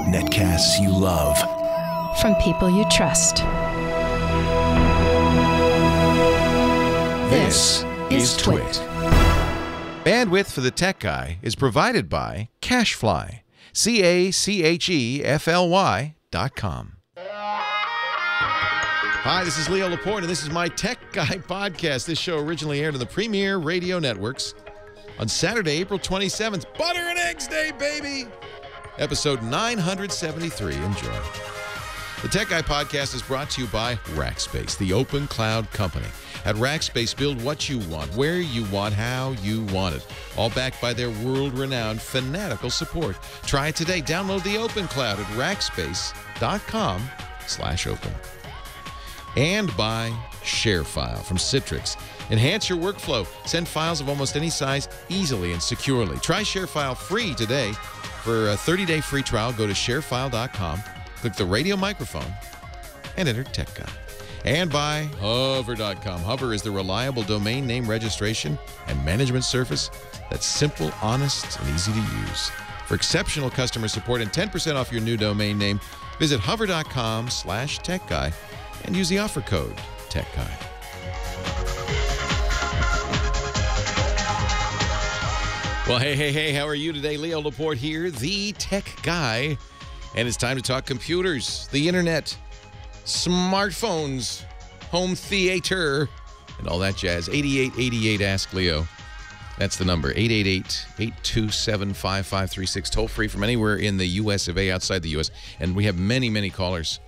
Netcasts you love. From people you trust. This is Twit. Bandwidth for the Tech Guy is provided by CacheFly. CacheFly.com. Hi, this is Leo Laporte, and this is my Tech Guy podcast. This show originally aired on the Premier Radio Networks on Saturday, April 27th. Butter and Eggs Day, baby! Episode 973. Enjoy. The Tech Guy podcast is brought to you by Rackspace, the open cloud company. At Rackspace, build what you want, where you want, how you want it. All backed by their world-renowned fanatical support. Try it today. Download the open cloud at rackspace.com/open. And by ShareFile from Citrix. Enhance your workflow. Send files of almost any size easily and securely. Try ShareFile free today. For a 30-day free trial, go to sharefile.com, click the radio microphone, and enter Tech Guy. And by hover.com. Hover is the reliable domain name registration and management service that's simple, honest, and easy to use. For exceptional customer support and 10% off your new domain name, visit hover.com/techguy and use the offer code TechGuy. Well, hey, how are you today? Leo Laporte here, the Tech Guy. And it's time to talk computers, the internet, smartphones, home theater, and all that jazz. 8888 Ask Leo. That's the number, 888-827-5536. Toll free from anywhere in the U.S. of A, outside the U.S. And we have many, many callers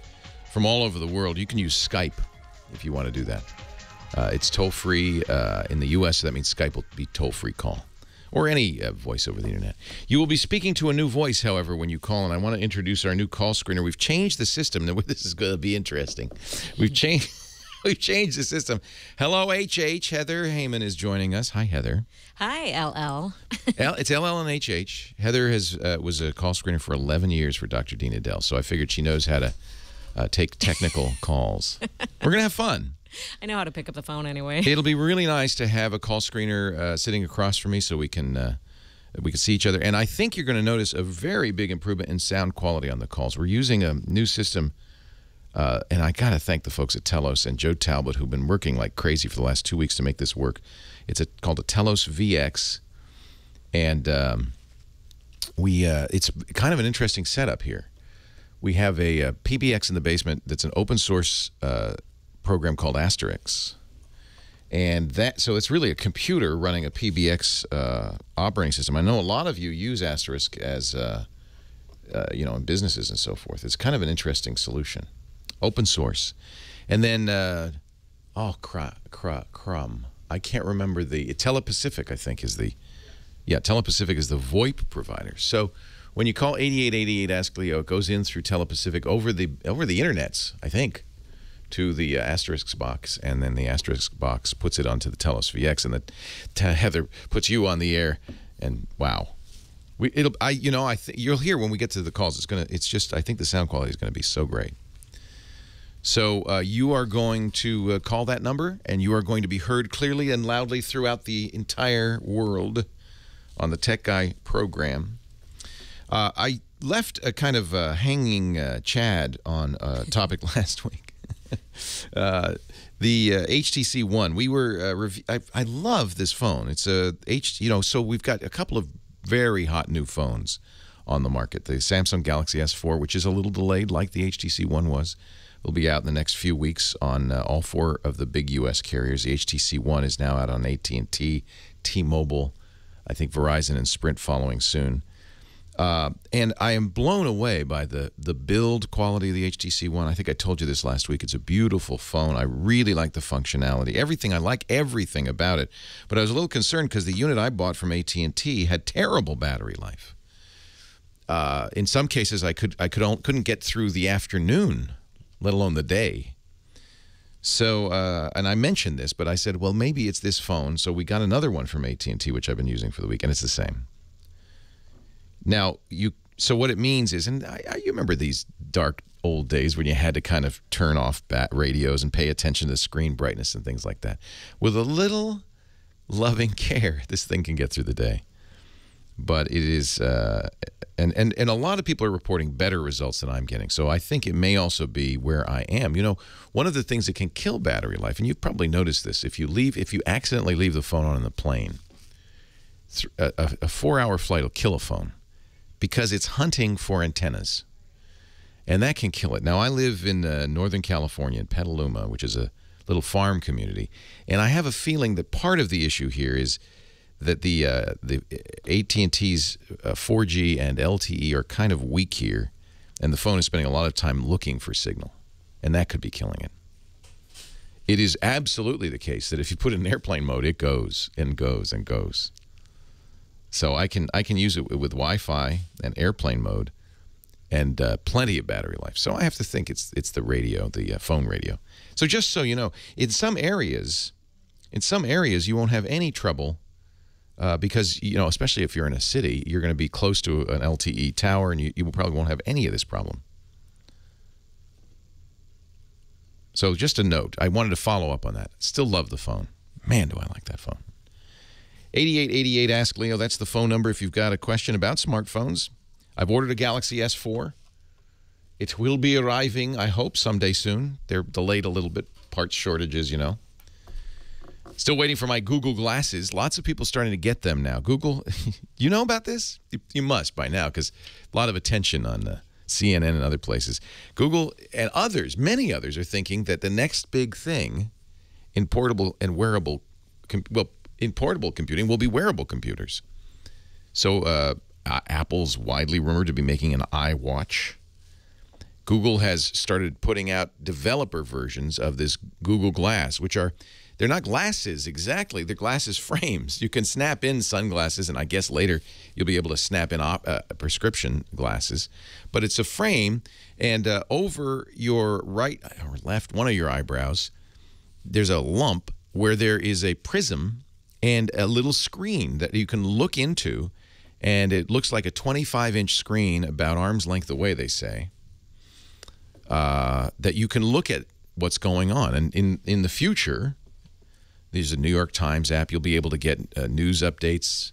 from all over the world. You can use Skype if you want to do that. It's toll-free in the U.S., so that means Skype will be toll-free call. Or any voice over the internet. You will be speaking to a new voice, however, when you call, and I want to introduce our new call screener. We've changed the system. Now, this is going to be interesting. We've changed the system. Hello, HH. Heather Heyman is joining us. Hi, Heather. Hi, LL. It's LL and HH. Heather was a call screener for 11 years for Dr. Dean Adele, so I figured she knows how to take technical calls. We're going to have fun. I know how to pick up the phone anyway. It'll be really nice to have a call screener sitting across from me so we can see each other. And I think you're going to notice a very big improvement in sound quality on the calls. We're using a new system, and I got to thank the folks at Telos and Joe Talbot, who've been working like crazy for the last 2 weeks to make this work. It's called a Telos VX, and it's kind of an interesting setup here. We have a PBX in the basement that's an open source program called Asterisk, and so it's really a computer running a PBX operating system. I know a lot of you use Asterisk as in businesses and so forth. It's kind of an interesting solution, open source. And then Crum. I can't remember the Telepacific. I think is the Telepacific is the VoIP provider. So when you call 8888 Ask Leo, it goes in through Telepacific over the internets, I think, to the Asterisk box, and then the Asterisk box puts it onto the Telos VX, and Heather puts you on the air, and wow, you'll hear when we get to the calls. I think the sound quality is going to be so great. So you are going to call that number, and you are going to be heard clearly and loudly throughout the entire world on the Tech Guy program. I left a kind of hanging Chad on a topic last week. The HTC One. We were I love this phone. It's so we've got a couple of very hot new phones on the market. The Samsung Galaxy S4, which is a little delayed like the HTC One was, will be out in the next few weeks on all 4 of the big U.S. carriers. The HTC One is now out on AT&T, T-Mobile, I think Verizon and Sprint following soon. And I am blown away by the build quality of the HTC One. I think I told you this last week. It's a beautiful phone. I really like the functionality. I like everything about it. But I was a little concerned because the unit I bought from AT&T had terrible battery life. In some cases, I couldn't get through the afternoon, let alone the day. So, and I mentioned this, but I said, well, maybe it's this phone. So we got another one from AT&T, which I've been using for the week, and it's the same. Now, so what it means is, and you remember these dark old days when you had to kind of turn off radios and pay attention to screen brightness and things like that. With a little loving care, this thing can get through the day. But it is, and a lot of people are reporting better results than I'm getting. So I think it may also be where I am. You know, one of the things that can kill battery life, and you've probably noticed this, if you accidentally leave the phone on in the plane, a 4-hour flight will kill a phone because it's hunting for antennas. And that can kill it. Now, I live in Northern California, in Petaluma, which is a little farm community. And I have a feeling that part of the issue here is that the AT&T's 4G and LTE are kind of weak here, and the phone is spending a lot of time looking for signal, and that could be killing it. It is absolutely the case that if you put it in airplane mode, it goes and goes and goes. So I can use it with Wi-Fi and airplane mode, and plenty of battery life. So I have to think it's the radio, the phone radio. So just so you know, in some areas you won't have any trouble. Because, you know, especially if you're in a city, you're going to be close to an LTE tower, and you probably won't have any of this problem. So just a note. I wanted to follow up on that. Still love the phone. Man, do I like that phone. 8888 Ask Leo. That's the phone number if you've got a question about smartphones. I've ordered a Galaxy S4. It will be arriving, I hope, someday soon. They're delayed a little bit. Parts shortages, you know. Still waiting for my Google glasses. Lots of people starting to get them now. Google, you know about this? You must by now, because a lot of attention on CNN and other places. Google and others, many others, are thinking that the next big thing in portable and wearable, in portable computing will be wearable computers. So Apple's widely rumored to be making an iWatch. Google has started putting out developer versions of this Google Glass, which are... They're not glasses exactly. They're glasses frames. You can snap in sunglasses, and I guess later you'll be able to snap in prescription glasses. But it's a frame, and over your right or left, one of your eyebrows, there's a lump where there is a prism and a little screen that you can look into, and it looks like a 25-inch screen about arm's length away, they say, that you can look at what's going on. And in the future... There's a New York Times app. You'll be able to get news updates.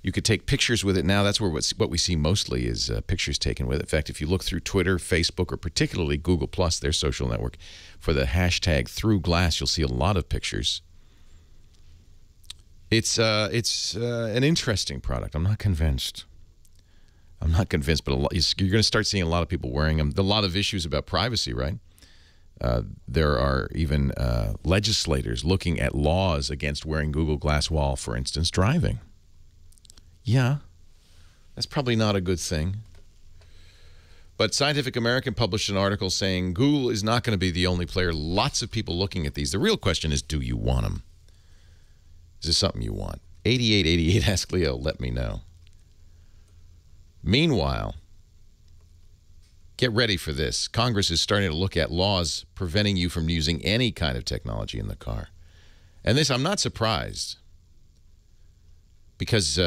You could take pictures with it now. That's where what we see mostly is pictures taken with it. In fact, if you look through Twitter, Facebook, or particularly Google+, their social network, for the hashtag #ThroughGlass, you'll see a lot of pictures. It's an interesting product. I'm not convinced. I'm not convinced, but you're going to start seeing a lot of people wearing them. A lot of issues about privacy, right? There are even legislators looking at laws against wearing Google Glass while, for instance, driving. Yeah, that's probably not a good thing. But Scientific American published an article saying Google is not going to be the only player. Lots of people looking at these. The real question is, do you want them? Is this something you want? 8888 Ask Leo, let me know. Meanwhile, get ready for this. Congress is starting to look at laws preventing you from using any kind of technology in the car. And this, I'm not surprised. Because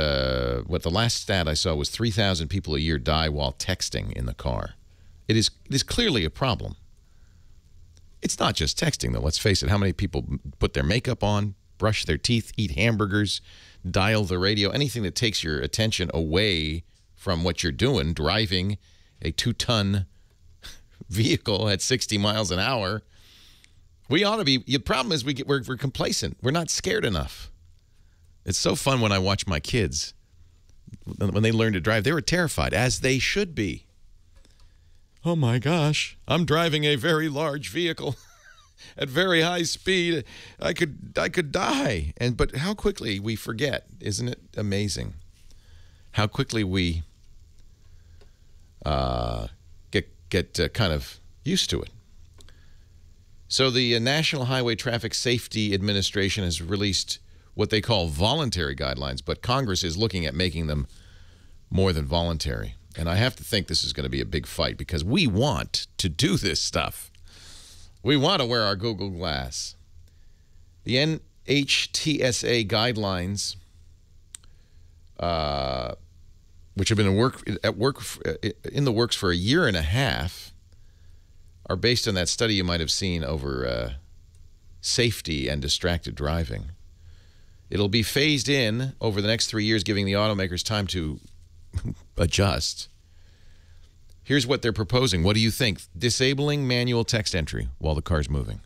what the last stat I saw was 3,000 people a year die while texting in the car. It is clearly a problem. It's not just texting, though. Let's face it. How many people put their makeup on, brush their teeth, eat hamburgers, dial the radio, anything that takes your attention away from what you're doing, driving a 2-ton vehicle at 60 miles an hour. We ought to be. The problem is we're complacent. We're not scared enough. It's so fun when I watch my kids. When they learn to drive, they were terrified, as they should be. Oh my gosh, I'm driving a very large vehicle at very high speed. I could die. But how quickly we forget. Isn't it amazing? How quickly we get kind of used to it. So the National Highway Traffic Safety Administration has released what they call voluntary guidelines, but Congress is looking at making them more than voluntary. And I have to think this is going to be a big fight because we want to do this stuff. We want to wear our Google Glass. The NHTSA guidelines, which have been in the works for a year and a half, are based on that study you might have seen over safety and distracted driving. It'll be phased in over the next 3 years, giving the automakers time to adjust. Here's what they're proposing. What do you think? Disabling manual text entry while the car's moving.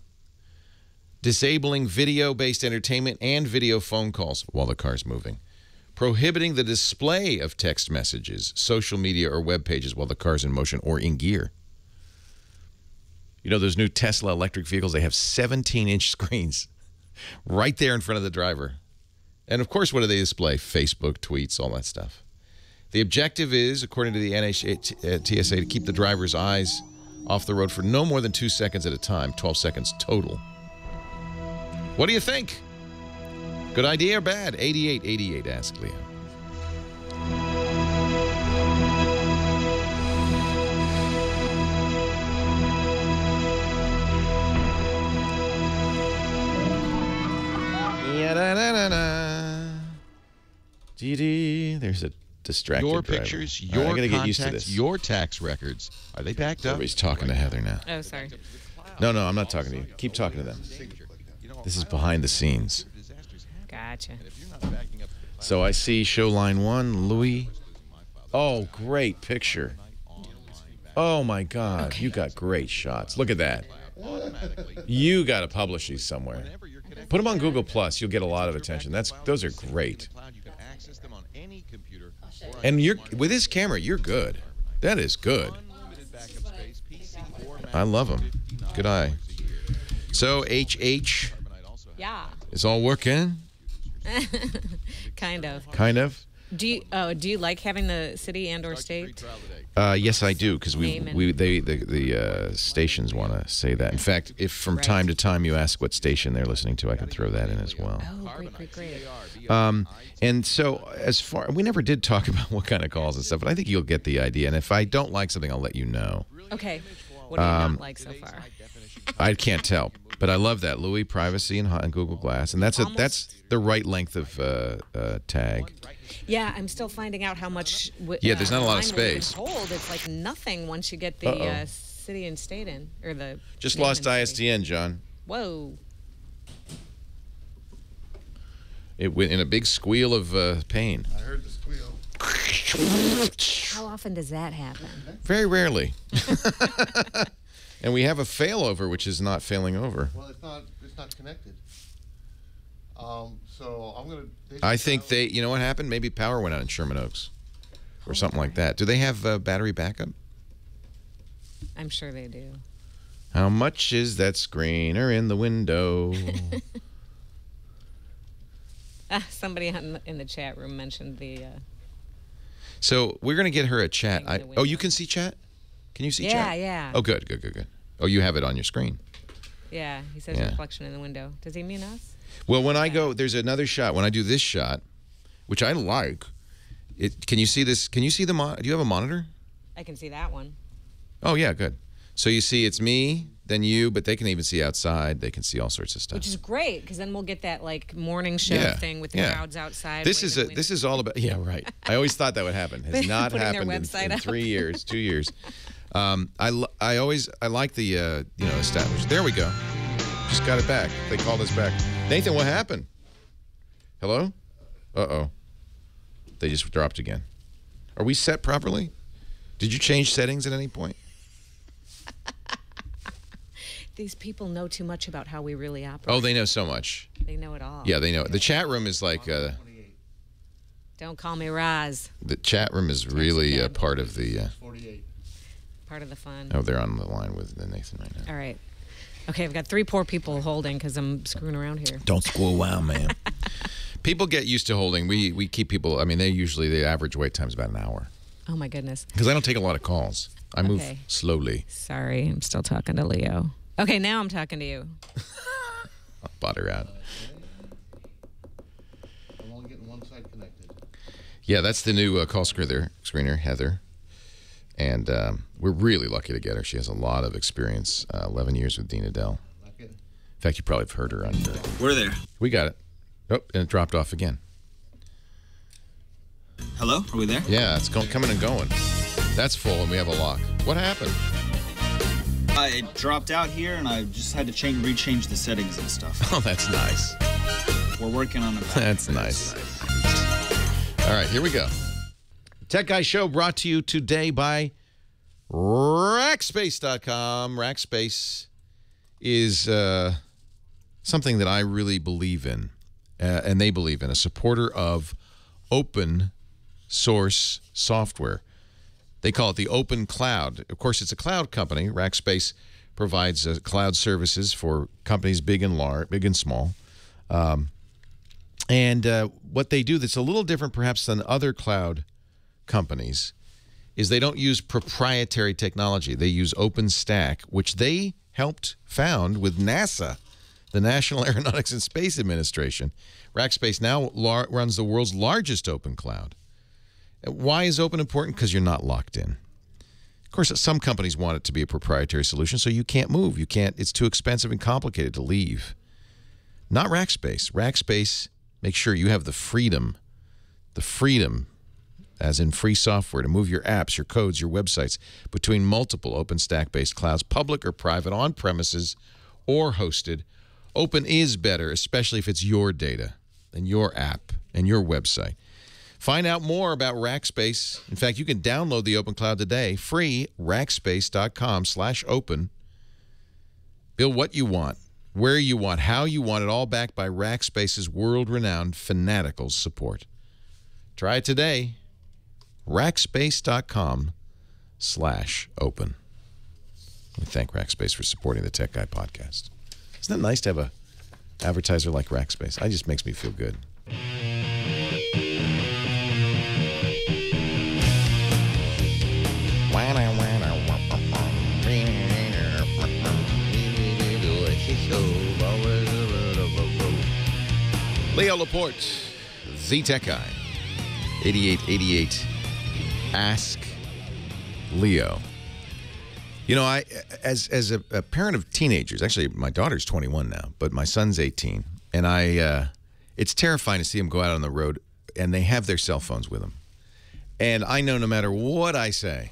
Disabling video-based entertainment and video phone calls while the car's moving. Prohibiting the display of text messages, social media, or web pages while the car's in motion or in gear. You know, those new Tesla electric vehicles, they have 17-inch screens right there in front of the driver. And, of course, what do they display? Facebook, tweets, all that stuff. The objective is, according to the TSA, to keep the driver's eyes off the road for no more than 2 seconds at a time, 12 seconds total. What do you think? Good idea or bad? 8888, ask Leo. There's a distracted Your driver. pictures, All your right, I gotta contacts, get used to this. your tax records. Are they backed up? Everybody's talking to Heather now. Oh, sorry. No, I'm not talking to you. Keep talking to them. This is behind the scenes. Gotcha. So I see show line 1, Louis. Oh, great picture. Oh, my God. You got great shots. Look at that. You got to publish these somewhere. Put them on Google+. You'll get a lot of attention. Those are great. And with this camera, you're good. That is good. I love them. Good eye. So, HH. Yeah. Is all working? Kind of. Kind of. Do you like having the city and/or state? Yes, I do, because the stations want to say that. In fact, if from time to time you ask what station they're listening to, I can throw that in as well. Oh, great. And so, we never did talk about what kind of calls and stuff, but I think you'll get the idea. And if I don't like something, I'll let you know. Okay. What do you not like so far? I can't tell, but I love that Louis privacy and Google Glass, and that's the right length of tag. Yeah, I'm still finding out how much. Yeah, there's not a lot of line will even space. hold. It's like nothing once you get the city and state in, or the. Just name lost and city. ISDN, John. Whoa. It went in a big squeal of pain. I heard the squeal. How often does that happen? Very rarely. And we have a failover, which is not failing over. Well, it's not connected. So I'm gonna. I think you know what happened? Maybe power went out in Sherman Oaks, or something like that. Do they have battery backup? I'm sure they do. How much is that screener in the window? Somebody in the chat room mentioned the. So we're gonna get her a chat. Thing in the Oh, window. you can see chat? Can you see chat? Yeah. Oh, good. Oh, you have it on your screen. Yeah, he says Yeah. reflection in the window. Does he mean us? Well, when I go, there's another shot. When I do this shot, which I like, can you see this? Can you see the do you have a monitor? I can see that one. Oh, yeah, good. So you see it's me, then you, but they can even see outside. They can see all sorts of stuff. Which is great, because then we'll get that like morning show thing with the crowds outside. This is all about, yeah, right. I always thought that would happen. Has not Putting their happened website in up. 3 years, 2 years. I like the established. There we go. Just got it back. They called us back. Nathan, what happened? Hello? Uh-oh. They just dropped again. Are we set properly? Did you change settings at any point? These people know too much about how we really operate. Oh, they know so much. They know it all. Yeah, they know. The chat room is like... Don't call me Roz. the chat room is really part of the... 48. Part of the fun. Oh, they're on the line with Nathan right now. All right. Okay, I've got 3 poor people holding because I'm screwing around here. Don't screw around, man. People get used to holding. We keep people... I mean, the average wait time is about an hour. Oh, my goodness. Because I don't take a lot of calls. I move slowly. Sorry, I'm still talking to Leo. Okay, now I'm talking to you. I'll butter out. I'm only getting one side connected. Yeah, that's the new call screener, Heather. And we're really lucky to get her. She has a lot of experience, 11 years with Dean Adele. In fact, you probably have heard her on your... We're there. We got it. Oh, and it dropped off again. Hello? Are we there? Yeah, it's coming and going. That's full, and we have a lock. What happened? It dropped out here, and I just had to rechange the settings and stuff. Oh, that's nice. We're working on it. That's nice. All right, here we go. Tech Guy Show brought to you today by Rackspace.com. Rackspace is something that I really believe in, and they believe in, a supporter of open source software. They call it the open cloud. Of course, it's a cloud company. Rackspace provides cloud services for companies big and large, big and small. And what they do that's a little different perhaps than other cloud companies is they don't use proprietary technology. They use OpenStack, which they helped found with NASA, the National Aeronautics and Space Administration. Rackspace now runs the world's largest open cloud. Why is open important? Because you're not locked in. Of course, some companies want it to be a proprietary solution, so you can't move. You can't. It's too expensive and complicated to leave. Not Rackspace. Rackspace makes sure you have the freedom, as in free software, to move your apps, your codes, your websites between multiple OpenStack-based clouds, public or private, on-premises or hosted. Open is better, especially if it's your data and your app and your website. Find out more about Rackspace. In fact, you can download the Open Cloud today, free, rackspace.com/open. Build what you want, where you want, how you want it, all backed by Rackspace's world-renowned fanatical support. Try it today. Rackspace.com/open. We thank Rackspace for supporting the Tech Guy podcast. Isn't it nice to have a advertiser like Rackspace? It just makes me feel good. Leo Laporte, the Tech Guy, 8888. Ask Leo. You know, as a parent of teenagers, actually my daughter's 21 now, but my son's 18, and it's terrifying to see them go out on the road and they have their cell phones with them. And I know no matter what I say,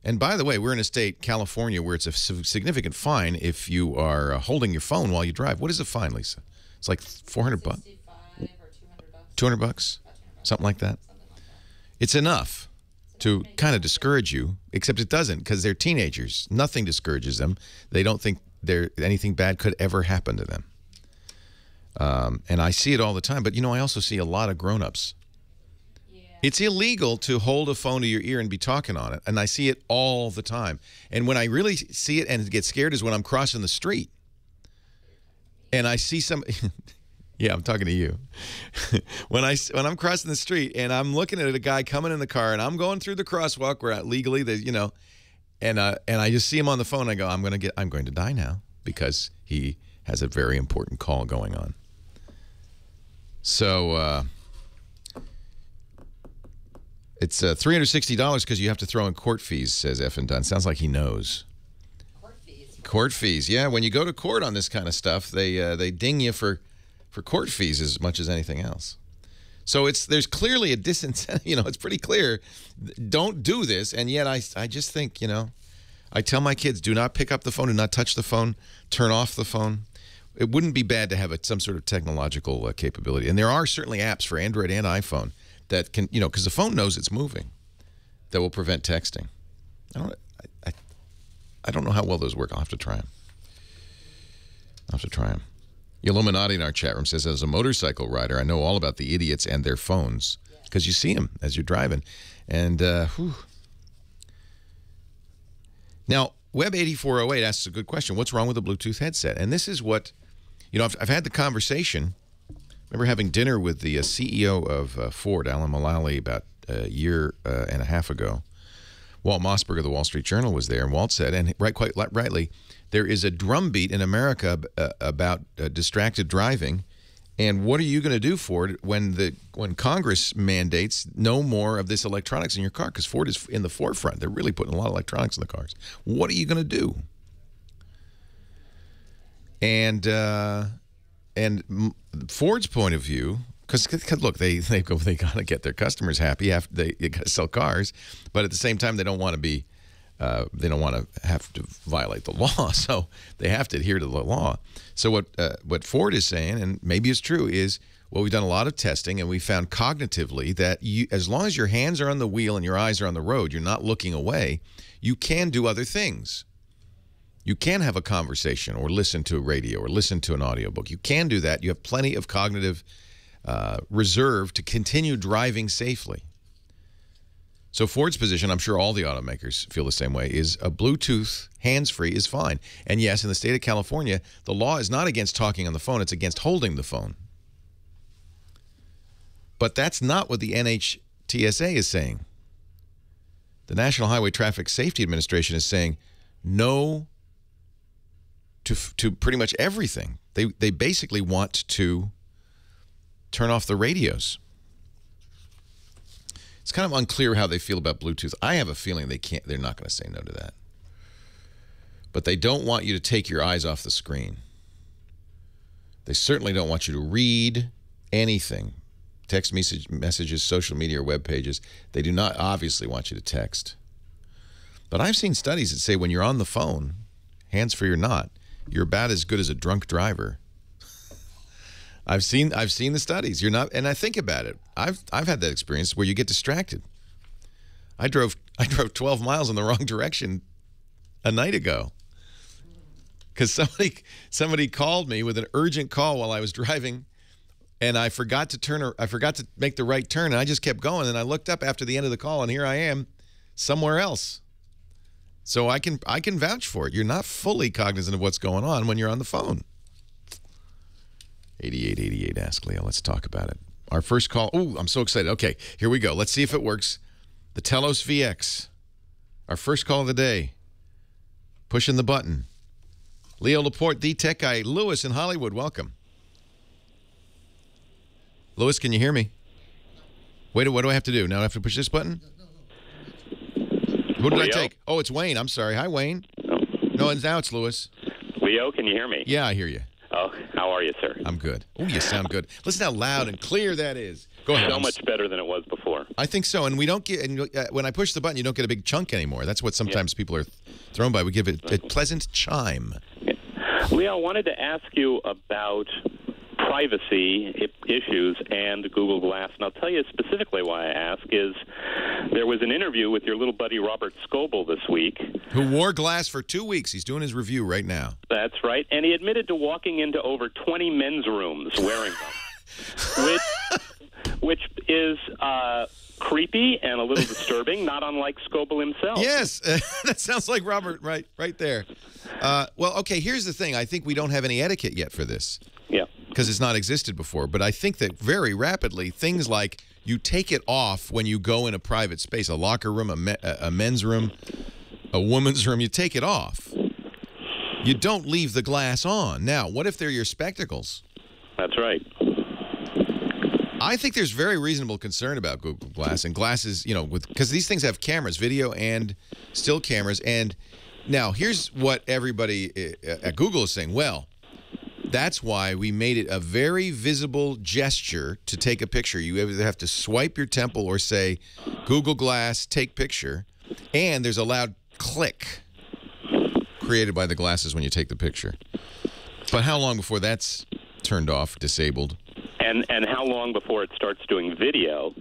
and by the way, we're in a state, California, where it's a significant fine if you are holding your phone while you drive. What is a fine, Lisa? It's like 400 bucks? 200 bucks? Something like that? It's enough to kind of discourage you, except it doesn't, because they're teenagers. Nothing discourages them. They don't think anything bad could ever happen to them. And I see it all the time. But, you know, I also see a lot of grown-ups. It's illegal to hold a phone to your ear and be talking on it. And I see it all the time. And when I really see it and get scared is when I'm crossing the street. And I see some... Yeah, I'm talking to you. when I'm crossing the street and I'm looking at a guy coming in the car and I'm going through the crosswalk where legally, you know, and I just see him on the phone. I go, I'm going to die now because he has a very important call going on. So it's $360 because you have to throw in court fees, says F and Dunn. Sounds like he knows. Court fees. Court fees. Yeah, when you go to court on this kind of stuff, they ding you for court fees as much as anything else. So there's clearly a disincentive. You know, it's pretty clear. Don't do this. And yet I just think, you know, I tell my kids, do not pick up the phone, do not touch the phone, turn off the phone. It wouldn't be bad to have some sort of technological capability. And there are certainly apps for Android and iPhone that can, you know, because the phone knows it's moving, that will prevent texting. I don't know how well those work. I'll have to try them. Illuminati in our chat room says, as a motorcycle rider, I know all about the idiots and their phones because you see them as you're driving. And, Now, Web8408 asks a good question. What's wrong with a Bluetooth headset? And this is what, you know, I've had the conversation. I remember having dinner with the CEO of Ford, Alan Mulally, about a year and a half ago. Walt Mossberg of the Wall Street Journal was there, and Walt said, and quite rightly, there is a drumbeat in America about distracted driving, and what are you going to do for it when Congress mandates no more of this electronics in your car? Because Ford is in the forefront. They're really putting a lot of electronics in the cars. What are you going to do? And Ford's point of view, because look, they got to get their customers happy. They got to sell cars, but at the same time, they don't want to be they don't want to have to violate the law, so they have to adhere to the law. So what Ford is saying, and maybe it's true, is, well, we've done a lot of testing, and we found cognitively that as long as your hands are on the wheel and your eyes are on the road, you're not looking away, you can do other things. You can have a conversation or listen to a radio or listen to an audiobook. You can do that. You have plenty of cognitive reserve to continue driving safely. So Ford's position, I'm sure all the automakers feel the same way, is a Bluetooth hands-free is fine. And yes, in the state of California, the law is not against talking on the phone. It's against holding the phone. But that's not what the NHTSA is saying. The National Highway Traffic Safety Administration is saying no to pretty much everything. They basically want to turn off the radios. It's kind of unclear how they feel about Bluetooth. I have a feeling they're not going to say no to that. But they don't want you to take your eyes off the screen. They certainly don't want you to read anything. Text messages, social media, or web pages. They do not obviously want you to text. But I've seen studies that say when you're on the phone, hands-free or not, you're about as good as a drunk driver. I've seen the studies. You're not, and I think about it. I've had that experience where you get distracted. I drove 12 miles in the wrong direction a night ago because somebody called me with an urgent call while I was driving, and I forgot to make the right turn, and I just kept going. And I looked up after the end of the call, and here I am, somewhere else. So I can vouch for it. You're not fully cognizant of what's going on when you're on the phone. 8888, ask Leo. Let's talk about it. Our first call. Oh, I'm so excited. Okay, here we go. Let's see if it works. The Telos VX. Our first call of the day. Pushing the button. Leo Laporte, the tech guy. Lewis in Hollywood, welcome. Lewis, can you hear me? Wait, what do I have to do? Now I have to push this button? Who did I take? Oh, it's Wayne. I'm sorry. Hi, Wayne. No, now it's Lewis. Leo, can you hear me? Yeah, I hear you. Oh, how are you, sir? I'm good. Oh, you sound good. Listen how loud and clear that is. Go ahead. So much better than it was before. I think so. And we don't get, when I push the button, you don't get a big chunk anymore. That's what sometimes people are thrown by. We give it a pleasant chime. Yeah. Leo, I wanted to ask you about privacy issues and Google Glass. And I'll tell you specifically why I ask is there was an interview with your little buddy Robert Scoble this week. Who wore Glass for 2 weeks. He's doing his review right now. That's right. And he admitted to walking into over 20 men's rooms wearing them, which is creepy and a little disturbing, not unlike Scoble himself. Yes, that sounds like Robert right there. Well, okay, here's the thing. I think we don't have any etiquette yet for this. Yeah. Because it's not existed before. But I think that very rapidly, things like you take it off when you go in a private space, a locker room, a men's room, a woman's room, you take it off. You don't leave the glass on. Now, what if they're your spectacles? That's right. I think there's very reasonable concern about Google Glass and glasses, because these things have cameras, video and still cameras. And now here's what everybody at Google is saying. Well, that's why we made it a very visible gesture to take a picture. You either have to swipe your temple or say, Google Glass, take picture. And there's a loud click created by the glasses when you take the picture. But how long before that's turned off, disabled? And how long before it starts doing video?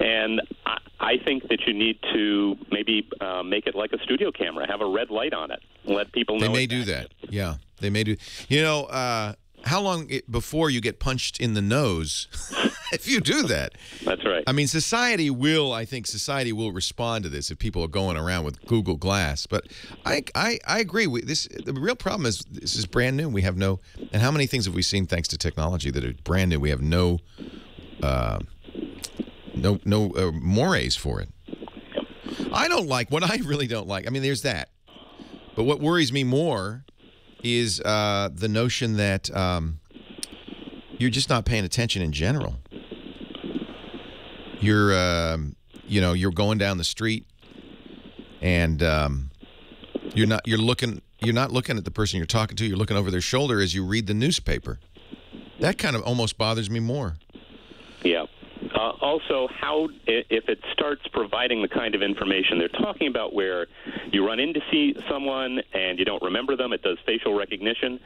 And I think that you need to maybe make it like a studio camera, have a red light on it, let people know. They may do that. Yeah, they may do. How long before you get punched in the nose if you do that? That's right. I mean, I think society will respond to this if people are going around with Google Glass. But I agree. The real problem is this is brand new. We have no, and how many things have we seen thanks to technology that are brand new? We have no mores for it. I don't like, what I really don't like, I mean, there's that. But what worries me more is the notion that you're just not paying attention in general. You're, you're going down the street and you're not looking at the person you're talking to. You're looking over their shoulder as you read the newspaper. That kind of almost bothers me more. Yeah. Also, how if it starts providing the kind of information they're talking about, where you run in to see someone and you don't remember them, it does facial recognition.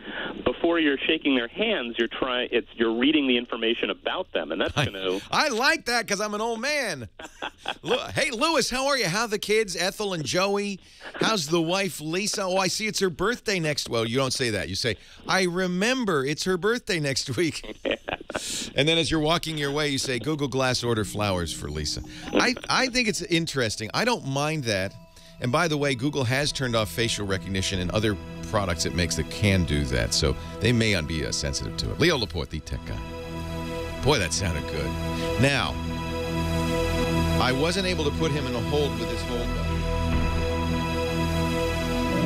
Before you're shaking their hands, you're reading the information about them, and that's going to. I like that because I'm an old man. Hey, Louis, how are you? How are the kids, Ethel and Joey? How's the wife, Lisa? Oh, I see it's her birthday next. Well, you don't say that. You say, I remember it's her birthday next week. Yeah. And then as you're walking your way, you say, Google Glass, order flowers for Lisa. I think it's interesting. I don't mind that. And by the way, Google has turned off facial recognition in other products it makes that can do that. So they may be sensitive to it. Leo Laporte, the tech guy. Boy, that sounded good. Now, I wasn't able to put him in a hold with this hold button.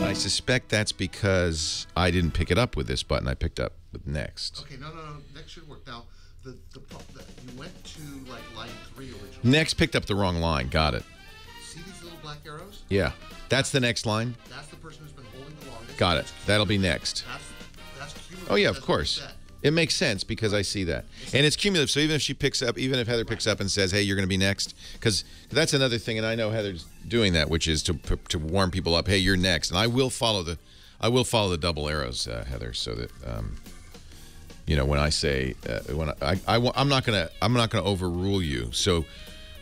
I suspect that's because I didn't pick it up with this button. I picked up with next. Okay, no. Next should work. Now, you went to like line 3 originally. Next picked up the wrong line. Got it. See these little black arrows? Yeah. That's the next line? That's the person who's been holding the longest. Got it. That'll be next. That's cumulative. Oh, yeah, of course. It makes sense because I see that. And it's cumulative, so even if Heather picks up and says, hey, you're going to be next, because that's another thing, and I know Heather's doing that, which is to warm people up, hey, you're next. And I will follow the double arrows, Heather, so that when I say I'm not going to overrule you. So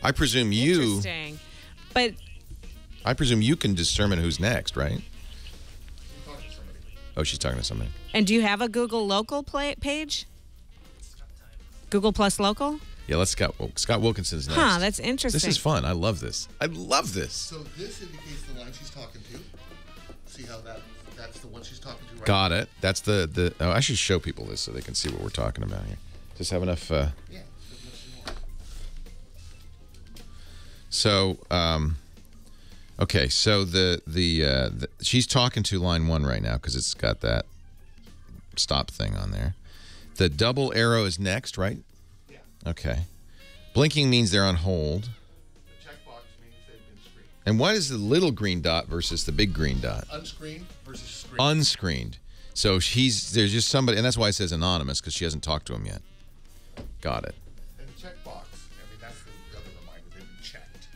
I presume Interesting. But I presume you can determine who's next, right? Oh, she's talking to somebody. And do you have a Google Local page? Google Plus Local? Yeah, let's Scott Wilkinson's next. Huh, that's interesting. This is fun. I love this. I love this. So this indicates the line she's talking to. See how that's the one she's talking to, right? Got it. That's the oh, I should show people this so they can see what we're talking about here. Just have enough Yeah. So okay, so the she's talking to line 1 right now because it's got that stop thing on there. The double arrow is next, right? Yeah. Okay. Blinking means they're on hold. The checkbox means they've been screened. And what is the little green dot versus the big green dot? Unscreened versus screened. Unscreened. So there's just somebody, and that's why it says anonymous, because she hasn't talked to him yet. Got it. And the checkbox, that's the other reminder. They've been checked.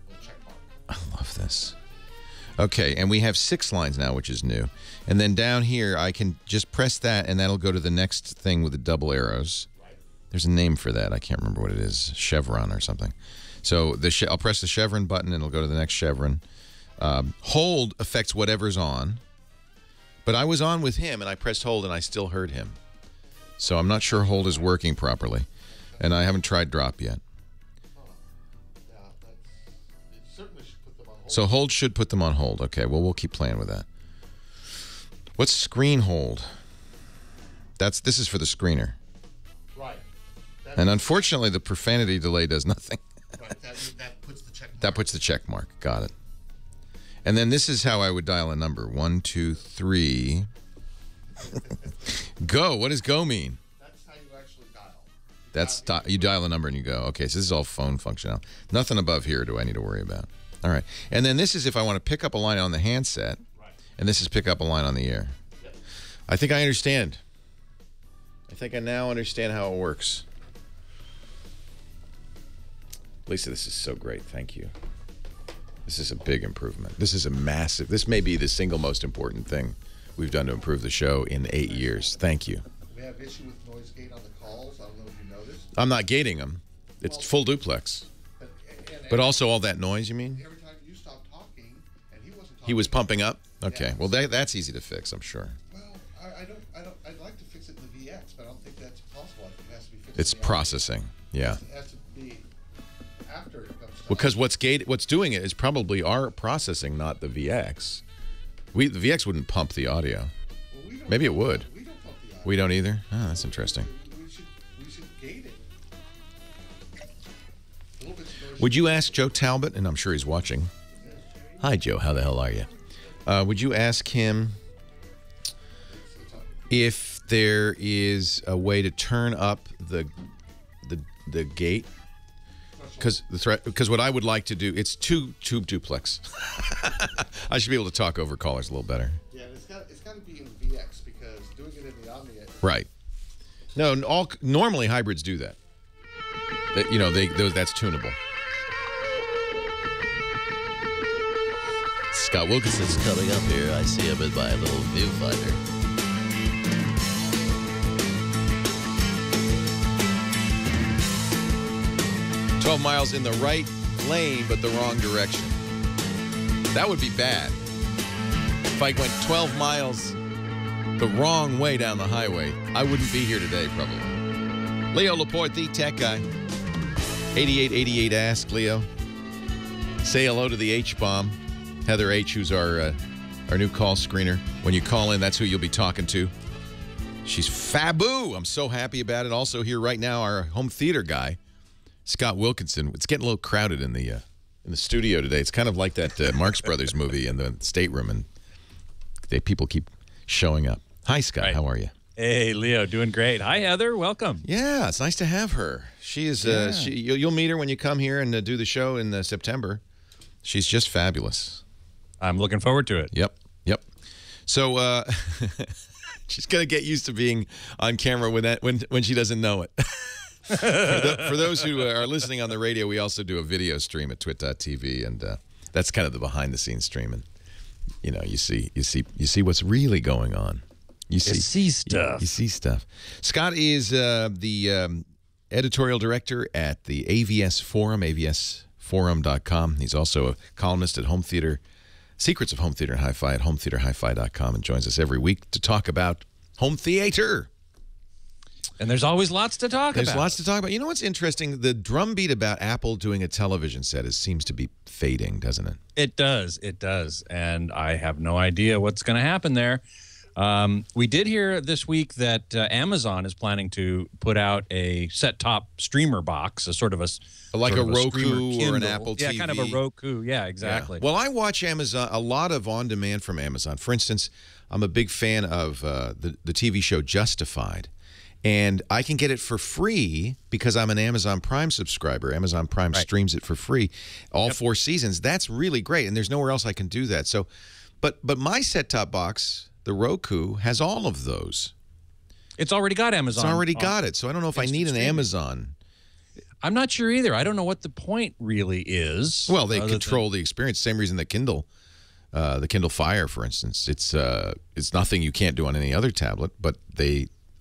Little checkbox. I love this. Okay, and we have 6 lines now, which is new. And then down here, I can just press that, and that'll go to the next thing with the double arrows. Right. There's a name for that. I can't remember what it is. Chevron or something. So I'll press the chevron button, and it'll go to the next chevron. Hold affects whatever's on. But I was on with him, and I pressed hold, and I still heard him. So I'm not sure hold is working properly. And I haven't tried drop yet. So hold should put them on hold. Okay, well, we'll keep playing with that. What's screen hold? This is for the screener. Right. And unfortunately, the profanity delay does nothing. Right. That puts the check mark. That puts the check mark. Got it. And then this is how I would dial a number. 1, 2, 3. Go. What does go mean? That's how you actually dial. You dial a number and you go. Okay, so this is all phone functional. Nothing above here do I need to worry about. All right. And then this is if I want to pick up a line on the handset. Right. And this is pick up a line on the air. Yep. I think I understand. I think I now understand how it works. Lisa, this is so great. Thank you. This is a big improvement. This is a massive. This may be the single most important thing we've done to improve the show in 8 years. Thank you. We have issue with noise gate on the calls. I don't know if you noticed. I'm not gating them. It's full duplex. But also all that noise, you mean? Every time you stopped talking, and he wasn't talking. He was pumping up? Okay. Yeah. Well, that's easy to fix, I'm sure. Well, I'd like to fix it in the VX, but I don't think that's possible. I think it has to be fixed. It's in the processing. Yeah. It has to be after it comes to Because what's doing it is probably our processing, not the VX. The VX wouldn't pump the audio. Well, we don't Maybe it would. We don't pump the audio. We don't either? Oh, that's interesting. We should gate it. A little bit noise. Would you ask Joe Talbot, and I'm sure he's watching. Hi, Joe. How the hell are you? Would you ask him if there is a way to turn up the gate? Because what I would like to do, it's tube duplex. I should be able to talk over callers a little better. Yeah, it's got to be in VX because doing it in the Omnia. Right. No, normally hybrids do that. You know, that's tunable. Scott Wilkinson's coming up here. I see him in my little viewfinder. "12 miles in the right lane, but the wrong direction." That would be bad. If I went 12 miles the wrong way down the highway, I wouldn't be here today, probably. Leo Laporte, the tech guy. 8888 Ask Leo. Say hello to the H-bomb. Heather H., who's our new call screener. When you call in, that's who you'll be talking to. She's faboo. I'm so happy about it. Also here right now, our home theater guy, Scott Wilkinson. It's getting a little crowded in the studio today. It's kind of like that Marx Brothers movie in the stateroom, and people keep showing up. Hi, Scott. Right. How are you? Hey, Leo. Doing great. Hi, Heather. Welcome. Yeah, it's nice to have her. She is. You'll meet her when you come here and do the show in September. She's just fabulous. I'm looking forward to it. Yep. So she's gonna get used to being on camera when she doesn't know it. For those who are listening on the radio, we also do a video stream at twit.tv, and that's kind of the behind-the-scenes stream. And you see what's really going on. You see stuff. You see stuff. Scott is the editorial director at the AVS Forum, avsforum.com. He's also a columnist at Home Theater, Secrets of Home Theater and Hi-Fi at hometheaterhifi.com, and joins us every week to talk about home theater. And there's always lots to talk about. There's lots to talk about. You know what's interesting? The drumbeat about Apple doing a television set seems to be fading, doesn't it? It does. It does. And I have no idea what's going to happen there. We did hear this week that Amazon is planning to put out a set-top streamer box, a sort of a Roku or an Apple TV. Yeah, kind of a Roku. Yeah, exactly. Yeah. Well, I watch Amazon, a lot of on-demand from Amazon. For instance, I'm a big fan of the TV show Justified. And I can get it for free because I'm an Amazon Prime subscriber. Amazon Prime streams it for free, all 4 seasons. That's really great, and there's nowhere else I can do that. So, but my set-top box, the Roku, has all of those. It's already got Amazon. It's already got it. So I don't know if I need an Amazon. I'm not sure either. I don't know what the point really is. Well, they control the experience. Same reason the Kindle Fire, for instance, it's nothing you can't do on any other tablet, but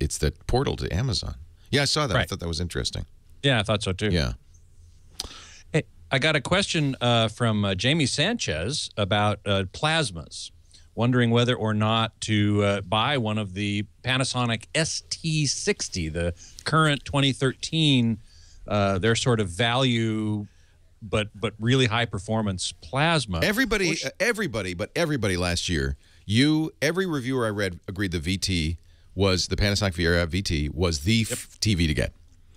it's the portal to Amazon. Yeah, I saw that. Right. I thought that was interesting. Yeah, I thought so too. Yeah. Hey, I got a question from Jamie Sanchez about plasmas, wondering whether or not to buy one of the Panasonic ST60, the current 2013, their sort of value but really high performance plasma. Everybody last year, every reviewer I read agreed the VT was the Panasonic Viera VT was the TV to get.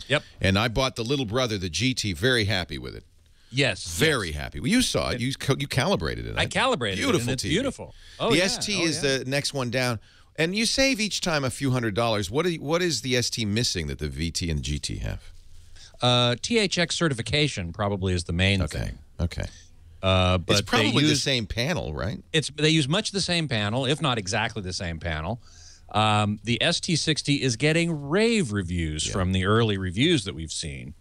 Yep. And I bought the little brother, the GT, very happy with it. Yes. Very happy. Well, you saw it. You calibrated it. I calibrated it. Beautiful and it's TV. Beautiful. Oh, the yeah. ST is the next one down. And you save each time a few $100s. What is the ST missing that the VT and the GT have? THX certification probably is the main thing. Okay. But it's probably the same panel, right? They use much the same panel, if not exactly the same panel. The ST60 is getting rave reviews from the early reviews that we've seen.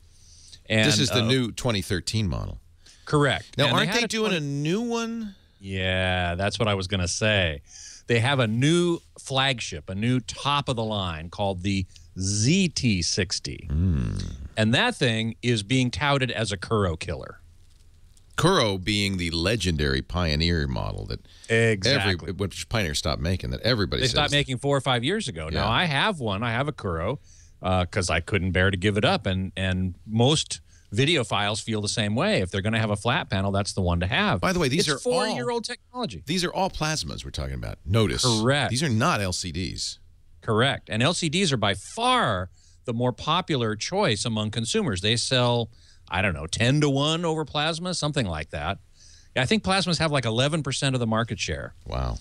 And this is the new 2013 model. Correct. Now, aren't they doing a new one? Yeah, that's what I was going to say. They have a new flagship, a new top of the line called the ZT60. And that thing is being touted as a Kuro killer. Kuro being the legendary Pioneer model that which Pioneer stopped making, that everybody says. They stopped making 4 or 5 years ago. Yeah. Now, I have one. I have a Kuro because I couldn't bear to give it up. And most video files feel the same way. If they're going to have a flat panel, that's the one to have. By the way, these are 4-year-old technology. These are all plasmas we're talking about. Notice. Correct. These are not LCDs. Correct. And LCDs are by far the more popular choice among consumers. They sell, I don't know, 10 to 1 over plasma, something like that. I think plasmas have like 11% of the market share. Wow.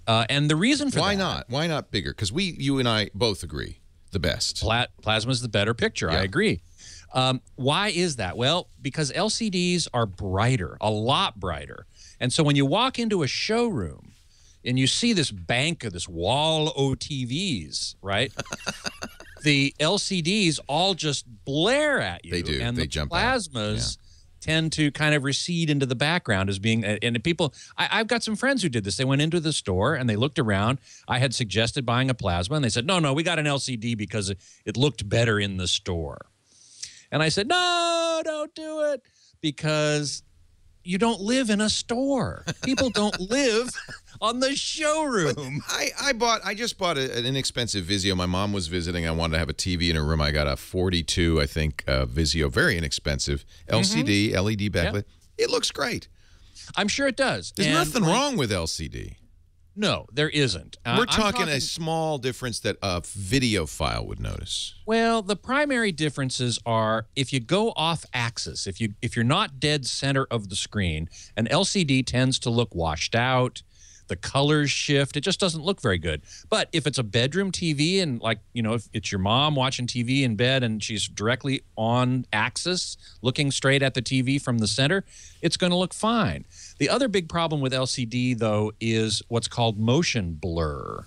And the reason for Why not? Why not bigger? Because you and I both agree the best. Plasma's the better picture. Yeah. I agree. Why is that? Well, because LCDs are brighter, a lot brighter. And so when you walk into a showroom and you see this bank of this wall OTVs, right? the LCDs all just blare at you. They do. And they the jump out. plasmas tend to kind of recede into the background as being, and people, I've got some friends who did this. They went into the store and they looked around. I had suggested buying a plasma and they said, no, we got an LCD because it looked better in the store. And I said, no, don't do it, because you don't live in a store. People don't live on the showroom. I just bought an inexpensive Vizio. My mom was visiting. I wanted to have a TV in her room. I got a 42, I think, Vizio, very inexpensive, LCD, LED backlit. Yep. It looks great. I'm sure it does. There's nothing wrong with LCD. No, there isn't. We're talking a small difference that a video file would notice. Well, the primary differences are if you go off axis, if you're not dead center of the screen, an LCD tends to look washed out. The colors shift. It just doesn't look very good. But if it's a bedroom TV and, like, you know, if it's your mom watching TV in bed and she's directly on axis looking straight at the TV from the center, it's going to look fine. The other big problem with LCD, though, is what's called motion blur.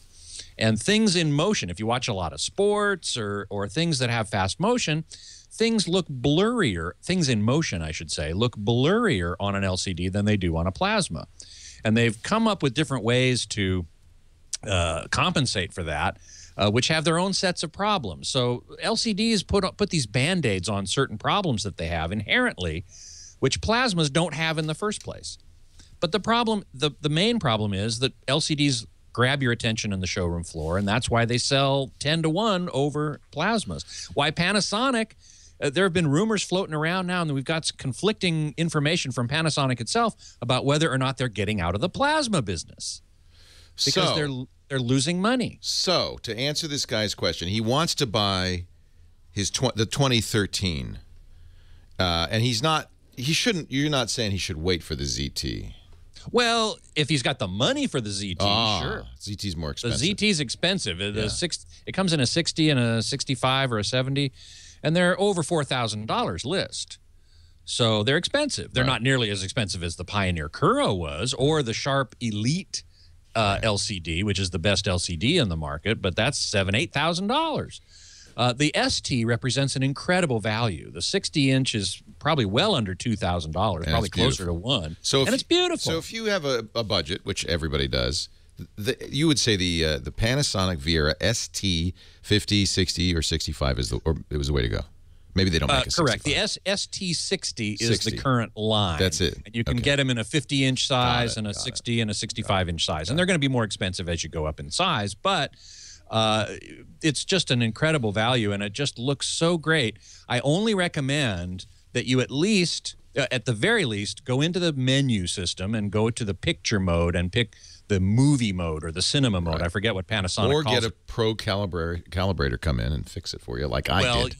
And things in motion, if you watch a lot of sports or things that have fast motion, things look blurrier. Things in motion, I should say, look blurrier on an LCD than they do on a plasma. And they've come up with different ways to compensate for that, which have their own sets of problems. So LCDs put these Band-Aids on certain problems that they have inherently, which plasmas don't have in the first place. But the problem, the main problem is that LCDs grab your attention in the showroom floor, and that's why they sell 10-to-1 over plasmas. Why Panasonic... there have been rumors floating around now, and we've got conflicting information from Panasonic itself about whether or not they're getting out of the plasma business because they're losing money. So, to answer this guy's question, he wants to buy his the 2013, and he's not. He shouldn't. You're not saying he should wait for the ZT. Well, if he's got the money for the ZT, sure. ZT's more expensive. The ZT's expensive. It comes in a 60 and a 65 or a 70. And they're over $4,000 list. So they're expensive. They're not nearly as expensive as the Pioneer Kuro was or the Sharp Elite LCD, which is the best LCD in the market, but that's $7,000, $8,000. The ST represents an incredible value. The 60-inch is probably well under $2,000, probably closer to $1,000. And it's beautiful. So if you have a budget, which everybody does, you would say the Panasonic Viera ST 50, 60, or 65 is it was the way to go. Maybe they don't make a 65. Correct. The ST60 is the current line. That's it. And you can get them in a 50-inch size and a 60 and a 65-inch size. And they're going to be more expensive as you go up in size, but it's just an incredible value, and it just looks so great. I only recommend that you at least, at the very least, go into the menu system and go to the picture mode and pick the movie mode or the cinema mode. I forget what Panasonic calls it. Or get a pro calibrator come in and fix it for you like I did.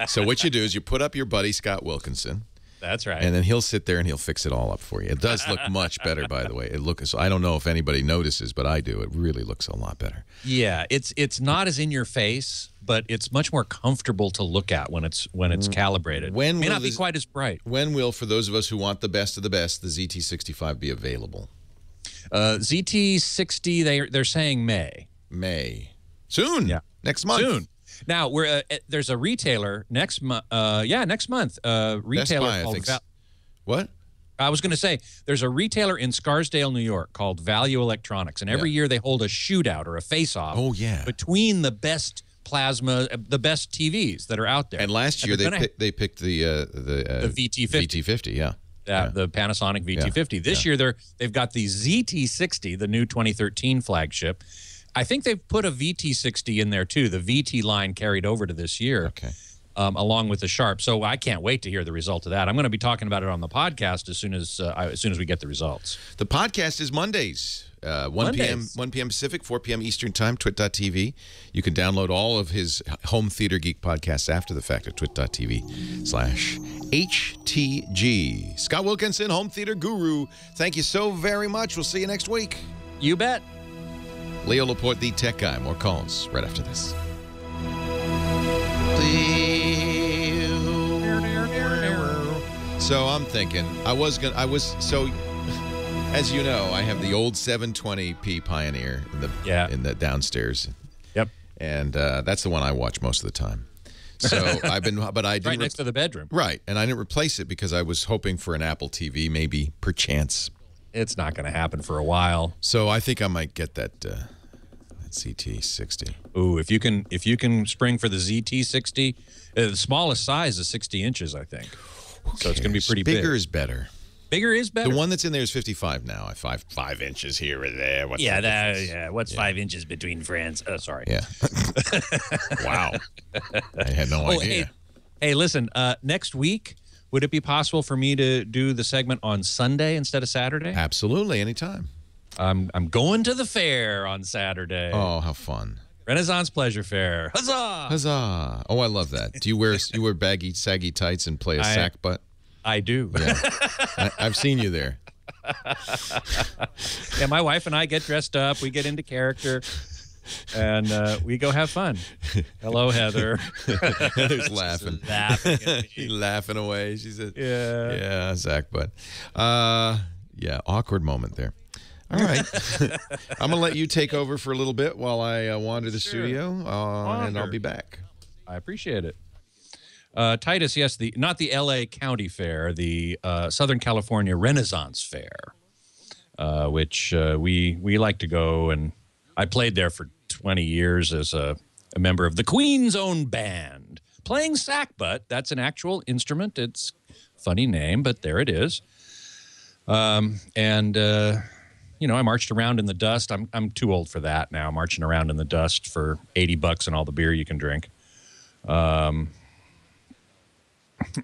So what you do is you put up your buddy Scott Wilkinson. That's right. And then he'll sit there and he'll fix it all up for you. It does look much better, by the way. I don't know if anybody notices, but I do. It really looks a lot better. Yeah, it's not as in your face, but it's much more comfortable to look at when it's calibrated. It may not be quite as bright. When will, for those of us who want the best of the best, the ZT65 be available? ZT60, they're saying May. May. Soon. Yeah. Next month. Soon. Now there's a retailer next month. Next month. Retailer called what? I was going to say there's a retailer in Scarsdale, New York called Value Electronics, and every year they hold a shootout or a face-off. Between the best plasma, the best TVs that are out there. And last year they picked the VT50. VT50, yeah. The Panasonic VT50. This year they've got the ZT60, the new 2013 flagship. I think they've put a VT60 in there too. The VT line carried over to this year, along with the Sharp. So I can't wait to hear the result of that. I'm going to be talking about it on the podcast as soon as we get the results. The podcast is Mondays, 1 p.m. Pacific, 4 p.m. Eastern Time. Twit.tv. You can download all of his Home Theater Geek podcasts after the fact at twit.tv/HTG. Scott Wilkinson, Home Theater Guru. Thank you so very much. We'll see you next week. You bet. Leo Laporte, the tech guy. More calls right after this. So I'm thinking, as you know, I have the old 720p Pioneer in the downstairs. Yep. and that's the one I watch most of the time. So I've been, but I didn't right next to the bedroom. Right, and I didn't replace it because I was hoping for an Apple TV, maybe perchance. It's not going to happen for a while. So I think I might get that ZT60. Ooh, if you can spring for the ZT60, the smallest size is 60 inches, I think. So it's going to be pretty big. Bigger is better. Bigger is better. The one that's in there is 55 now. 5 inches here or there. What's What's 5 inches between friends? Oh, sorry. Yeah. Wow. I had no idea. Hey, listen. Next week, would it be possible for me to do the segment on Sunday instead of Saturday? Absolutely, anytime. I'm going to the fair on Saturday. Oh, how fun! Renaissance Pleasure Fair. Huzzah! Huzzah! Oh, I love that. Do you wear baggy, saggy tights and play a sack butt? I do. Yeah. I've seen you there. Yeah, my wife and I get dressed up. We get into character, and we go have fun. Hello, Heather. Heather's laughing. Laughing away. She said, yeah, Zach, but yeah, awkward moment there. All right. I'm going to let you take over for a little bit while I wander the studio, and I'll be back. I appreciate it. Titus, yes, not the L.A. County Fair, the Southern California Renaissance Fair, which we like to go, and I played there for 20 years as a member of the Queen's Own Band, playing sackbut. That's an actual instrument. It's a funny name, but there it is. You know, I marched around in the dust. I'm too old for that now, marching around in the dust for $80 and all the beer you can drink.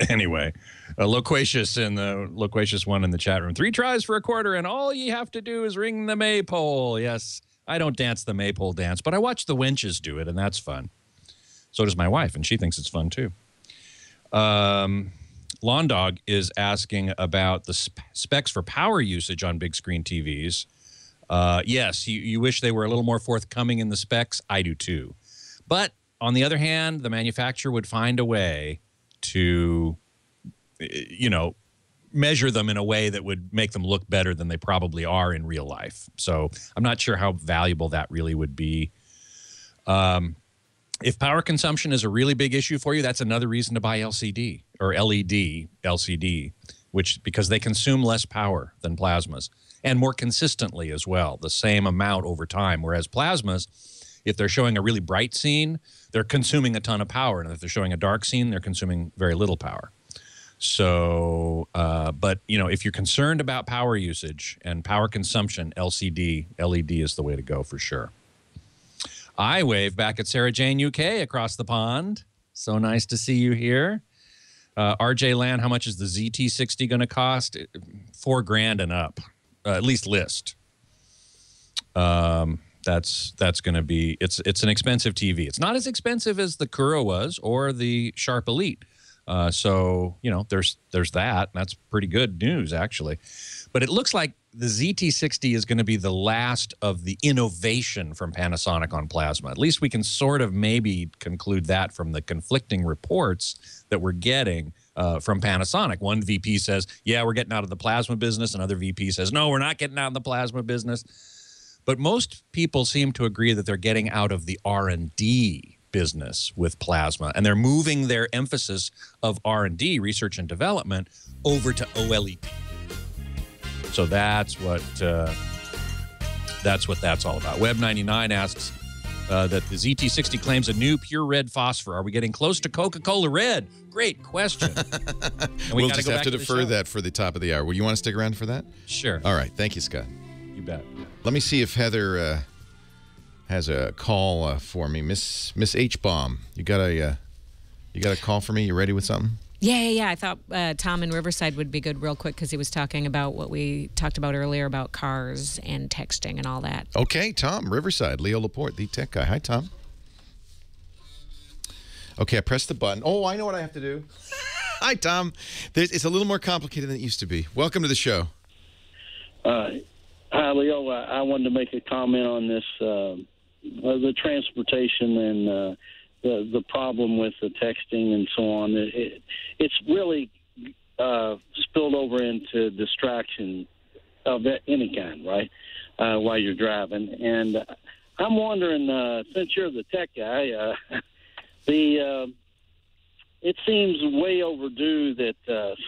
Anyway, Loquacious and the Loquacious one in the chat room. 3 tries for a quarter, and all you have to do is ring the maypole. Yes, I don't dance the maypole dance, but I watch the wenches do it, and that's fun. So does my wife, and she thinks it's fun too. Lawn Dog is asking about the specs for power usage on big screen TVs. Yes, you wish they were a little more forthcoming in the specs. I do too. But on the other hand, the manufacturer would find a way to, you know, measure them in a way that would make them look better than they probably are in real life. So I'm not sure how valuable that really would be. If power consumption is a really big issue for you, that's another reason to buy LCD or LED LCD, because they consume less power than plasmas and more consistently as well, the same amount over time. Whereas plasmas, if they're showing a really bright scene, they're consuming a ton of power. And if they're showing a dark scene, they're consuming very little power. So, but, you know, if you're concerned about power usage and power consumption, LED is the way to go for sure. I wave back at Sarah Jane UK across the pond. So nice to see you here. RJ Land, how much is the ZT60 going to cost? $4,000 and up, at least list. That's going to be, it's an expensive TV. It's not as expensive as the Kuro was or the Sharp Elite. So, you know, there's that. And that's pretty good news, actually. But it looks like the ZT60 is going to be the last of the innovation from Panasonic on plasma. At least we can sort of maybe conclude that from the conflicting reports that we're getting from Panasonic. One VP says, yeah, we're getting out of the plasma business. Another VP says, no, we're not getting out of the plasma business. But most people seem to agree that they're getting out of the R&D business with plasma, and they're moving their emphasis of R&D, research and development, over to OLED. So that's what that's all about. Web99 asks that the ZT60 claims a new pure red phosphor. Are we getting close to Coca-Cola Red? Great question. We'll just have to defer that for the top of the hour. Well, you want to stick around for that? Sure. All right. Thank you, Scott. You bet. Let me see if Heather has a call for me. Miss H-Bomb, you got a call for me? You ready with something? Yeah. I thought Tom in Riverside would be good real quick because he was talking about what we talked about earlier about cars and texting and all that. Okay, Tom, Riverside, Leo Laporte, the tech guy. Hi, Tom. Okay, I pressed the button. Oh, I know what I have to do. Hi, Tom. It's a little more complicated than it used to be. Welcome to the show. Hi, Leo. I wanted to make a comment on this, the transportation and the problem with the texting and so on. It's really spilled over into distraction of any kind, right, while you're driving. And I'm wondering, since you're the tech guy, it seems way overdue that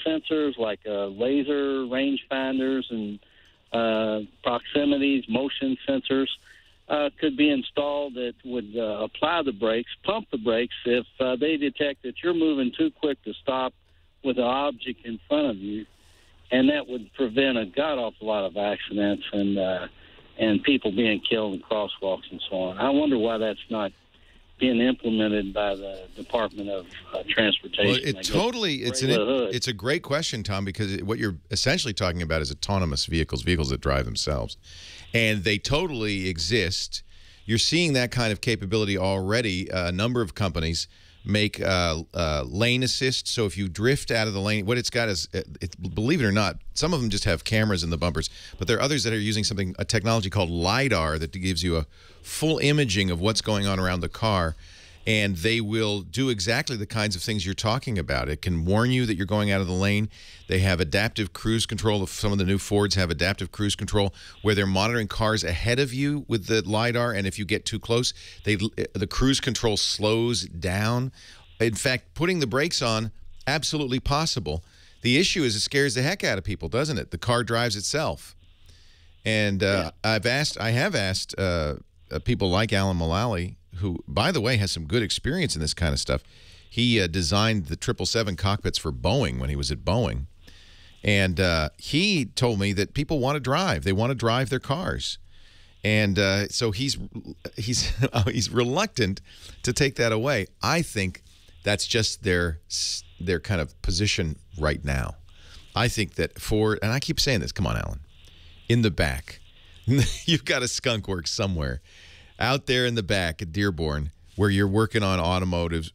sensors like laser rangefinders and proximities, motion sensors could be installed that would apply the brakes, pump the brakes if they detect that you're moving too quick to stop with an object in front of you, and that would prevent a god-awful lot of accidents and people being killed in crosswalks and so on. I wonder why that's not being implemented by the Department of Transportation. Well, it's a great question, Tom, because what you're essentially talking about is autonomous vehicles that drive themselves, and they totally exist. You're seeing that kind of capability already. A number of companies make lane assist. So if you drift out of the lane, what it's got is, believe it or not, some of them just have cameras in the bumpers, but there are others that are using a technology called LiDAR that gives you a full imaging of what's going on around the car, and they will do exactly the kinds of things you're talking about. It can warn you that you're going out of the lane. They have adaptive cruise control. Some of the new Fords have adaptive cruise control where they're monitoring cars ahead of you with the LiDAR, and if you get too close, the cruise control slows down. In fact, putting the brakes on, absolutely possible. The issue is it scares the heck out of people, doesn't it? The car drives itself. And I have asked people like Alan Mullally, who, by the way, has some good experience in this kind of stuff. He designed the 777 cockpits for Boeing when he was at Boeing. And he told me that people want to drive. They want to drive their cars. And so he's reluctant to take that away. I think that's just their kind of position right now. I think that Ford, and I keep saying this, come on, Alan, in the back, you've got a skunk work somewhere out there in the back at Dearborn where you're working on automotive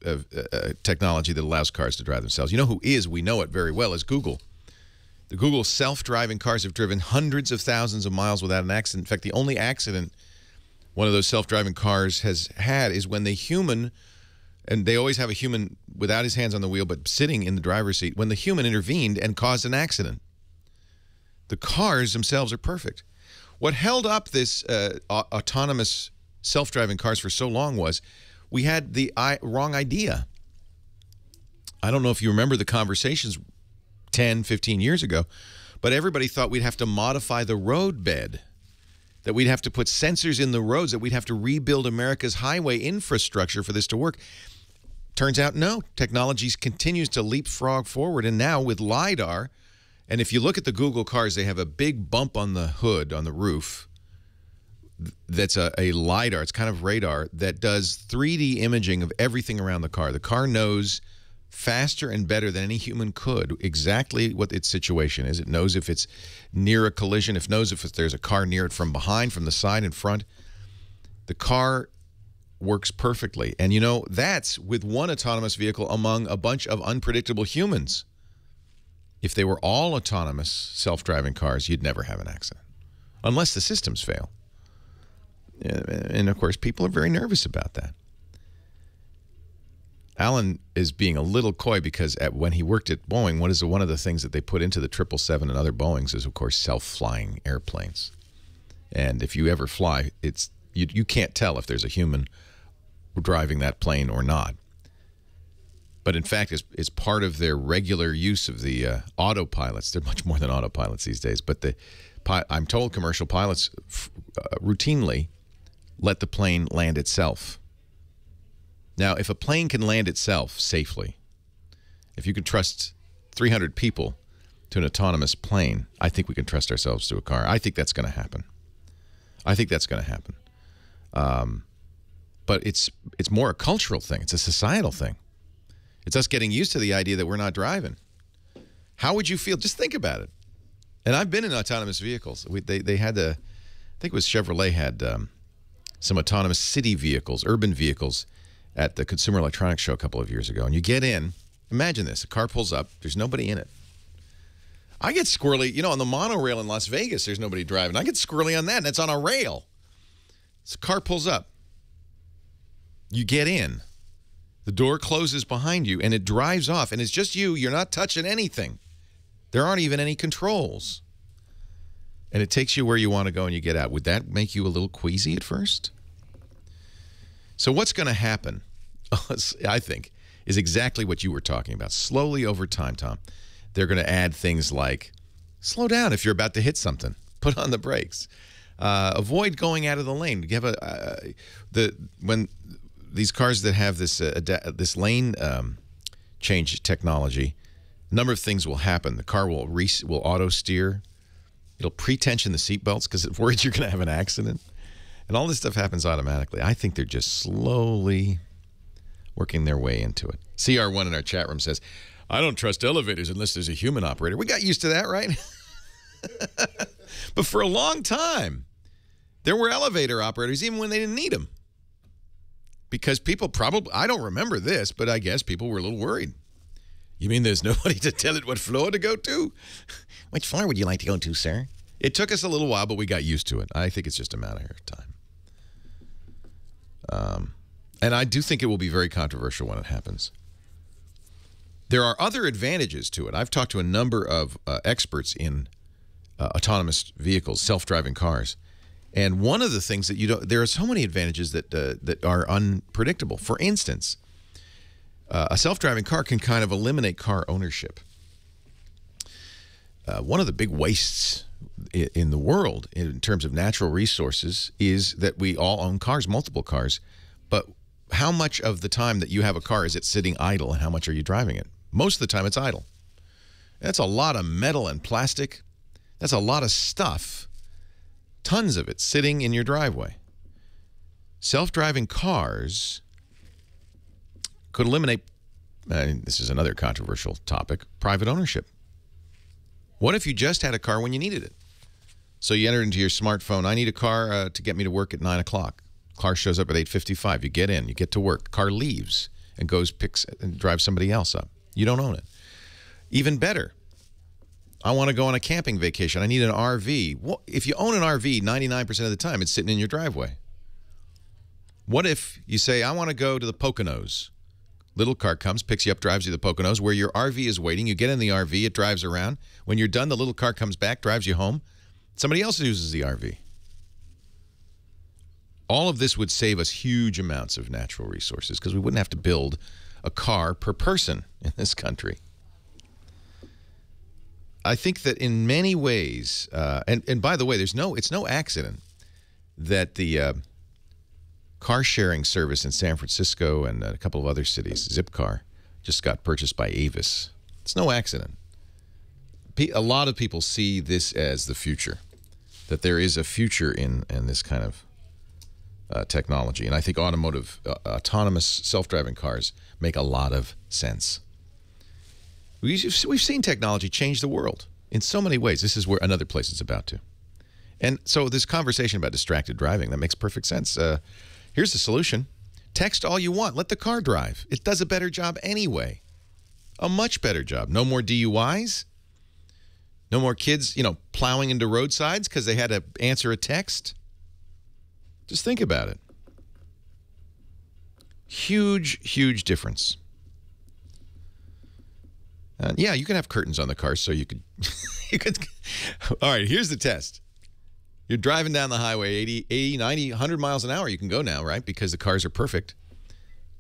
technology that allows cars to drive themselves. You know who is, we know it very well, is Google. The Google self-driving cars have driven hundreds of thousands of miles without an accident. In fact, the only accident one of those self-driving cars has had is when the human, and they always have a human without his hands on the wheel but sitting in the driver's seat, when the human intervened and caused an accident. The cars themselves are perfect. What held up this autonomous self-driving cars for so long was we had the wrong idea. I don't know if you remember the conversations 10, 15 years ago, but everybody thought we'd have to modify the road bed, that we'd have to put sensors in the roads, that we'd have to rebuild America's highway infrastructure for this to work. Turns out, no. Technology continues to leapfrog forward, and now with LiDAR, and if you look at the Google cars, they have a big bump on the hood, on the roof, that's a LiDAR. It's kind of radar that does 3D imaging of everything around the car. The car knows faster and better than any human could exactly what its situation is. It knows if it's near a collision. It knows if there's a car near it from behind, from the side and front. The car works perfectly. And, you know, that's with one autonomous vehicle among a bunch of unpredictable humans. If they were all autonomous self-driving cars, you'd never have an accident, unless the systems fail. And, of course, people are very nervous about that. Alan is being a little coy because when he worked at Boeing, one of the things that they put into the 777 and other Boeings is, of course, self-flying airplanes. And if you ever fly, you can't tell if there's a human driving that plane or not. But, in fact, it's part of their regular use of the autopilots. They're much more than autopilots these days. But I'm told commercial pilots routinely let the plane land itself. Now, if a plane can land itself safely, if you can trust 300 people to an autonomous plane, I think we can trust ourselves to a car. I think that's going to happen. I think that's going to happen. But it's more a cultural thing. It's a societal thing. It's us getting used to the idea that we're not driving. How would you feel? Just think about it. And I've been in autonomous vehicles. They had I think it was Chevrolet had some autonomous city vehicles, urban vehicles, at the Consumer Electronics Show a couple of years ago. And you get in, imagine this, a car pulls up, there's nobody in it. I get squirrely, you know, on the monorail in Las Vegas, there's nobody driving. I get squirrely on that, and it's on a rail. So car pulls up. You get in. The door closes behind you, and it drives off, and it's just you. You're not touching anything. There aren't even any controls. And it takes you where you want to go, and you get out. Would that make you a little queasy at first? So what's going to happen, I think, is exactly what you were talking about. Slowly over time, Tom, they're going to add things like, slow down if you're about to hit something. Put on the brakes. Avoid going out of the lane. You have when these cars that have this this lane change technology, a number of things will happen. The car will auto steer. It'll pre-tension the seatbelts because it's worried you're going to have an accident. And all this stuff happens automatically. I think they're just slowly working their way into it. CR1 in our chat room says, I don't trust elevators unless there's a human operator. We got used to that, right? But for a long time, there were elevator operators even when they didn't need them. Because people probably, I don't remember this, but I guess people were a little worried. You mean there's nobody to tell it what floor to go to? Which floor would you like to go to, sir? It took us a little while, but we got used to it. I think it's just a matter of time. And I do think it will be very controversial when it happens. There are other advantages to it. I've talked to a number of experts in autonomous vehicles, self-driving cars. And one of the things that you don't, there are so many advantages that are unpredictable. For instance, a self-driving car can kind of eliminate car ownership. One of the big wastes in the world in terms of natural resources is that we all own cars, multiple cars. But how much of the time that you have a car is it sitting idle, and how much are you driving it? Most of the time it's idle. That's a lot of metal and plastic. That's a lot of stuff. Tons of it sitting in your driveway. Self-driving cars could eliminate, this is another controversial topic, private ownership. What if you just had a car when you needed it? So you enter into your smartphone, I need a car to get me to work at 9 o'clock. Car shows up at 8:55. You get in, you get to work. Car leaves and goes, picks and drives somebody else up. You don't own it. Even better, I want to go on a camping vacation. I need an RV. Well, if you own an RV, 99% of the time, it's sitting in your driveway. What if you say, I want to go to the Poconos? Little car comes, picks you up, drives you to the Poconos, where your RV is waiting. You get in the RV, it drives around. When you're done, the little car comes back, drives you home. Somebody else uses the RV. All of this would save us huge amounts of natural resources because we wouldn't have to build a car per person in this country. I think that in many ways, and by the way, it's no accident that the car sharing service in San Francisco and a couple of other cities, Zipcar, just got purchased by Avis. It's no accident. A lot of people see this as the future, that there is a future in this kind of technology. And I think autonomous self-driving cars make a lot of sense. We've seen technology change the world in so many ways. This is where another place it's about to. And so this conversation about distracted driving, that makes perfect sense. Here's the solution. Text all you want. Let the car drive. It does a better job anyway. A much better job. No more DUIs. No more kids, plowing into roadsides because they had to answer a text. Just think about it. Huge, huge difference. Yeah, you can have curtains on the car so you could... All right, here's the test. You're driving down the highway, 80, 90, 100 miles an hour. You can go now, right? Because the cars are perfect.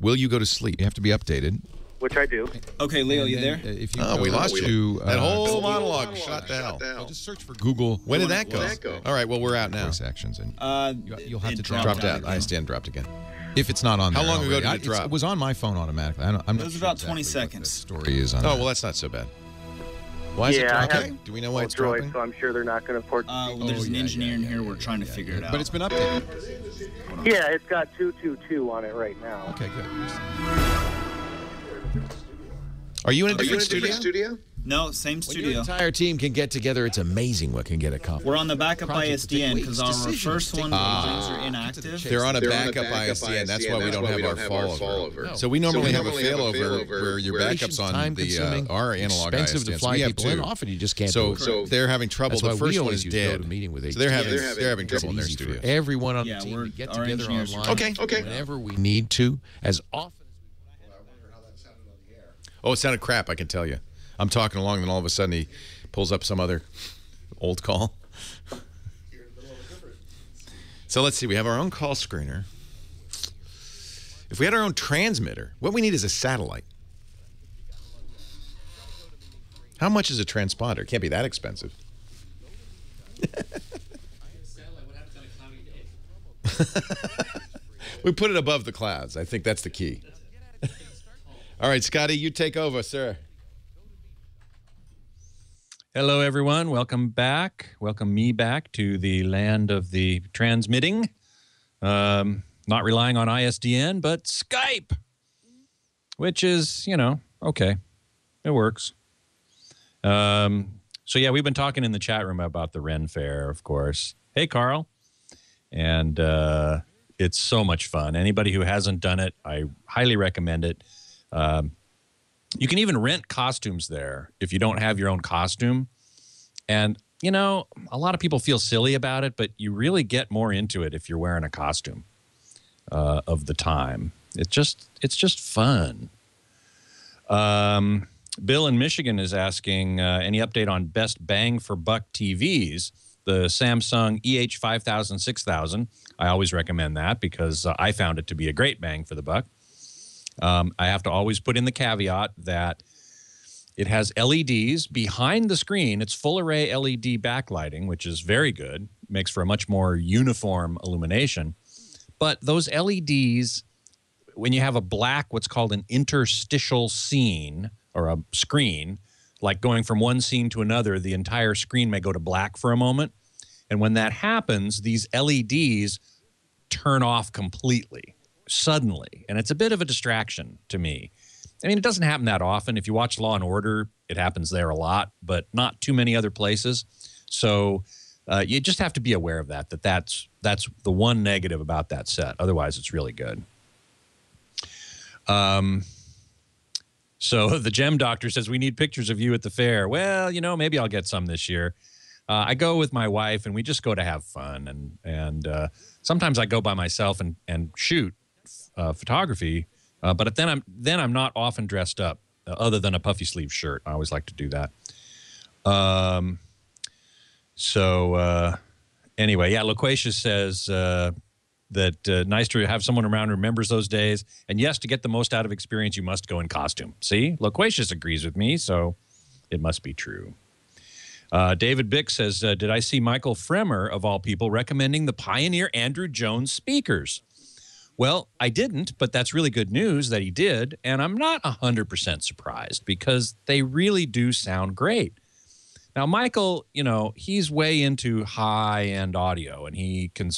Will you go to sleep? You have to be updated. Which I do. Okay, Leo, you there? If you we lost you. That whole monologue shot to hell. I'll just search for Google. When did that go? All right, well, we're out now. Voice actions, and You'll have to Dropped out. ISDN dropped again. if it's not on there. How long ago did it it drop? It was on my phone automatically. I'm It was about 20 seconds. Story is on. Oh, well, that's not so bad. Why is it Yeah, I dropping? have Do we know why it's Droid, dropping? so I'm sure they're not going to port. Well, there's an engineer in here. We're trying to figure it out. But it's been updated. Yeah, it's got 222 on it right now. Okay, good. Are you in a different studio? No, same When studio. your entire team can get together, it's amazing what can get accomplished. We're on the backup Projects that take ISDN weeks, because our decisions first take one, weeks. things are inactive. They're on a backup ISDN. That's why we don't have our fallover. So we normally have a failover where your backup's on the our analog expensive to ISDN. fly We have people in two. off, and you just can't do it. So they're having trouble. That's why The we first one always is used to go dead. to a meeting with So they're HTC. having trouble in their Easy for studio. everyone on Yeah, the team we're- to get our together engineers online. Okay. Whenever we need to, as often. Oh, it sounded crap, I can tell you. I'm talking along, and then all of a sudden he pulls up some other old call. So let's see. We have our own call screener. If we had our own transmitter, what we need is a satellite. How much is a transponder? It can't be that expensive. We put it above the clouds. I think that's the key. All right, Scotty, you take over, sir. Hello, everyone. Welcome back. Welcome me back to the land of the transmitting. Not relying on ISDN, but Skype, which is, you know, okay. It works. So, yeah, we've been talking in the chat room about the Ren Fair, of course. Hey, Carl. And it's so much fun. Anybody who hasn't done it, I highly recommend it. You can even rent costumes there if you don't have your own costume. And, you know, a lot of people feel silly about it, but you really get more into it if you're wearing a costume of the time. It's just fun. Bill in Michigan is asking any update on best bang for buck TVs. The Samsung EH5000, 6000. I always recommend that because I found it to be a great bang for the buck. I have to always put in the caveat that it has LEDs behind the screen. It's full array LED backlighting, which is very good. Makes for a much more uniform illumination. But those LEDs, when you have a black, what's called an interstitial scene or a screen, like going from one scene to another, the entire screen may go to black for a moment. And when that happens, these LEDs turn off completely, suddenly. And it's a bit of a distraction to me. I mean, it doesn't happen that often. If you watch Law & Order, it happens there a lot, but not too many other places. So you just have to be aware of that's the one negative about that set. Otherwise, it's really good. So the Gem Doctor says, we need pictures of you at the fair. Well, you know, maybe I'll get some this year. I go with my wife, and we just go to have fun. And sometimes I go by myself and shoot photography. But then I'm not often dressed up, other than a puffy sleeve shirt. I always like to do that. Anyway, yeah, Loquacious says that nice to have someone around who remembers those days. And yes, to get the most out of experience, you must go in costume. See, Loquacious agrees with me, so it must be true. David Bick says, did I see Michael Fremer, of all people, recommending the Pioneer Andrew Jones speakers? Well, I didn't, but that's really good news that he did, and I'm not 100% surprised because they really do sound great. Now, Michael, you know, he's way into high-end audio, and he can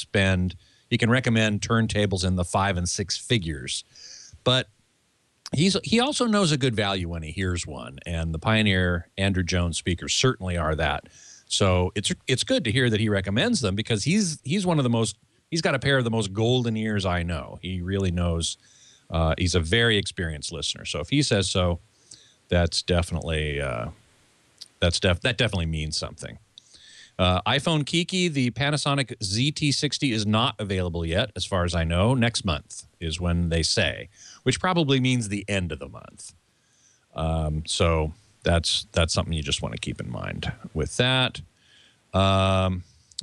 recommend turntables in the 5 and 6 figures, but he also knows a good value when he hears one, and the Pioneer Andrew Jones speakers certainly are that. So it's good to hear that he recommends them because he's one of the most. He's got a pair of the most golden ears I know. He really knows. He's a very experienced listener. So if he says so, that's definitely that definitely means something. iPhone Kiki, the Panasonic ZT60 is not available yet, as far as I know. Next month is when they say, which probably means the end of the month. So that's something you just want to keep in mind with that.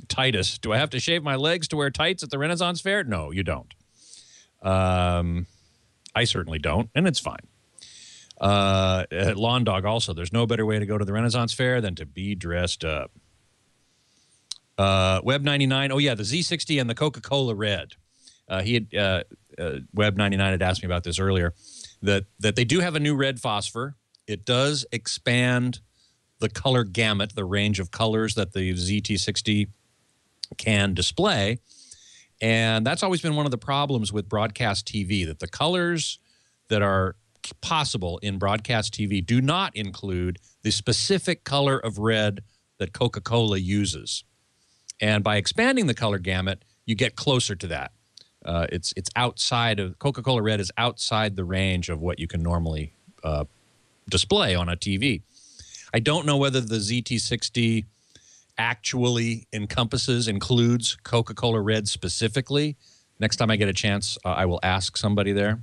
Titus, do I have to shave my legs to wear tights at the Renaissance Fair? No, you don't. I certainly don't, and it's fine. Lawn Dog also, there's no better way to go to the Renaissance Fair than to be dressed up. Web99, oh yeah, the Z60 and the Coca-Cola Red. Web99 had asked me about this earlier, that they do have a new red phosphor. It does expand the color gamut, the range of colors that the ZT60 can display. And that's always been one of the problems with broadcast TV, that the colors that are possible in broadcast TV do not include the specific color of red that Coca-Cola uses. And by expanding the color gamut, you get closer to that. It's outside of, Coca-Cola Red is outside the range of what you can normally display on a TV. I don't know whether the ZT60 actually includes Coca-Cola Red specifically. Next time I get a chance, I will ask somebody there.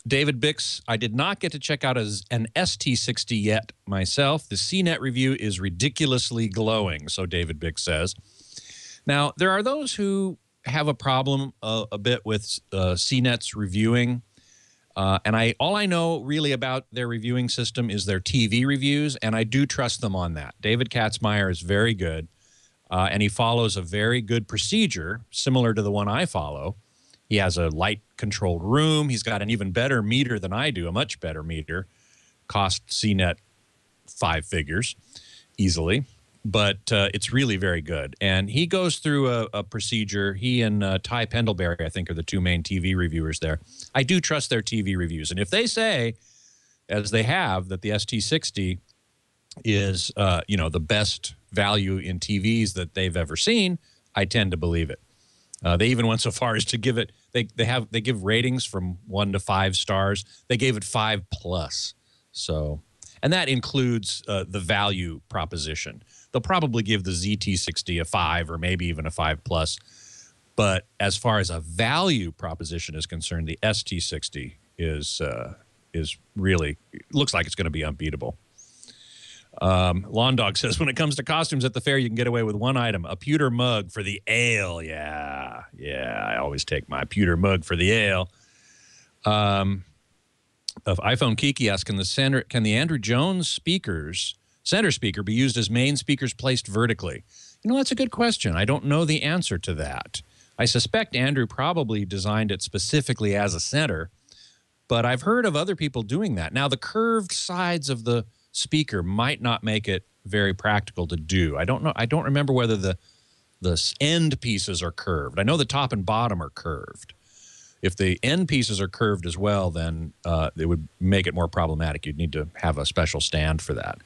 David Bix, I did not get to check out an ST60 yet myself. The CNET review is ridiculously glowing, so David Bix says. Now, there are those who have a problem a bit with CNET's reviewing. And all I know really about their reviewing system is their TV reviews, and I do trust them on that. David Katzmeier is very good, and he follows a very good procedure similar to the one I follow. He has a light-controlled room. He's got an even better meter than I do, a much better meter. Cost CNET 5 figures easily, but it's really very good. And he goes through a procedure. He and Ty Pendlebury, I think, are the two main TV reviewers there. I do trust their TV reviews. And if they say, as they have, that the ST60 is, the best value in TVs that they've ever seen, I tend to believe it. They even went so far as to give it, they give ratings from 1 to 5 stars. They gave it 5+. So, and that includes the value proposition. They'll probably give the ZT60 a 5 or maybe even a 5+. But as far as a value proposition is concerned, the ST60 is really, looks like it's going to be unbeatable. Lawn Dog says, when it comes to costumes at the fair, you can get away with one item, a pewter mug for the ale. Yeah, I always take my pewter mug for the ale. Of iPhone Kiki asks, can the Andrew Jones center speaker be used as main speakers placed vertically? That's a good question. I don't know the answer to that. I suspect Andrew probably designed it specifically as a center, but I've heard of other people doing that. Now, the curved sides of the speaker might not make it very practical to do. I don't know. I don't remember whether the end pieces are curved. I know the top and bottom are curved. If the end pieces are curved as well, then it would make it more problematic. You'd need to have a special stand for that.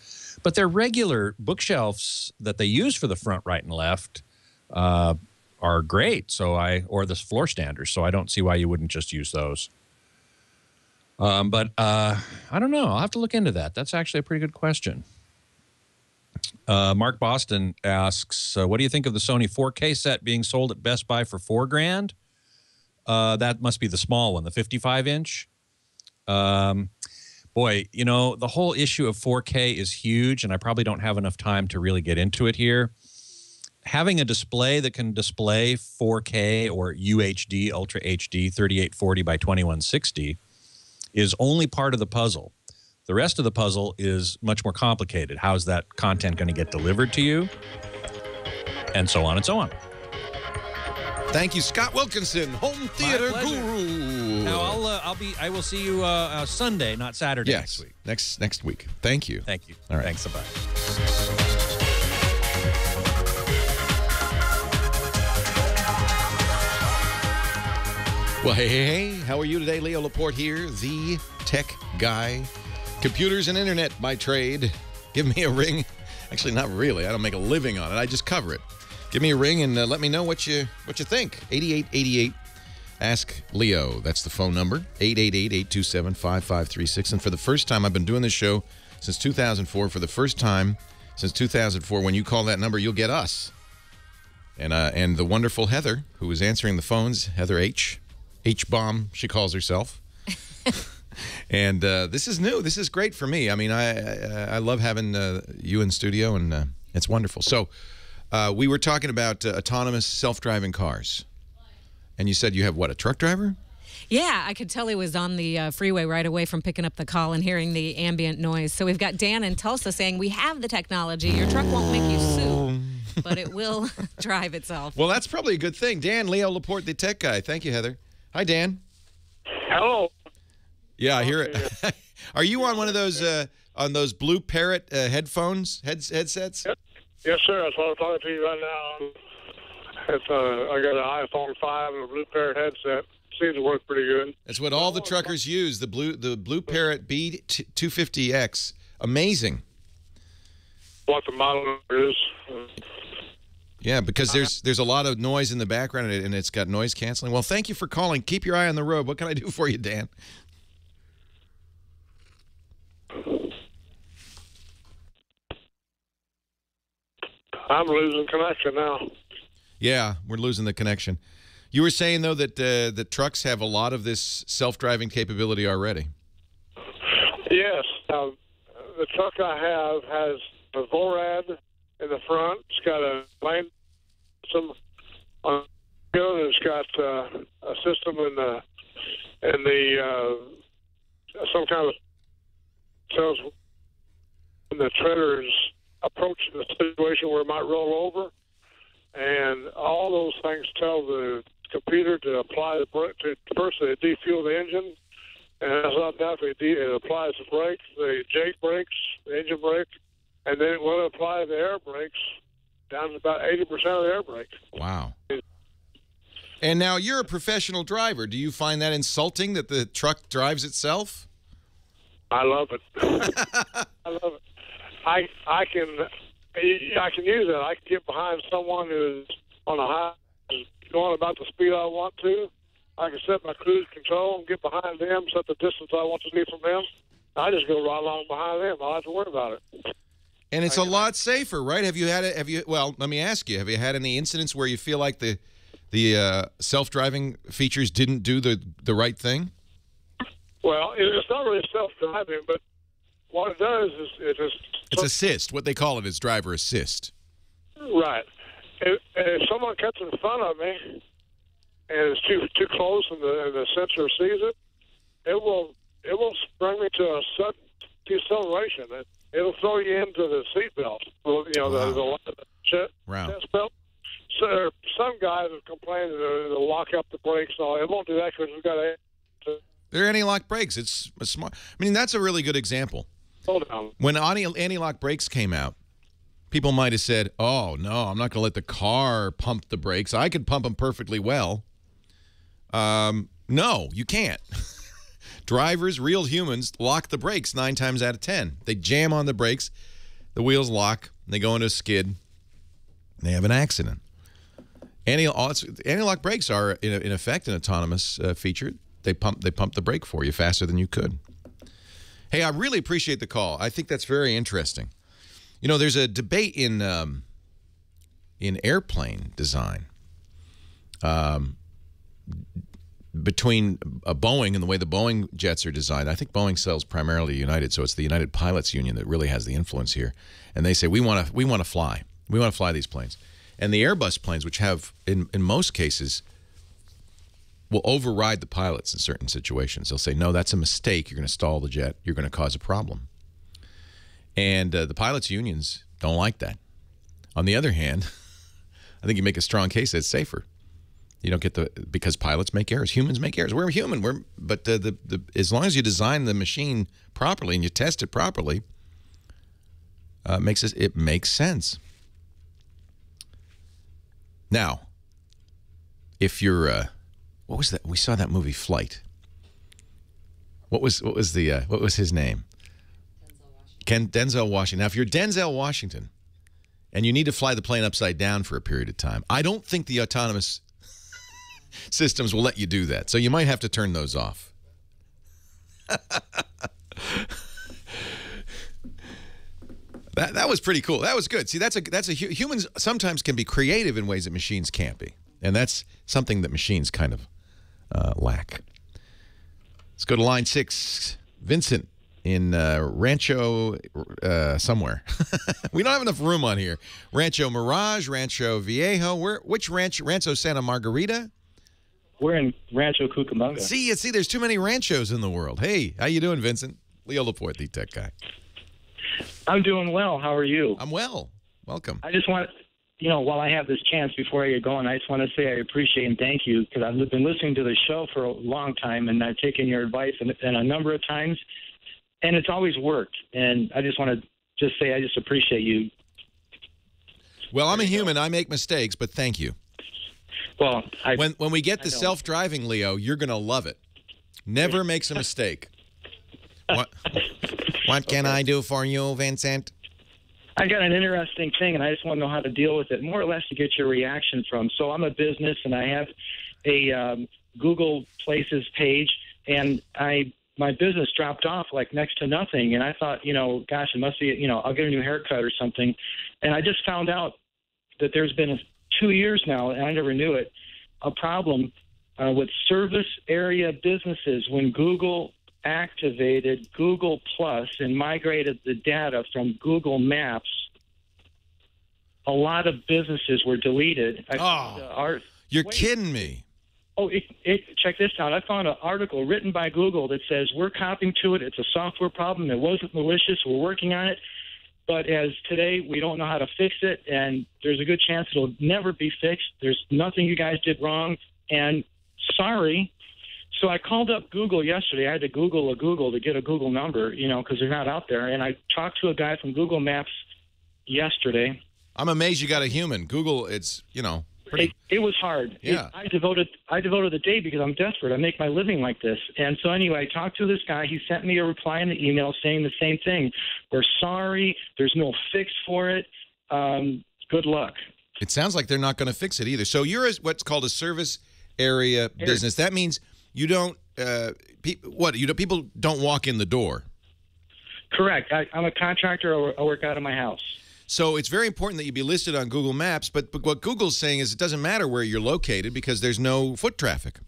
But their regular bookshelves that they use for the front, right, and left are great. Or the floor standers. So I don't see why you wouldn't just use those. But I don't know. I'll have to look into that. That's actually a pretty good question. Mark Boston asks, what do you think of the Sony 4K set being sold at Best Buy for $4,000? That must be the small one, the 55-inch. Boy, the whole issue of 4K is huge, and I probably don't have enough time to really get into it here. Having a display that can display 4K or UHD, Ultra HD, 3840 by 2160 is only part of the puzzle. The rest of the puzzle is much more complicated. How's that content going to get delivered to you? And so on and so on. Thank you, Scott Wilkinson, home theater guru. Now I will see you Sunday, not Saturday next week. Next week. Thank you. Thank you. All right. Thanks. Bye. Well, hey, how are you today? Leo Laporte here, the tech guy. Computers and internet by trade. Give me a ring. Actually, not really. I don't make a living on it. I just cover it. Give me a ring and let me know what you think. 8888. Ask Leo. That's the phone number. 888-827-5536. And for the first time, I've been doing this show since 2004. For the first time since 2004, when you call that number, you'll get us. And the wonderful Heather, who is answering the phones, Heather H-Bomb, she calls herself. And this is new. This is great for me. I mean, I love having you in studio, and it's wonderful. So we were talking about autonomous self-driving cars. And you said you have, what, a truck driver? Yeah, I could tell he was on the freeway right away from picking up the call and hearing the ambient noise. So we've got Dan in Tulsa saying, we have the technology. Your truck won't make you sue, but it will drive itself. Well, that's probably a good thing. Dan, Leo Laporte, the tech guy. Thank you, Heather. Hi, Dan. Hello. Yeah, I hear it. Are you on one of those Blue Parrot headsets? Yes, sir. That's what I'm talking to you right now. I got an iPhone 5 and a Blue Parrot headset. Seems to work pretty good. That's what all the truckers use. The Blue Parrot B250X. Amazing. What the model is. Yeah, because there's a lot of noise in the background, and it's got noise canceling. Well, thank you for calling. Keep your eye on the road. What can I do for you, Dan? I'm losing connection now. Yeah, we're losing the connection. You were saying, though, that the trucks have a lot of this self-driving capability already. Yes. The truck I have has a VORAD in the front. It's got a lane system on good. It's got a system in the some kind of tells when the treader is approaching the situation where it might roll over, and all those things tell the computer to apply the brake. First, they defuel the engine, and that's not enough. It applies the brakes, the Jake brakes, the engine brake, and then it will apply the air brakes down to about 80% of the air brake. Wow. And now you're a professional driver. Do you find that insulting that the truck drives itself? I love it. I love it. I can use it. I can get behind someone who's on a high, going about the speed I want to. I can set my cruise control and get behind them, set the distance I want to be from them. I just go right along behind them. I don't have to worry about it. And it's a lot safer, right? Have you had it? Well, let me ask you. Have you had any incidents where you feel like the self-driving features didn't do the right thing? Well, it's not really self-driving, but what it does is it's assist. What they call it is driver assist. Right. If someone cuts in front of me and it's too close and the sensor sees it, it will bring me to a sudden deceleration. It'll throw you into the seatbelt. You know, wow. the chest belt. So there are some guys that complain that they'll lock up the brakes and all. It won't do that because we've got a. They're anti-lock brakes. It's smart. I mean, that's a really good example. Hold on. When anti-lock brakes came out, people might have said, "Oh no, I'm not going to let the car pump the brakes. I could pump them perfectly well." No, you can't. Drivers, real humans, lock the brakes 9 times out of 10. They jam on the brakes, the wheels lock, and they go into a skid, and they have an accident. Anti-lock brakes are, in effect, an autonomous feature. They pump the brake for you faster than you could. Hey, I really appreciate the call. I think that's very interesting. You know, there's a debate in airplane design between Boeing and the way the Boeing jets are designed. I think Boeing sells primarily to United, so it's the United Pilots Union that really has the influence here. And they say we want to fly. We want to fly these planes. And the Airbus planes, which have in most cases will override the pilots in certain situations. They'll say, no, that's a mistake. You're going to stall the jet. You're going to cause a problem. And the pilots' unions don't like that. On the other hand, I think you make a strong case that it's safer. You don't get because pilots make errors. Humans make errors. We're human. But as long as you design the machine properly and you test it properly, it makes sense. Now, if you're what was that? We saw that movie Flight. What was his name? Denzel Washington. Now, if you're Denzel Washington and you need to fly the plane upside down for a period of time, I don't think the autonomous systems will let you do that. So you might have to turn those off. That was pretty cool. That was good. See, humans sometimes can be creative in ways that machines can't be, and that's something that machines kind of lack. Let's go to line 6. Vincent in Rancho somewhere. We don't have enough room on here. Rancho Mirage, Rancho Viejo. Which Rancho Santa Margarita? We're in Rancho Cucamonga. See, there's too many ranchos in the world. Hey, how you doing, Vincent? Leo Laporte, the tech guy. I'm doing well. How are you? I'm well. Welcome. I just want, while I have this chance before I get going, I just want to say I appreciate and thank you because I've been listening to the show for a long time and I've taken your advice and a number of times, and it's always worked. And I just want to say I just appreciate you. Well, I'm a human. I make mistakes, but thank you. Well, when we get the self-driving, Leo, you're going to love it. Never makes a mistake. What can I do for you, Vincent? I got an interesting thing, and I just want to know how to deal with it, more or less to get your reaction from. So I'm a business, and I have a Google Places page, and my business dropped off like next to nothing. And I thought, gosh, it must be, I'll get a new haircut or something. And I just found out that there's been 2 years now, and I never knew it, a problem with service area businesses when Google activated Google Plus and migrated the data from Google Maps. A lot of businesses were deleted. You're kidding me. Oh, check this out. I found an article written by Google that says we're copying to it. It's a software problem. It wasn't malicious. We're working on it. But as today, we don't know how to fix it, and there's a good chance it'll never be fixed. There's nothing you guys did wrong, and sorry. So I called up Google yesterday. I had to Google a Google to get a Google number, because they're not out there. And I talked to a guy from Google Maps yesterday. I'm amazed you got a human. Google, it's, pretty. It was hard. Yeah. I devoted the day because I'm desperate. I make my living like this. And so anyway, I talked to this guy. He sent me a reply in the email saying the same thing. We're sorry. There's no fix for it. Good luck. It sounds like they're not going to fix it either. So you're what's called a service area business. That means you don't people don't walk in the door. Correct. I'm a contractor. I work out of my house. So it's very important that you be listed on Google Maps, but what Google's saying is it doesn't matter where you're located because there's no foot traffic.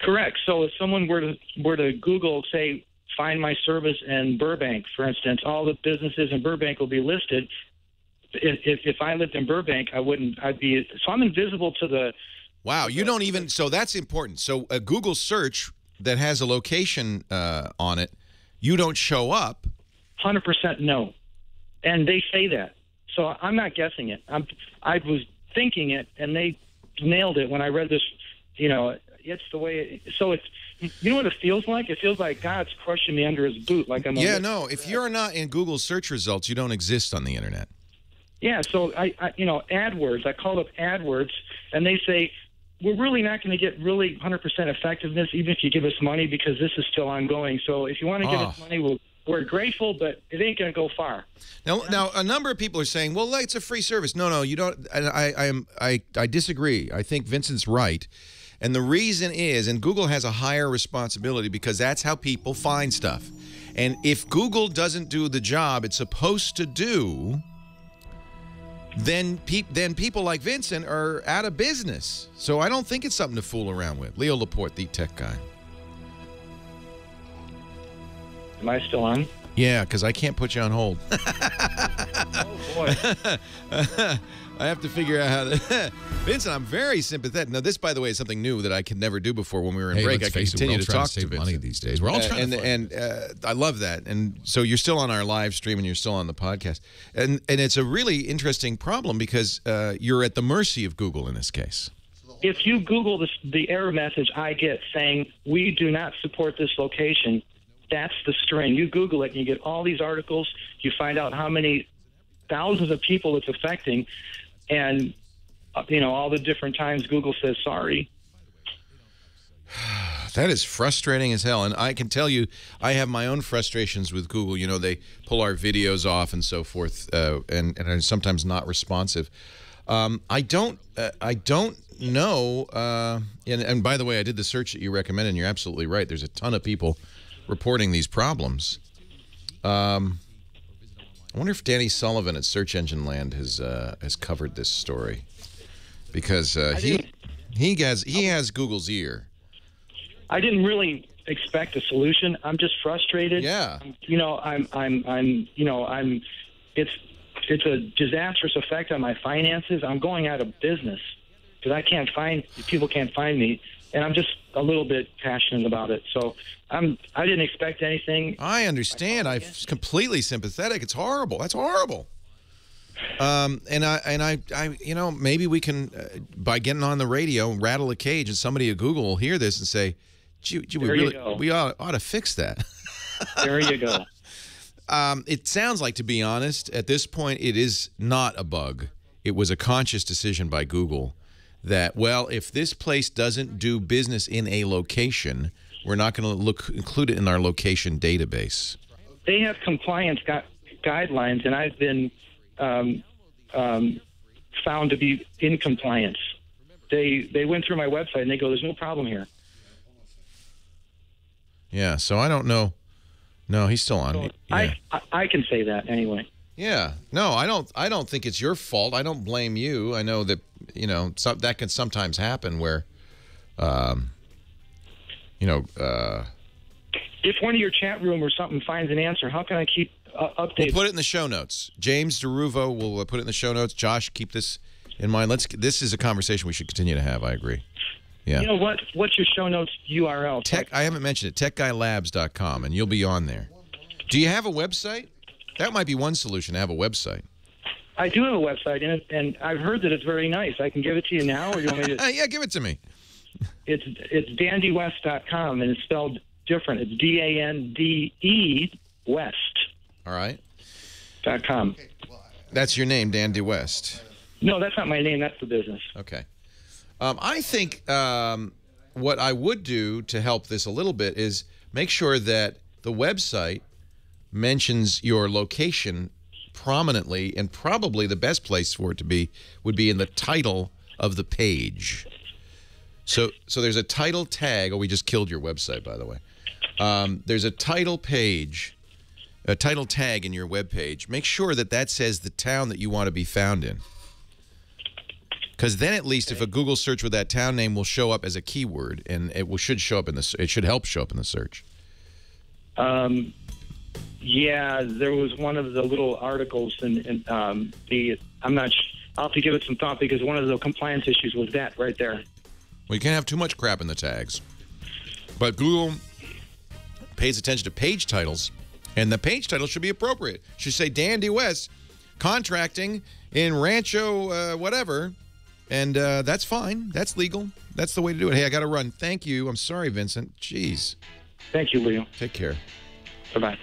Correct. So if someone were to Google, say, find my service in Burbank, for instance, all the businesses in Burbank will be listed. If I lived in Burbank, I'd be, so I'm invisible to the. Wow, you don't even, so that's important. So a Google search that has a location on it, you don't show up. 100% no. And they say that. So I'm not guessing it. I was thinking it, and they nailed it when I read this. It's the way so it's, you know what it feels like? It feels like God's crushing me under his boot. Like I'm no, if you're not in Google search results, you don't exist on the internet. Yeah, so I AdWords, I called up AdWords, and they say, we're really not going to get really 100% effectiveness even if you give us money because this is still ongoing. So if you want to give us money, we're grateful, but it ain't going to go far. Now, a number of people are saying, well, it's a free service. No, you don't. I disagree. I think Vincent's right. And the reason is, and Google has a higher responsibility because that's how people find stuff. And if Google doesn't do the job it's supposed to do, then people like Vincent are out of business. So I don't think it's something to fool around with. Leo Laporte, the tech guy. Am I still on? Yeah, because I can't put you on hold. Oh, boy. I have to figure out how to... Vincent, I'm very sympathetic. Now, this, by the way, is something new that I could never do before when we were in break. I can continue to talk to Vincent. Money these days. We're all trying to and I love that. And so you're still on our live stream and you're still on the podcast. And it's a really interesting problem because you're at the mercy of Google in this case. If you Google the error message I get saying, we do not support this location, that's the string. You Google it and you get all these articles. You find out how many thousands of people it's affecting. And, all the different times Google says sorry. That is frustrating as hell. And I can tell you, I have my own frustrations with Google. They pull our videos off and so forth, and are sometimes not responsive. I don't know. And by the way, I did the search that you recommended, and you're absolutely right. There's a ton of people reporting these problems. I wonder if Danny Sullivan at Search Engine Land has covered this story, because he has Google's ear. I didn't really expect a solution. I'm just frustrated. Yeah. It's a disastrous effect on my finances. I'm going out of business because people can't find me, and I'm just a little bit passionate about it. So I didn't expect anything. I understand. I'm completely sympathetic. It's horrible. That's horrible. Maybe we can, by getting on the radio, rattle a cage, and somebody at Google will hear this and say, "Gee, we ought to fix that." There you go. It sounds like, to be honest, at this point, it is not a bug. It was a conscious decision by Google that, well, if this place doesn't do business in a location, we're not going to include it in our location database. They have compliance guidelines, and I've been found to be in compliance. They went through my website, and they go, there's no problem here. Yeah, so I don't know. No, he's still on. So yeah. I can say that anyway. Yeah. No, I don't think it's your fault. I don't blame you. I know that, that can sometimes happen where, if one of your chat room or something finds an answer, how can I keep updated? We'll put it in the show notes. James DeRuvo will put it in the show notes. Josh, keep this in mind. This is a conversation we should continue to have. I agree. Yeah. You know what? What's your show notes URL? I haven't mentioned it. TechGuyLabs.com, and you'll be on there. Do you have a website? That might be one solution, to have a website. I do have a website, and I've heard that it's very nice. I can give it to you now, or you want me to? Yeah, give it to me. It's dandywest.com, and it's spelled different. It's DANDE West. All right. .com. That's your name, Dan DeWest. No, that's not my name. That's the business. Okay. I think what I would do to help this a little bit is make sure that the website mentions your location prominently, and probably the best place for it to be would be in the title of the page. So there's a title tag. Oh, we just killed your website, by the way. There's a title page, a title tag in your web page. Make sure that says the town that you want to be found in. Because then, at least, if a Google search with that town name will show up as a keyword, and it should show up in the. It should help show up in the search. Yeah, there was one of the little articles, and I'm not. I'll have to give it some thought, because one of the compliance issues was that right there. Well, you can't have too much crap in the tags. But Google pays attention to page titles, and the page title should be appropriate. It should say Dan DeWest, contracting in Rancho, whatever. And that's fine. That's legal. That's the way to do it. Hey, I got to run. Thank you. I'm sorry, Vincent. Jeez. Thank you, Leo. Take care. Bye-bye.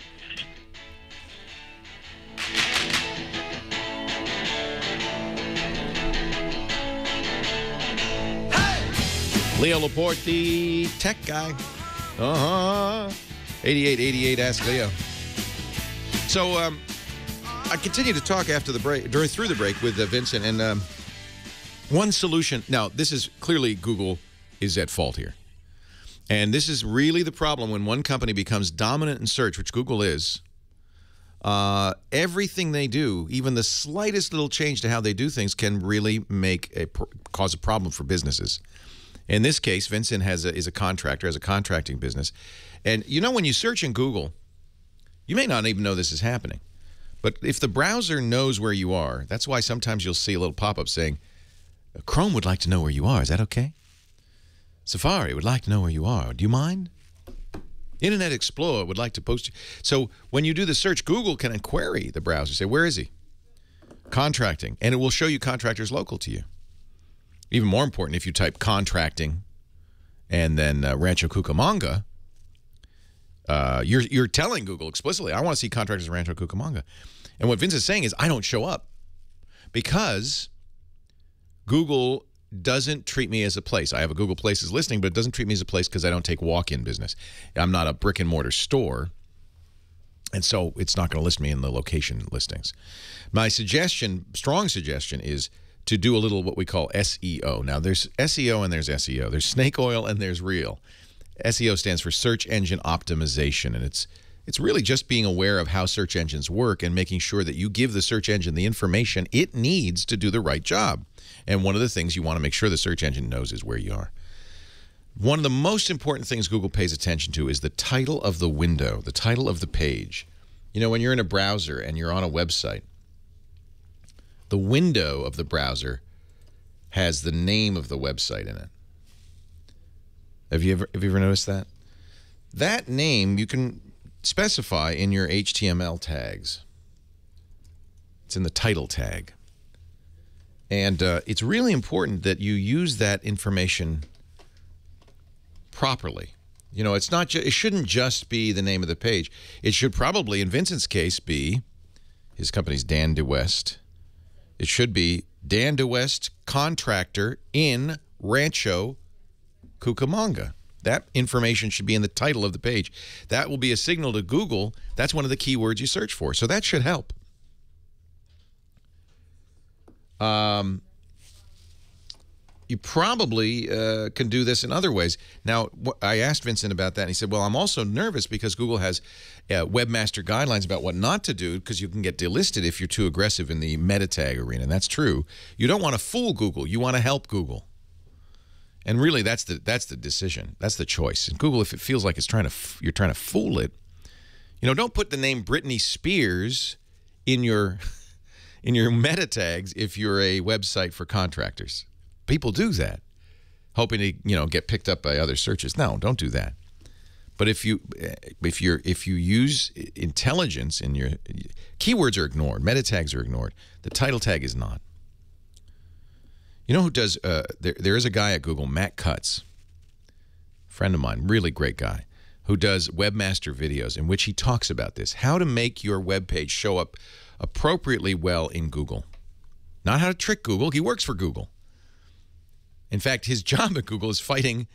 Leo Laporte, the tech guy. 8888 Ask Leo. So I continue to talk after the break, through the break with Vincent, and one solution. Now, this is clearly Google is at fault here. And this is really the problem when one company becomes dominant in search, which Google is. Everything they do, even the slightest little change to how they do things, can really cause a problem for businesses. In this case, Vincent is a contractor, has a contracting business. And you know, when you search in Google, you may not even know this is happening. But if the browser knows where you are, that's why sometimes you'll see a little pop-up saying, Chrome would like to know where you are. Is that okay? Safari would like to know where you are. Do you mind? Internet Explorer would like to post you. So when you do the search, Google can query the browser. Say, where is he? Contracting. And it will show you contractors local to you. Even more important, if you type contracting and then Rancho Cucamonga, you're telling Google explicitly, I want to see contractors in Rancho Cucamonga. And what Vince is saying is, I don't show up because Google doesn't treat me as a place. I have a Google Places listing, but it doesn't treat me as a place because I don't take walk-in business. I'm not a brick-and-mortar store, and so it's not going to list me in the location listings. My suggestion, strong suggestion, is to do a little what we call SEO. Now, there's SEO and there's SEO. There's snake oil and there's real. SEO stands for search engine optimization, and it's really just being aware of how search engines work and making sure that you give the search engine the information it needs to do the right job. And one of the things you want to make sure the search engine knows is where you are. One of the most important things Google pays attention to is the title of the window, the title of the page. You know, when you're in a browser and you're on a website, the window of the browser has the name of the website in it. Have you ever noticed that? That name you can specify in your HTML tags. It's in the title tag. And it's really important that you use that information properly. You know, it's not. It shouldn't just be the name of the page. It should probably, in Vincent's case, be his company's Dan DeWest. It should be Dan DeWest, contractor in Rancho Cucamonga. That information should be in the title of the page. That will be a signal to Google. That's one of the keywords you search for. So that should help. You probably can do this in other ways. Now, I asked Vincent about that, and he said, well, I'm also nervous because Google has webmaster guidelines about what not to do, because you can get delisted if you're too aggressive in the meta tag arena, and that's true. You don't want to fool Google. You want to help Google. And really, that's the decision. That's the choice. And Google, if it feels like you're trying to fool it, you know, don't put the name Britney Spears in your in your meta tags if you're a website for contractors. People do that, hoping to get picked up by other searches. No, don't do that. But if you use intelligence in your keywords are ignored, meta tags are ignored. The title tag is not. You know who does? There is a guy at Google, Matt Cutts, friend of mine, really great guy, who does webmaster videos in which he talks about this: how to make your web page show up appropriately well in Google. Not how to trick Google. He works for Google. In fact, his job at Google is fighting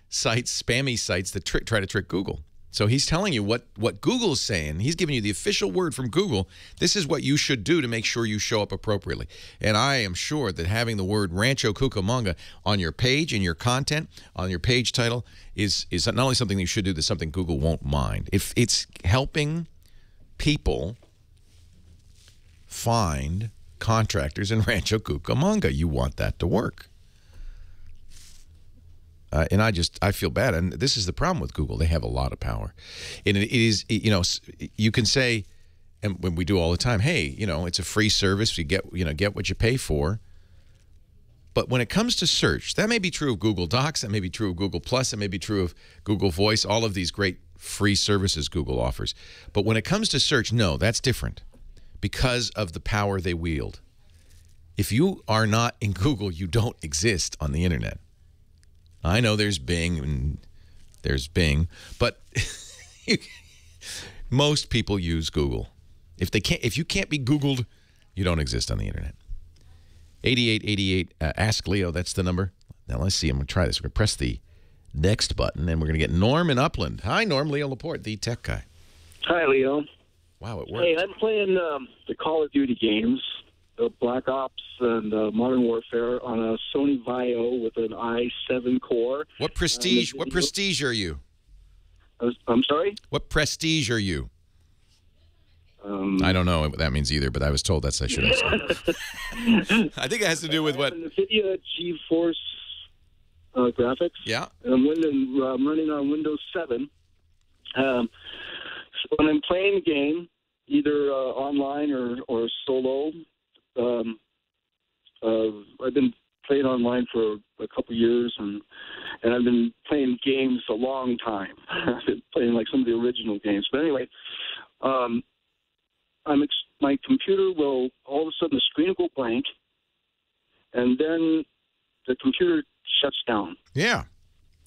sites, spammy sites that try to trick Google. So he's telling you what Google's saying. He's giving you the official word from Google. This is what you should do to make sure you show up appropriately. And I am sure that having the word Rancho Cucamonga on your page, in your content, on your page title, is not only something you should do, that's something Google won't mind. If it's helping people find contractors in Rancho Cucamonga, you want that to work. And I feel bad. And this is the problem with Google. They have a lot of power. And it is, you can say, and when we do all the time, hey, it's a free service. You get what you pay for. But when it comes to search, that may be true of Google Docs. That may be true of Google Plus. That may be true of Google Voice, all of these great free services Google offers. But when it comes to search, no, that's different because of the power they wield. If you are not in Google, you don't exist on the internet. I know there's Bing and there's Bing, but most people use Google. If you can't be Googled, you don't exist on the internet. 8888 Ask Leo, that's the number. Now let's see. I'm going to try this. We're going to press the next button, and we're going to get Norm in Upland. Hi, Norm. Leo Laporte, the tech guy. Hi, Leo. Wow, it worked. Hey, I'm playing the Call of Duty games, Black Ops and Modern Warfare, on a Sony Vaio with an i7 core. What prestige? What prestige are you? I'm sorry? What prestige are you? I don't know what that means either, but I was told I should ask. I think it has to do with what? NVIDIA GeForce graphics. Yeah. And I'm running on Windows 7. So when I'm playing a game, either online or solo, I've been playing online for a couple years, and I've been playing games a long time. I've been playing like some of the original games. But anyway, my computer will, all of a sudden the screen will go blank, and then the computer shuts down. Yeah,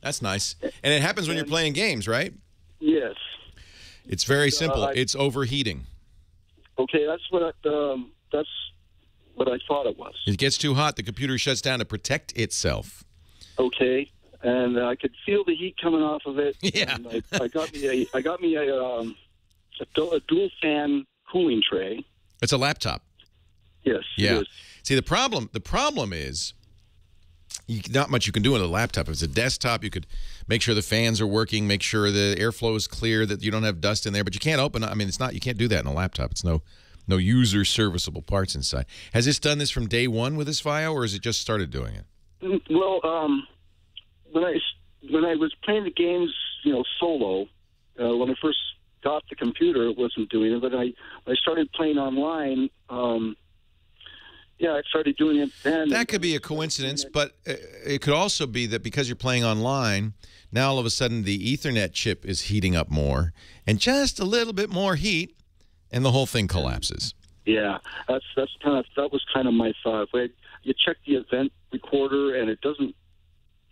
that's nice. And it happens when you're playing games, right? Yes. It's very simple. It's overheating. Okay, that's what I thought it was. It gets too hot, the computer shuts down to protect itself. Okay, and I could feel the heat coming off of it. Yeah. I got me a dual fan cooling tray. It's a laptop. Yes. Yeah. It is. See, the problem is not much you can do on a laptop. If it's a desktop, you could make sure the fans are working, make sure the airflow is clear, that you don't have dust in there. But you can't open. I mean, you can't do that in a laptop. It's no user serviceable parts inside. Has this done this from day one with this Vaio, or has it just started doing it? Well, when I was playing the games, solo, when I first got the computer, it wasn't doing it. But when I started playing online, I started doing it then. That could be a coincidence, but it could also be that because you're playing online, now all of a sudden the Ethernet chip is heating up more, and just a little bit more heat, and the whole thing collapses. Yeah, that was kind of my thought. But you check the event recorder, and it doesn't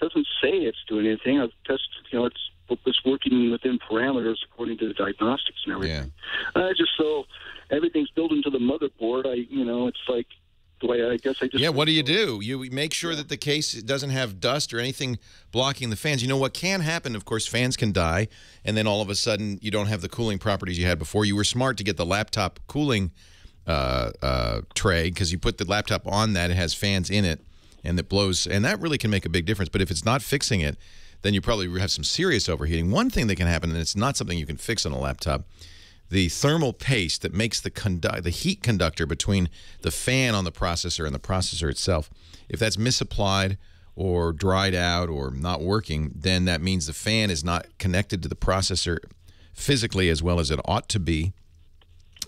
say it's doing anything. I've tested, it's working within parameters according to the diagnostics and everything. Yeah. Everything's built into the motherboard. It's like the way I guess I just. Yeah, what do? You make sure that the case doesn't have dust or anything blocking the fans. You know what can happen? Of course, fans can die, and then all of a sudden you don't have the cooling properties you had before. You were smart to get the laptop cooling tray, because you put the laptop on that, it has fans in it, and it blows, and that really can make a big difference. But if it's not fixing it, then you probably have some serious overheating. One thing that can happen, and it's not something you can fix on a laptop, the thermal paste that makes the heat conductor between the fan on the processor and the processor itself, if that's misapplied or dried out or not working, then that means the fan is not connected to the processor physically as well as it ought to be.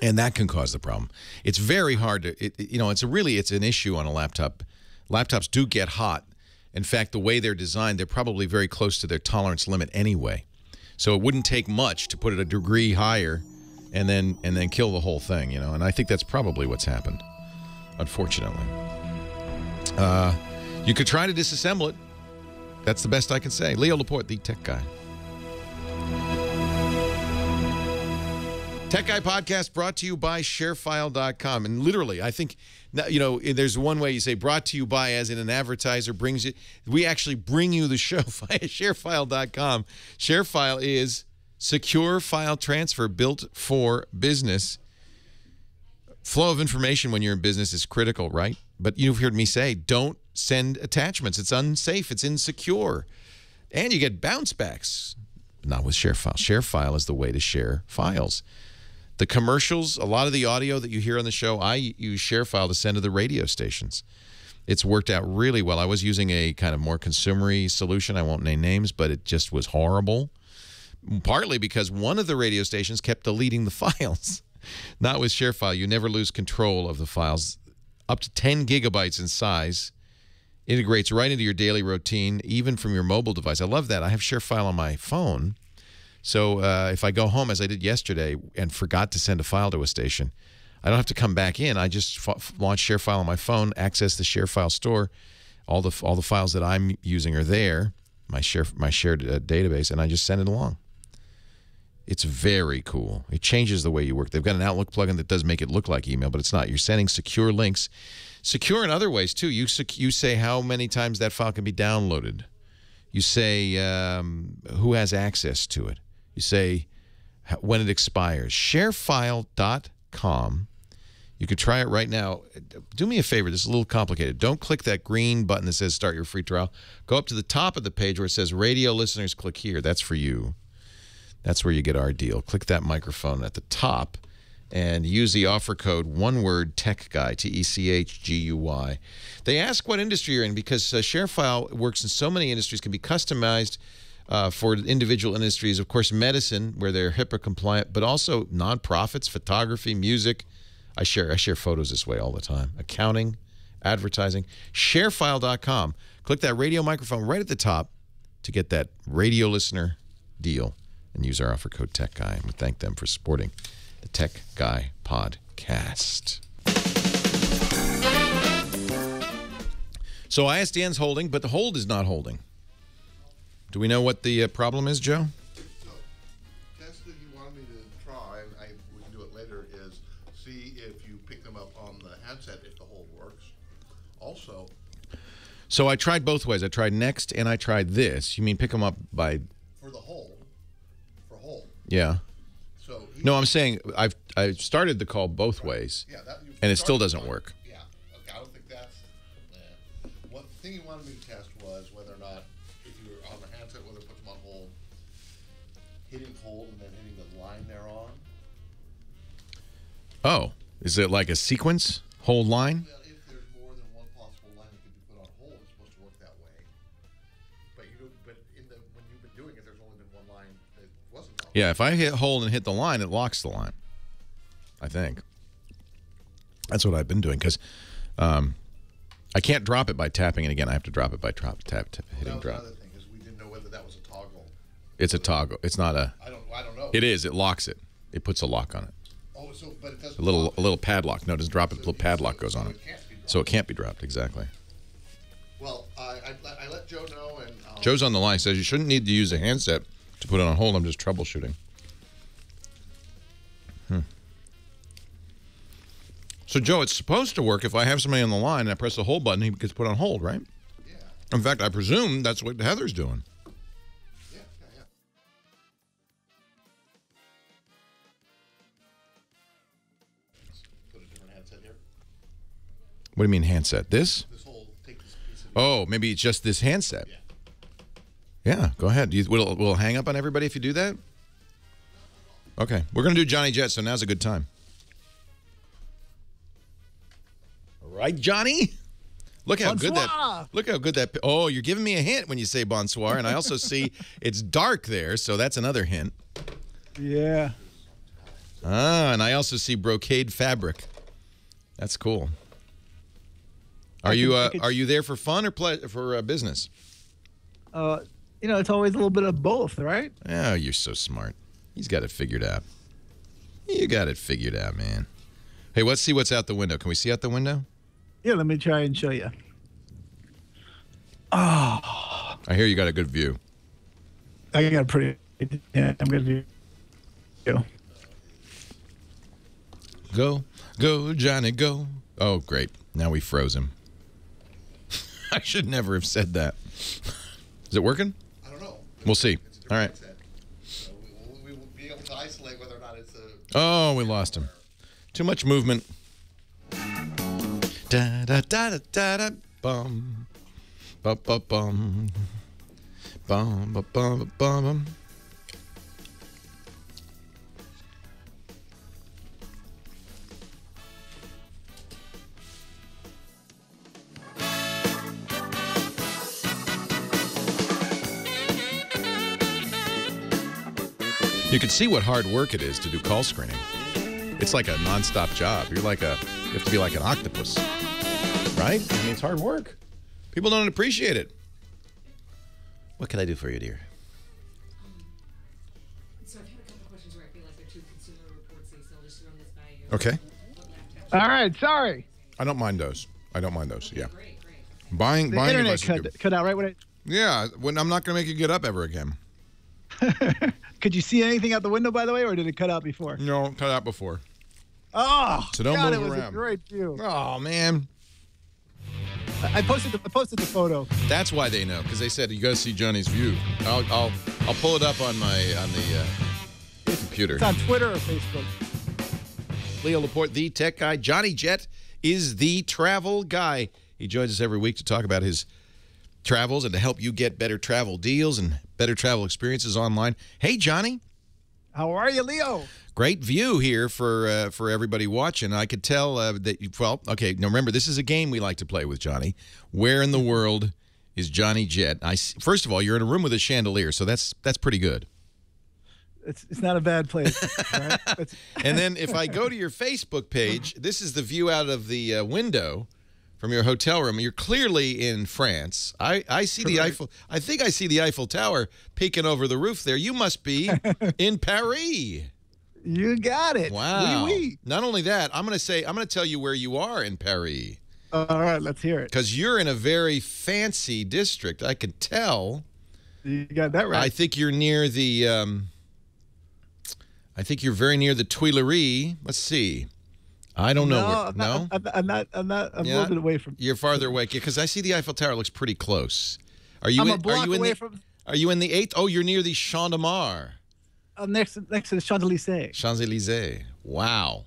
And that can cause the problem. It's very hard to, it's an issue on a laptop. Laptops do get hot. In fact, the way they're designed, they're probably very close to their tolerance limit anyway. So it wouldn't take much to put it a degree higher and then kill the whole thing, you know. And I think that's probably what's happened, unfortunately. You could try to disassemble it. That's the best I can say. Leo Laporte, the tech guy. Tech Guy Podcast brought to you by ShareFile.com. And literally, I think, you know, there's one way you say brought to you by, as in an advertiser brings it. We actually bring you the show via ShareFile.com. ShareFile is secure file transfer built for business. Flow of information when you're in business is critical, right? But you've heard me say, don't send attachments. It's unsafe. It's insecure. And you get bounce backs. Not with ShareFile. ShareFile is the way to share files. The commercials, a lot of the audio that you hear on the show, I use ShareFile to send to the radio stations. It's worked out really well. I was using a kind of more consumery solution. I won't name names, but it just was horrible. Partly because one of the radio stations kept deleting the files. Not with ShareFile. You never lose control of the files. Up to 10 gigabytes in size. Integrates right into your daily routine, even from your mobile device. I love that. I have ShareFile on my phone. So if I go home, as I did yesterday, and forgot to send a file to a station, I don't have to come back in. I just launch ShareFile on my phone, access the ShareFile store. All the files that I'm using are there, my shared database, and I just send it along. It's very cool. It changes the way you work. They've got an Outlook plugin that does make it look like email, but it's not. You're sending secure links. Secure in other ways, too. You say how many times that file can be downloaded. You say who has access to it. You say when it expires. ShareFile.com. You could try it right now. Do me a favor. This is a little complicated. Don't click that green button that says start your free trial. Go up to the top of the page where it says radio listeners, click here. That's for you. That's where you get our deal. Click that microphone at the top and use the offer code, one word, TechGuy, TECHGUY. They ask what industry you're in because ShareFile works in so many industries, can be customized for individual industries. Of course, medicine, where they're HIPAA compliant, but also nonprofits, photography, music. I share photos this way all the time. Accounting, advertising. ShareFile.com. Click that radio microphone right at the top to get that radio listener deal and use our offer code TechGuy. And we thank them for supporting the Tech Guy Podcast. So ISDN's holding, but the hold is not holding. Do we know what the problem is, Joe? The test that you wanted me to try, and we can do it later, is see if you pick them up on the handset if the hold works. Also, so I tried both ways. I tried Next and I tried this. You mean pick them up by... For the hold. For hold. Yeah. So no, I'm saying I've started the call both ways, yeah, and it still doesn't work. Yeah. Okay, I don't think that's... One thing you wanted me to test was whether or not, if you were on the handset, whether it puts them on hold, hitting hold and then hitting the line they're on. Oh, is it like a sequence? Hold line? Well, if there's more than one possible line that can be put on hold, it's supposed to work that way. But when you've been doing it, there's only been one line that wasn't on. Yeah, if I hit hold and hit the line, it locks the line. I think. That's what I've been doing because I can't drop it by tapping it again. I have to drop it by hitting drop. Another thing is we didn't know whether that was a toggle. It's a toggle. It's not a... I don't know. It is. It locks it. It puts a lock on it. Oh, so but it doesn't. A little padlock. No, it doesn't drop it. A little padlock goes on it. So it can't be dropped. Exactly. Well, I let Joe know, and Joe's on the line. Says you shouldn't need to use a handset to put it on hold. I'm just troubleshooting. So Joe, it's supposed to work if I have somebody on the line and I press the hold button, he gets put on hold, right? Yeah. In fact, I presume that's what Heather's doing. Yeah. Put a different handset here. What do you mean handset? This? This whole take this piece of. Oh, maybe it's just this handset. Yeah. Yeah, go ahead. Will it hang up on everybody if you do that? Okay, we're going to do Johnny Jet, so now's a good time. All right, Johnny? Look how good that... Oh, you're giving me a hint when you say bonsoir, and I also see it's dark there, so that's another hint. Yeah. Ah, and I also see brocade fabric. That's cool. Are you there for fun or for business? It's always a little bit of both, right? Oh, you're so smart. He's got it figured out. You got it figured out, man. Hey, let's see what's out the window. Can we see out the window? Yeah, let me try and show you. Oh. I hear you got a good view. I got a pretty damn good view. Go, go, Johnny, go. Oh, great. Now we froze him. I should never have said that. Is it working? I don't know. We'll see. All right. So we will be able to isolate whether or not it's a... Oh, we lost him. Too much movement. Da da da da da da bum. Bum bum bum. Bum bum bum bum. You can see what hard work it is to do call screening. It's like a nonstop job. You have to be like an octopus, right? I mean, it's hard work. People don't appreciate it. What can I do for you, dear? So I've had a couple questions where I feel like they're too consumer reportsy, so I'll just run this by you. Okay. All right, sorry. I don't mind those. Yeah. Great. Buying The internet devices. cut out right when Yeah, when I'm not going to make you get up ever again. Could you see anything out the window, by the way, or did it cut out before? No, cut out before. Oh, So don't God, move it was around. a great view. Oh man, I posted the photo. that's why they know, because they said you got to see Johnny's view. I'll pull it up on the computer. It's on Twitter or Facebook. Leo Laporte, the tech guy. Johnny Jet is the travel guy. He joins us every week to talk about his travels and to help you get better travel deals and better travel experiences online. Hey, Johnny. How are you, Leo? Great view here for everybody watching. I could tell that you, well, okay, now remember, this is a game we like to play with Johnny. Where in the world is Johnny Jet? First of all, you're in a room with a chandelier, so that's pretty good. It's not a bad place. Right? And then if I go to your Facebook page, this is the view out of the window from your hotel room. You're clearly in France. I see the Eiffel. I think I see the Eiffel Tower peeking over the roof there. You must be in Paris. You got it. Wow. Oui, oui. Not only that, I'm going to tell you where you are in Paris. All right, let's hear it. Because you're in a very fancy district. I could tell. You got that right. I think you're near the. I think you're very near the Tuileries. Let's see. I don't know. I'm not. I'm a little bit away from. You're farther away because I see the Eiffel Tower looks pretty close. Are you? I'm a block away from. Are you in the 8th? Oh, you're near the Champ de Mars. Next to the Champs-Élysées. Champs-Élysées. Wow.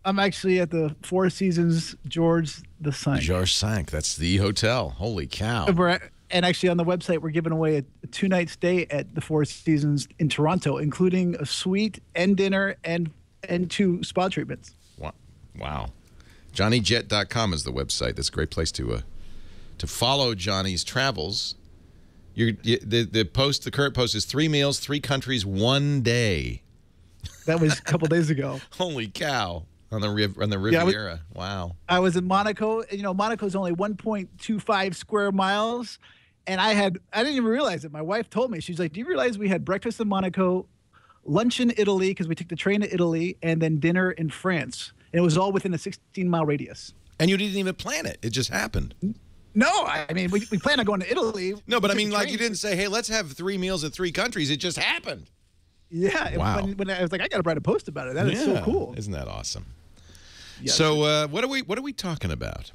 I'm actually at the Four Seasons Georges V. Georges V. That's the hotel. Holy cow. And actually on the website, we're giving away a 2-night stay at the Four Seasons in Toronto, including a suite and dinner and 2 spa treatments. Wow. JohnnyJet.com is the website. That's a great place to follow Johnny's travels. The current post is 3 meals, 3 countries, 1 day. That was a couple days ago. Holy cow. On the Riviera. Yeah, wow. I was in Monaco. You know, Monaco's only 1.25 square miles. And I didn't even realize it. My wife told me. She's like, do you realize we had breakfast in Monaco, lunch in Italy, because we took the train to Italy, and then dinner in France. And it was all within a 16-mile radius. And you didn't even plan it. It just happened. No, I mean, we planned on going to Italy. No, but I mean, like, you didn't say, hey, let's have 3 meals in 3 countries. It just happened. Yeah. Wow. When I was like, I got to write a post about it. That is so cool. Isn't that awesome? Yes. So what are we talking about?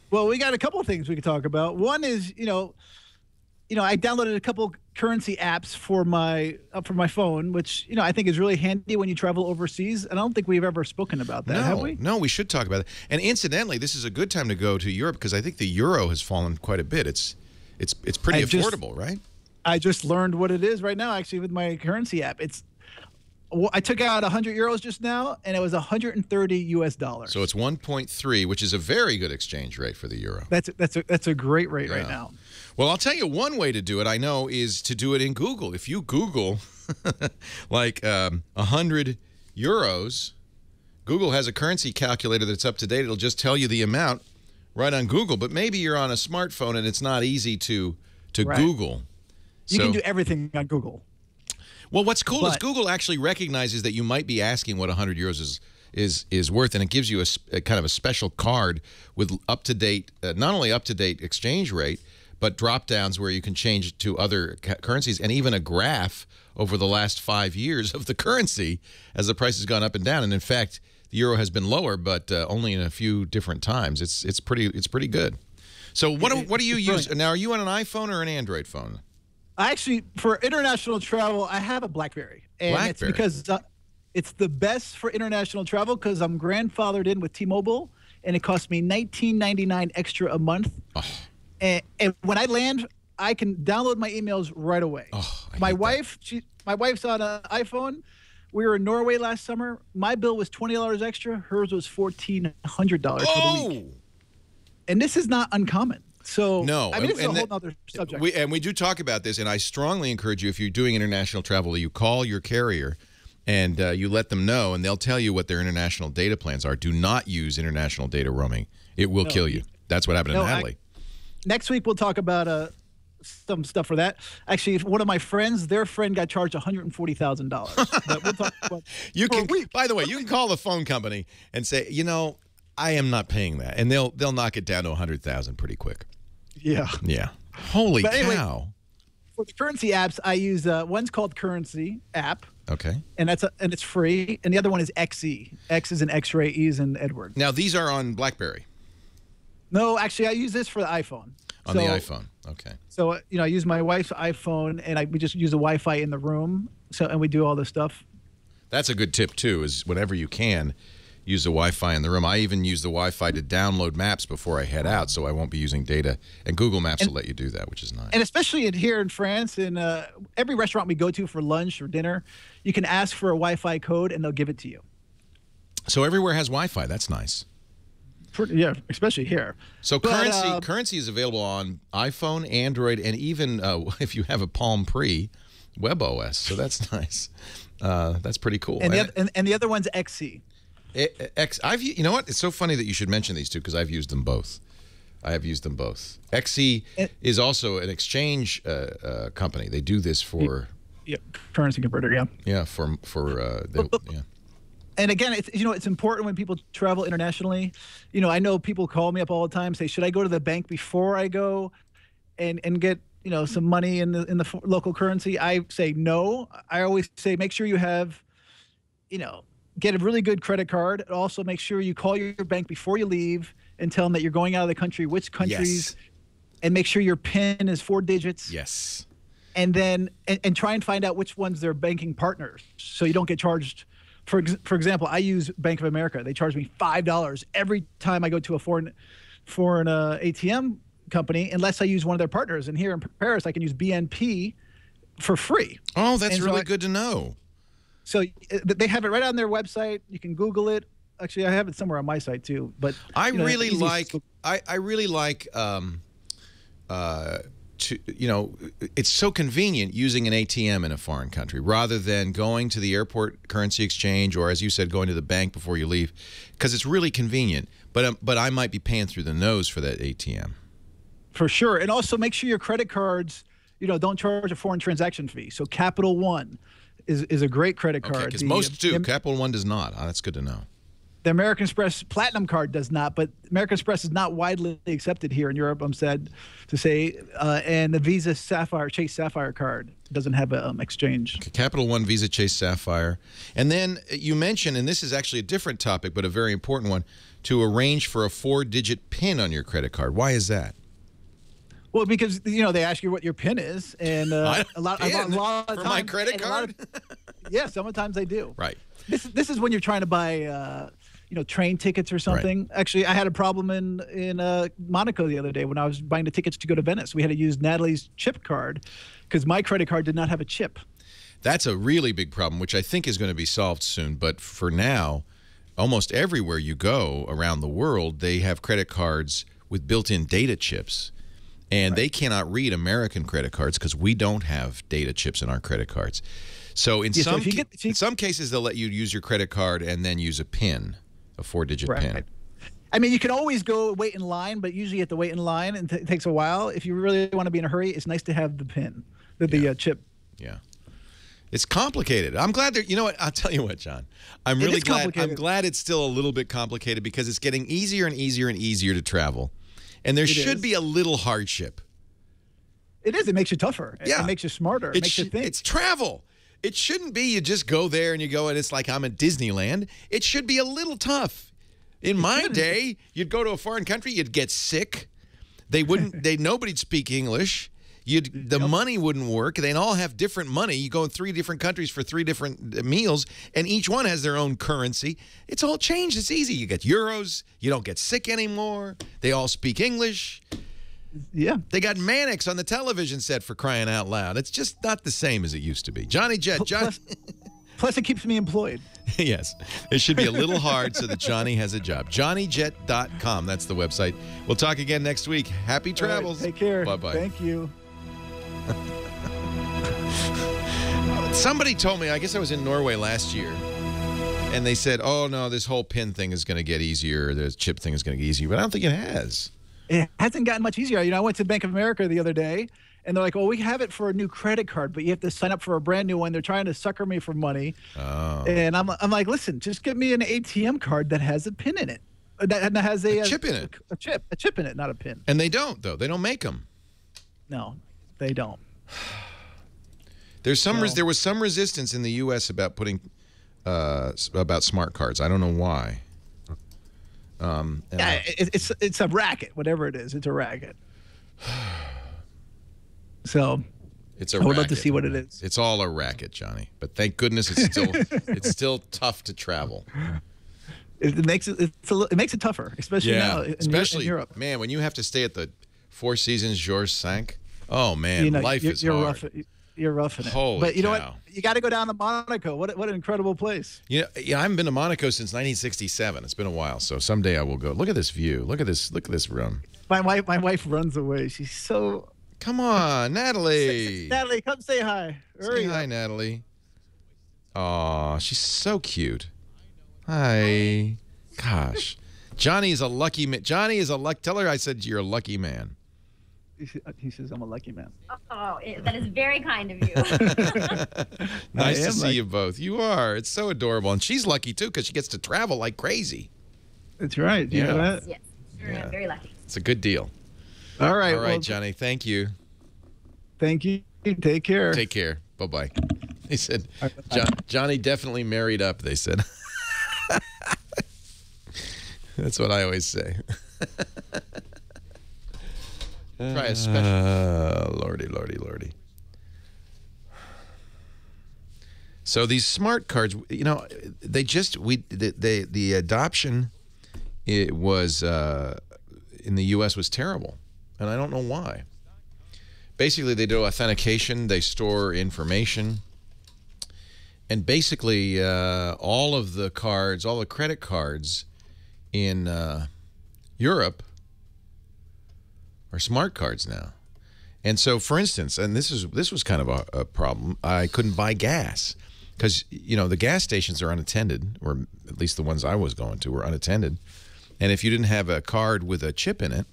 Well, we got a couple of things we could talk about. One is, I downloaded a couple currency apps for my phone, which I think is really handy when you travel overseas. And I don't think we've ever spoken about that, have we? No, we should talk about it. And incidentally, this is a good time to go to Europe because I think the euro has fallen quite a bit. It's pretty affordable, right? I just learned what it is right now, actually, with my currency app. I took out 100 euros just now, and it was $130 US. So it's 1.3, which is a very good exchange rate for the euro. That's a great rate right now. Well, I'll tell you one way to do it, I know, is to do it in Google. If you Google like 100 euros, Google has a currency calculator that's up to date. It'll just tell you the amount right on Google. But maybe you're on a smartphone and it's not easy to Google. You can do everything on Google. Well, what's cool is Google actually recognizes that you might be asking what 100 euros is worth, and it gives you a kind of a special card with up-to-date, not only up-to-date exchange rate, but drop-downs where you can change it to other currencies, and even a graph over the last 5 years of the currency as the price has gone up and down. And in fact, the euro has been lower, but only in a few different times. It's pretty good. So what do you use now? Are you on an iPhone or an Android phone? Actually, for international travel, I have a BlackBerry, and it's because it's the best for international travel because I'm grandfathered in with T-Mobile, and it costs me $19.99 extra a month. Oh. And when I land, I can download my emails right away. Oh, my wife's on an iPhone. We were in Norway last summer. My bill was $20 extra. Hers was $1,400 for the week. And this is not uncommon. So, no, I mean, it's a whole other subject. We do talk about this, and I strongly encourage you, if you're doing international travel, you call your carrier and you let them know, and they'll tell you what their international data plans are. Do not use international data roaming. It will kill you. That's what happened to Natalie. Next week, we'll talk about some stuff for that. Actually, one of my friends, their friend got charged $140,000. But we'll talk about you can, by the way, you can call the phone company and say, you know, I am not paying that, and they'll knock it down to $100,000 pretty quick. Yeah. Yeah. Holy cow. For the currency apps, I use one's called Currency app. Okay. And it's free. And the other one is XE. X is an X-ray, E is an Edward. Now these are on BlackBerry. No, actually, I use this for the iPhone. On the iPhone. Okay. So I use my wife's iPhone, and we just use the Wi-Fi in the room. And we do all this stuff. That's a good tip too. Is whenever you can, use the Wi-Fi in the room. I even use the Wi-Fi to download maps before I head out, so I won't be using data. And Google Maps will let you do that, which is nice. And especially here in France, in every restaurant we go to for lunch or dinner, you can ask for a Wi-Fi code, and they'll give it to you. So everywhere has Wi-Fi. That's nice. Yeah, especially here. So currency is available on iPhone, Android, and even if you have a Palm Pre, WebOS. So that's nice. That's pretty cool. And the other one's XC. You know what? It's so funny that you should mention these two because I've used them both. I have used them both. XE is also an exchange company. They do this for currency converter. Yeah. Yeah, yeah. And again, it's important when people travel internationally. I know people call me up all the time, say, should I go to the bank before I go and get some money in the local currency? I say no. I always say make sure you have get a really good credit card. Also, make sure you call your bank before you leave and tell them that you're going out of the country, which countries, and make sure your PIN is 4 digits. Yes. And then and try and find out which ones they're banking partners, so you don't get charged. For example, I use Bank of America. They charge me $5 every time I go to a foreign ATM company, unless I use one of their partners. And here in Paris, I can use BNP for free. Oh, that's really good to know. So they have it right on their website. You can Google it. Actually, I have it somewhere on my site too. But I really like it's so convenient using an ATM in a foreign country rather than going to the airport currency exchange or, as you said, going to the bank before you leave, because it's really convenient. But I might be paying through the nose for that ATM. For sure. And also make sure your credit cards, don't charge a foreign transaction fee. So Capital One is a great credit card. Because most do. Capital One does not. Oh, that's good to know. The American Express Platinum card does not, but American Express is not widely accepted here in Europe, I'm sad to say. And the Visa Sapphire, Chase Sapphire card doesn't have an exchange. Okay, Capital One, Visa, Chase Sapphire. And then you mentioned, and this is actually a different topic, but a very important one, to arrange for a 4-digit PIN on your credit card. Why is that? Well, because, they ask you what your PIN is, and a lot of times, for my credit card? Sometimes they do. Right. This is when you're trying to buy train tickets or something. Right. Actually, I had a problem in Monaco the other day when I was buying the tickets to go to Venice. We had to use Natalie's chip card because my credit card did not have a chip. That's a really big problem, which I think is going to be solved soon. But for now, almost everywhere you go around the world, they have credit cards with built-in data chips. And they cannot read American credit cards because we don't have data chips in our credit cards. So in Yeah, so some if you get- if you- in some cases, they'll let you use your credit card and then use a PIN, a 4-digit PIN. Right. I mean, you can always go wait in line, but usually you have to wait in line, and it takes a while. If you really want to be in a hurry, it's nice to have the PIN, the chip. Yeah. It's complicated. I'm glad you know what? I'll tell you what, John. I'm It really is glad. I'm complicated. glad it's still a little bit complicated because it's getting easier and easier and easier to travel. And there should is. be a little hardship. It is. It makes you tougher. Yeah. It makes you smarter. It makes you think. It's travel. It shouldn't be you just go there and you go and it's like I'm at Disneyland. It should be a little tough. In my day, you'd go to a foreign country, you'd get sick. Nobody'd speak English. The money wouldn't work. They'd all have different money. You go in 3 different countries for 3 different meals, and each one has their own currency. It's all changed. It's easy. You get euros. You don't get sick anymore. They all speak English. Yeah. They got Mannix on the television set for crying out loud. It's just not the same as it used to be. Johnny Jet. Plus, it keeps me employed. Yes. It should be a little hard so that Johnny has a job. JohnnyJet.com. That's the website. We'll talk again next week. Happy travels. All right, take care. Bye-bye. Thank you. Somebody told me, I guess I was in Norway last year, and they said, oh, no, this whole PIN thing is going to get easier. The chip thing is going to get easier. But I don't think it has. It hasn't gotten much easier. You know, I went to Bank of America the other day, and they're like, "Oh, we have it for a new credit card, but you have to sign up for a brand new one." They're trying to sucker me for money. Oh. And I'm like, "Listen, just give me an ATM card that has a PIN in it. That has a chip in it. A chip in it, not a PIN." And they don't, though. They don't make them. No, they don't. There was some resistance in the U.S. about putting about smart cards. I don't know why. Yeah, it's a racket, whatever it is. It's a racket. So it's a I would racket. love to see what it is. It's all a racket, Johnny. But thank goodness it's still tough to travel. It makes it tougher, especially now in Europe. Man, when you have to stay at the Four Seasons Georges Cinq. Oh man, life is hard. You're roughing it. Holy but you know cow. what? You got to go down to Monaco. What an incredible place. Yeah, I haven't been to Monaco since 1967. It's been a while, so someday I will go. Look at this view. Look at this room. My wife runs away. She's so. Come on, Natalie. Natalie, come say hi. Say hi, Natalie. Aw, she's so cute. Hi. Gosh. Johnny is a lucky man. Johnny is a luck. Tell her I said you're a lucky man. He says I'm a lucky man. Oh, that is very kind of you. Nice to see you both. You are. It's so adorable. And she's lucky, too, because she gets to travel like crazy. That's right. You know that? Yes. Sure, very lucky. It's a good deal. All right. All right, Johnny. Thank you. Thank you. Take care. Take care. Bye-bye. They said, Johnny definitely married up, they said. That's what I always say. Try a special. Lordy, lordy, lordy. So these smart cards, you know, the adoption, it was in the U.S. was terrible, and I don't know why. Basically, they do authentication, they store information, and basically all of the cards, all the credit cards in Europe are smart cards now. And so, for instance, and this was kind of a problem, I couldn't buy gas because, you know, the gas stations are unattended, or at least the ones I was going to were unattended. And if you didn't have a card with a chip in it,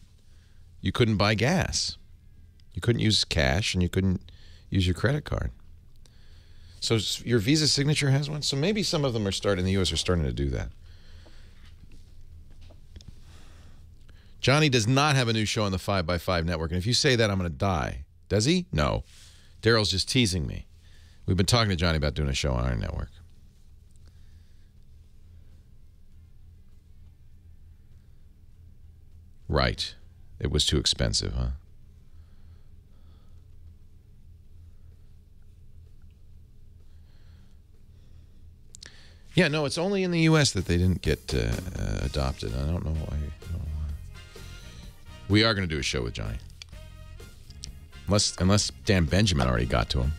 you couldn't buy gas. You couldn't use cash, and you couldn't use your credit card. So your Visa Signature has one? So maybe some of them are starting, in the U.S. are starting to do that. Johnny does not have a new show on the 5x5 network, and if you say that, I'm going to die. Does he? No. Daryl's just teasing me. We've been talking to Johnny about doing a show on our network. Right. It was too expensive, huh? Yeah, no, it's only in the U.S. that they didn't get adopted. I don't know why. We are going to do a show with Johnny. Unless Dan Benjamin already got to him.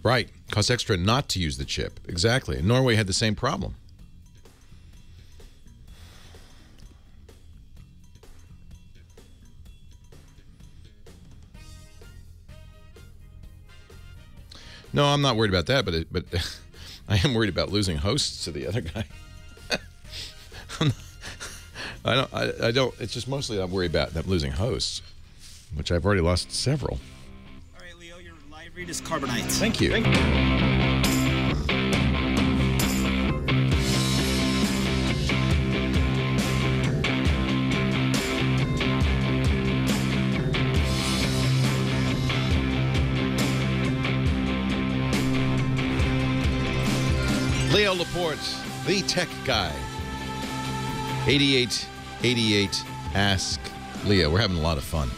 Right. Costs extra not to use the chip. Exactly. And Norway had the same problem. No, I'm not worried about that, but I am worried about losing hosts to the other guy. I don't. It's just mostly I'm worried about them losing hosts, which I've already lost several. All right, Leo, your live read is Carbonite. Thank you. Leo Laporte, the tech guy. 8888 Ask Leo. We're having a lot of fun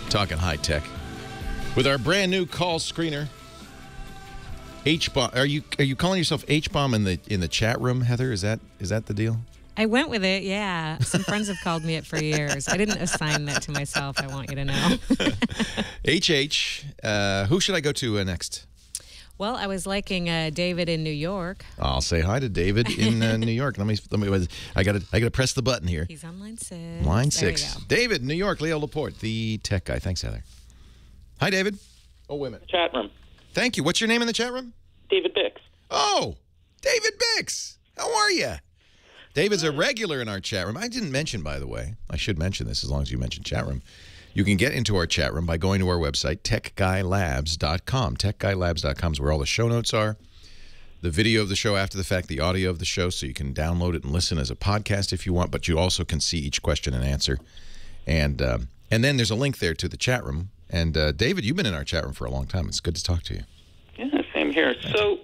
talking high tech with our brand new call screener. H-bomb. Are you calling yourself H-bomb in the chat room, Heather? Is that the deal? I went with it, yeah. Some friends have called me it for years. I didn't assign that to myself, I want you to know. HH, who should I go to next? Well, I was liking David in New York. I'll say hi to David in New York. Let me. I gotta press the button here. He's on line 6. Line There 6. you go. David, New York. Leo Laporte, the tech guy. Thanks, Heather. Hi, David. Oh, wait a minute. Chat room. Thank you. What's your name in the chat room? David Bix. Oh, David Bix. How are you? David's a regular in our chat room. I didn't mention, by the way. I should mention this as long as you mentioned chat room. You can get into our chat room by going to our website, techguylabs.com. Techguylabs.com is where all the show notes are, the video of the show after the fact, the audio of the show, so you can download it and listen as a podcast if you want, but you also can see each question and answer. And then there's a link there to the chat room. And, David, you've been in our chat room for a long time. It's good to talk to you. Yeah, same here. So,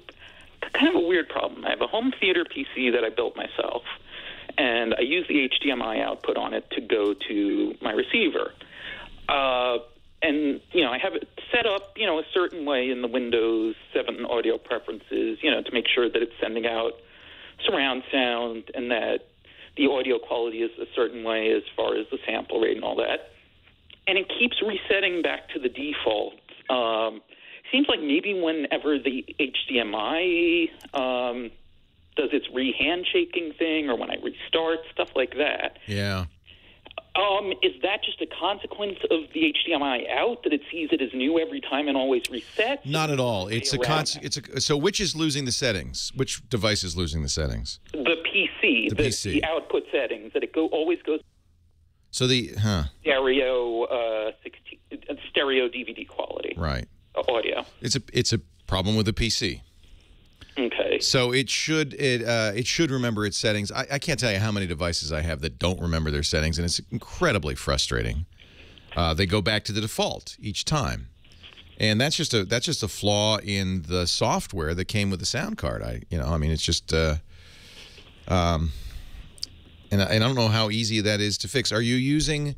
kind of a weird problem. I have a home theater PC that I built myself, and I use the HDMI output on it to go to my receiver. And, I have it set up, a certain way in the Windows 7 audio preferences, to make sure that it's sending out surround sound and that the audio quality is a certain way as far as the sample rate and all that. And it keeps resetting back to the default. Seems like maybe whenever the HDMI does its re-handshaking thing or when I restart, stuff like that. Yeah. Is that just a consequence of the HDMI out, that it sees it as new every time and always resets? Not at all. So which is losing the settings? Which device is losing the settings? The PC. The PC. The output settings, that it always goes So stereo DVD quality. Right. Audio. It's a problem with the PC. Okay. So it should remember its settings. I can't tell you how many devices I have that don't remember their settings, and it's incredibly frustrating. They go back to the default each time, and that's just a flaw in the software that came with the sound card. It's just and I don't know how easy that is to fix. Are you using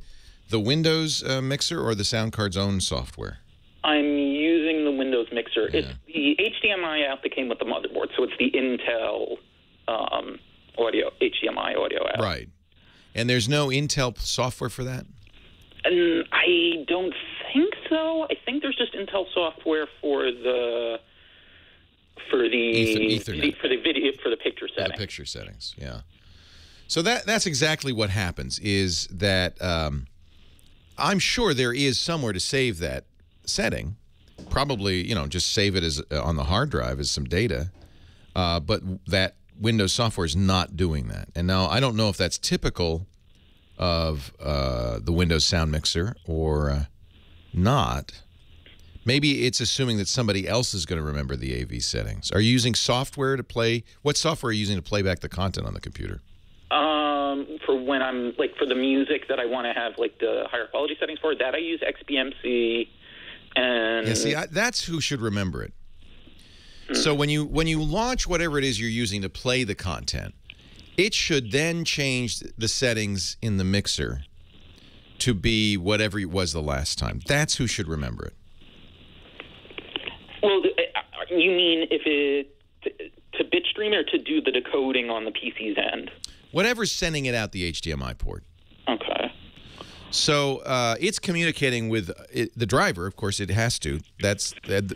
the Windows mixer or the sound card's own software? I'm using the Windows mixer. Yeah. It's the HDMI out that came with the motherboard, so it's the Intel HDMI audio out. Right. And there's no Intel software for that? And I don't think so. I think there's just Intel software for the Ethernet. for the video, for the picture settings. The picture settings, yeah. So that's exactly what happens, is that I'm sure there is somewhere to save that setting. Probably, just save it as on the hard drive as some data. But that Windows software is not doing that. And now I don't know if that's typical of the Windows Sound Mixer or not. Maybe it's assuming that somebody else is going to remember the AV settings. Are you using software to play? What software are you using to play back the content on the computer? For when I'm, for the music that I want to have, the higher quality settings for, that I use XBMC. And yeah, see, that's who should remember it. So when you launch whatever it is you're using to play the content, it should then change the settings in the mixer to be whatever it was the last time. That's who should remember it. Well, you mean if it to bitstream or to do the decoding on the PC's end? Whatever's sending it out the HDMI port. Okay. So it's communicating with the driver. Of course, it has to.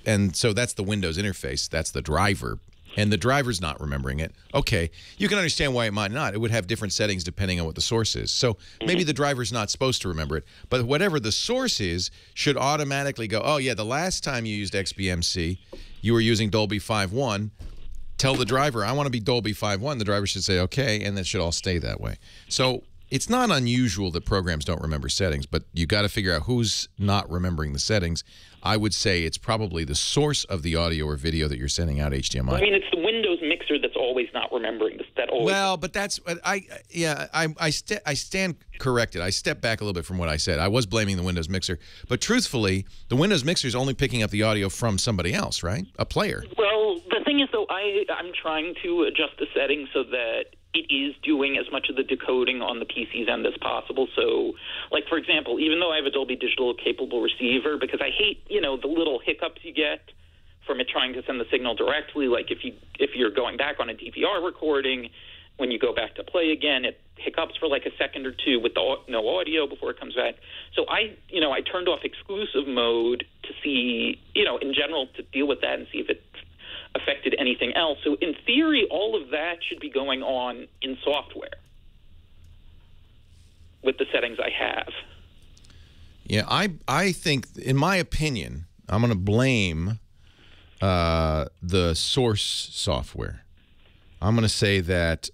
And so that's the Windows interface. That's the driver. And the driver's not remembering it. Okay, you can understand why it might not. It would have different settings depending on what the source is. So maybe the driver's not supposed to remember it. But whatever the source is should automatically go, oh, yeah, the last time you used XBMC, you were using Dolby 5.1. Tell the driver, I want to be Dolby 5.1. The driver should say, okay, and that should all stay that way. So it's not unusual that programs don't remember settings, but you got to figure out who's not remembering the settings. I would say it's probably the source of the audio or video that you're sending out HDMI. I mean, it's the Windows mixer that's always not remembering this. Well, but that's I stand corrected. I step back a little bit from what I said. I was blaming the Windows mixer, but truthfully, the Windows mixer is only picking up the audio from somebody else, right? A player. Well, the thing is, though, I'm trying to adjust the settings so that it is doing as much of the decoding on the PC's end as possible. So, like, for example, even though I have a Dolby Digital capable receiver, because I hate, the little hiccups you get from it trying to send the signal directly, like if you're going back on a DVR recording, when you go back to play again, it hiccups for like a second or two with no audio before it comes back. So I turned off exclusive mode to see, in general, to deal with that and see if it affected anything else. So in theory, all of that should be going on in software with the settings I have. Yeah, I think, in my opinion, I'm going to blame the source software. I'm going to say that...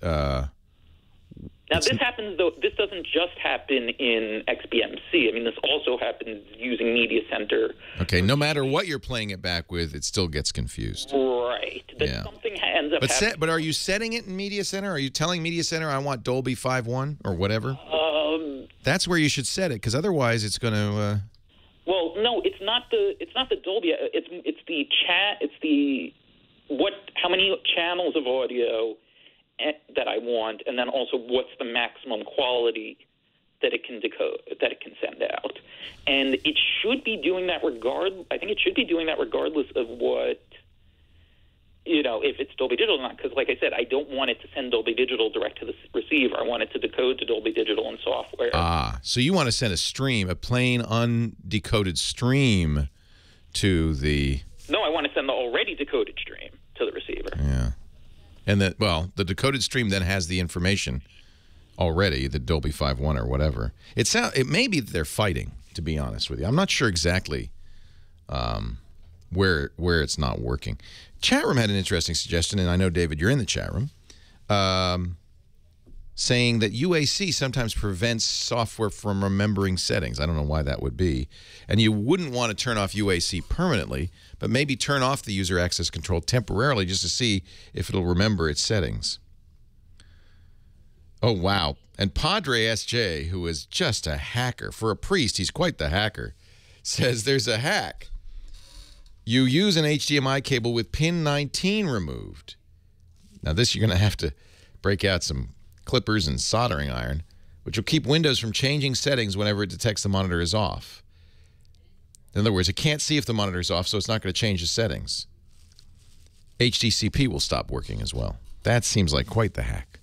Now, this happens, though, this doesn't just happen in XBMC. I mean, this also happens using Media Center. Okay, no matter what you're playing it back with, it still gets confused. Right. But something ends up happening. But are you setting it in Media Center? Are you telling Media Center, I want Dolby 5.1 or whatever? That's where you should set it, because otherwise it's going to... Well, no, it's not the Dolby. It's the chat. It's the how many channels of audio that I want, and then also what's the maximum quality that it can decode, that it can send out. And it should be doing that I think it should be doing that regardless of what, if it's Dolby Digital or not. Because, like I said, I don't want it to send Dolby Digital direct to the receiver. I want it to decode to Dolby Digital in software. So you want to send a plain undecoded stream to the... No, I want to send the already decoded stream to the receiver. Yeah. And the decoded stream then has the information already, the Dolby 5.1 or whatever. It may be that they're fighting, to be honest with you. I'm not sure exactly where it's not working. Chat room had an interesting suggestion, and I know, David, you're in the chat room, saying that UAC sometimes prevents software from remembering settings. I don't know why that would be. And you wouldn't want to turn off UAC permanently, but maybe turn off the user access control temporarily just to see if it'll remember its settings. Oh, wow. And Padre SJ, who is just a hacker. For a priest, he's quite the hacker, says there's a hack. You use an HDMI cable with pin 19 removed. Now, this you're going to have to break out some clippers and soldering iron, which will keep Windows from changing settings whenever it detects the monitor is off. In other words, it can't see if the monitor is off, so it's not going to change the settings. HDCP will stop working as well. That seems like quite the hack.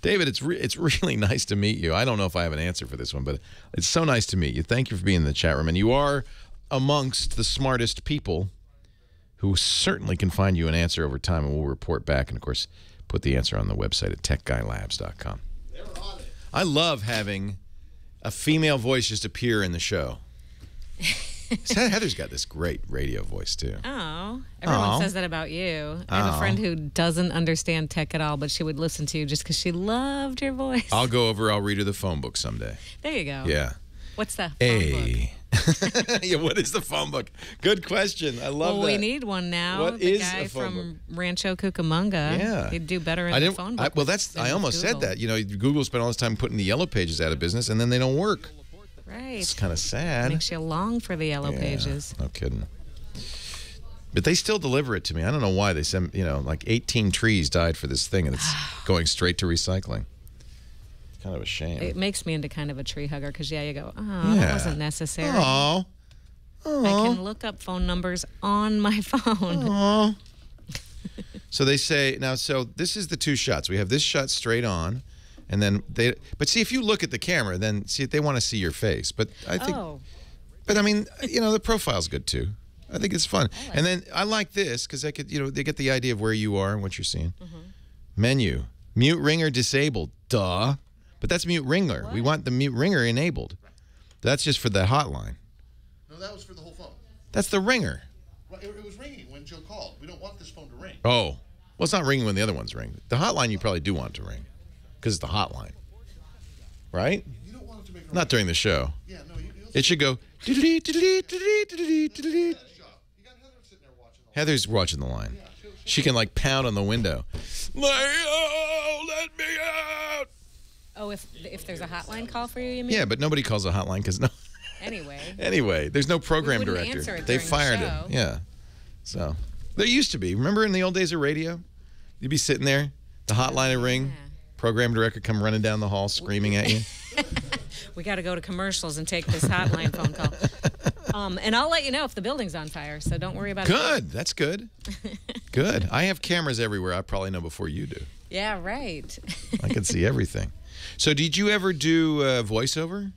David, it's really nice to meet you. I don't know if I have an answer for this one, but it's so nice to meet you. Thank you for being in the chat room. And you are amongst the smartest people who certainly can find you an answer over time, and we'll report back and, of course, put the answer on the website at techguylabs.com. I love having a female voice just appear in the show. Heather's got this great radio voice, too. Oh, everyone says that about you. I have a friend who doesn't understand tech at all, but she would listen to you just because she loved your voice. I'll go over, I'll read her the phone book someday. There you go. Yeah. What's the phone book? Yeah, what is the phone book? Good question. I love that. Well, we need one now. What the is guy a phone from Rancho Cucamonga. Yeah. He'd do better in the phone book. I almost said that. Google spent all this time putting the yellow pages out of business, and then they don't work. Right. It's kind of sad. Makes you long for the yellow pages. No kidding. But they still deliver it to me. I don't know why. They send, like 18 trees died for this thing, and it's going straight to recycling. Kind of a shame. It makes me into kind of a tree hugger because, you go, that wasn't necessary. Oh. I can look up phone numbers on my phone. So they say, now, so this is the two shots. We have this shot straight on, And then but see, if you look at the camera, then see, they want to see your face. But I think, but I mean, the profile's good too. I think it's fun. And then I like this because they get the idea of where you are and what you're seeing. Menu, mute ringer disabled. Duh. But that's mute ringer. We want the mute ringer enabled. That's just for the hotline. No, that was for the whole phone. That's the ringer. Well, it was ringing when Jill called. We don't want this phone to ring. Oh. Well, it's not ringing when the other ones ring. The hotline you probably do want it to ring because it's the hotline. Right? You don't want it to make a Not during the show. Yeah, no. It should go. Heather's watching the line. She can like pound on the window. Leo, let me out. Oh, if there's a hotline call for you mean? Yeah, but nobody calls a hotline because no. Anyway, there's no program We wouldn't director. answer it They during the fired show. him. Yeah. So there used to be. Remember in the old days of radio? You'd be sitting there, the hotline would ring, program director come running down the hall screaming at you. We got to go to commercials and take this hotline phone call. And I'll let you know if the building's on fire, so don't worry about it. Good. That's good. Good. I have cameras everywhere. I probably know before you do. Yeah, right. I can see everything. So did you ever do voiceover?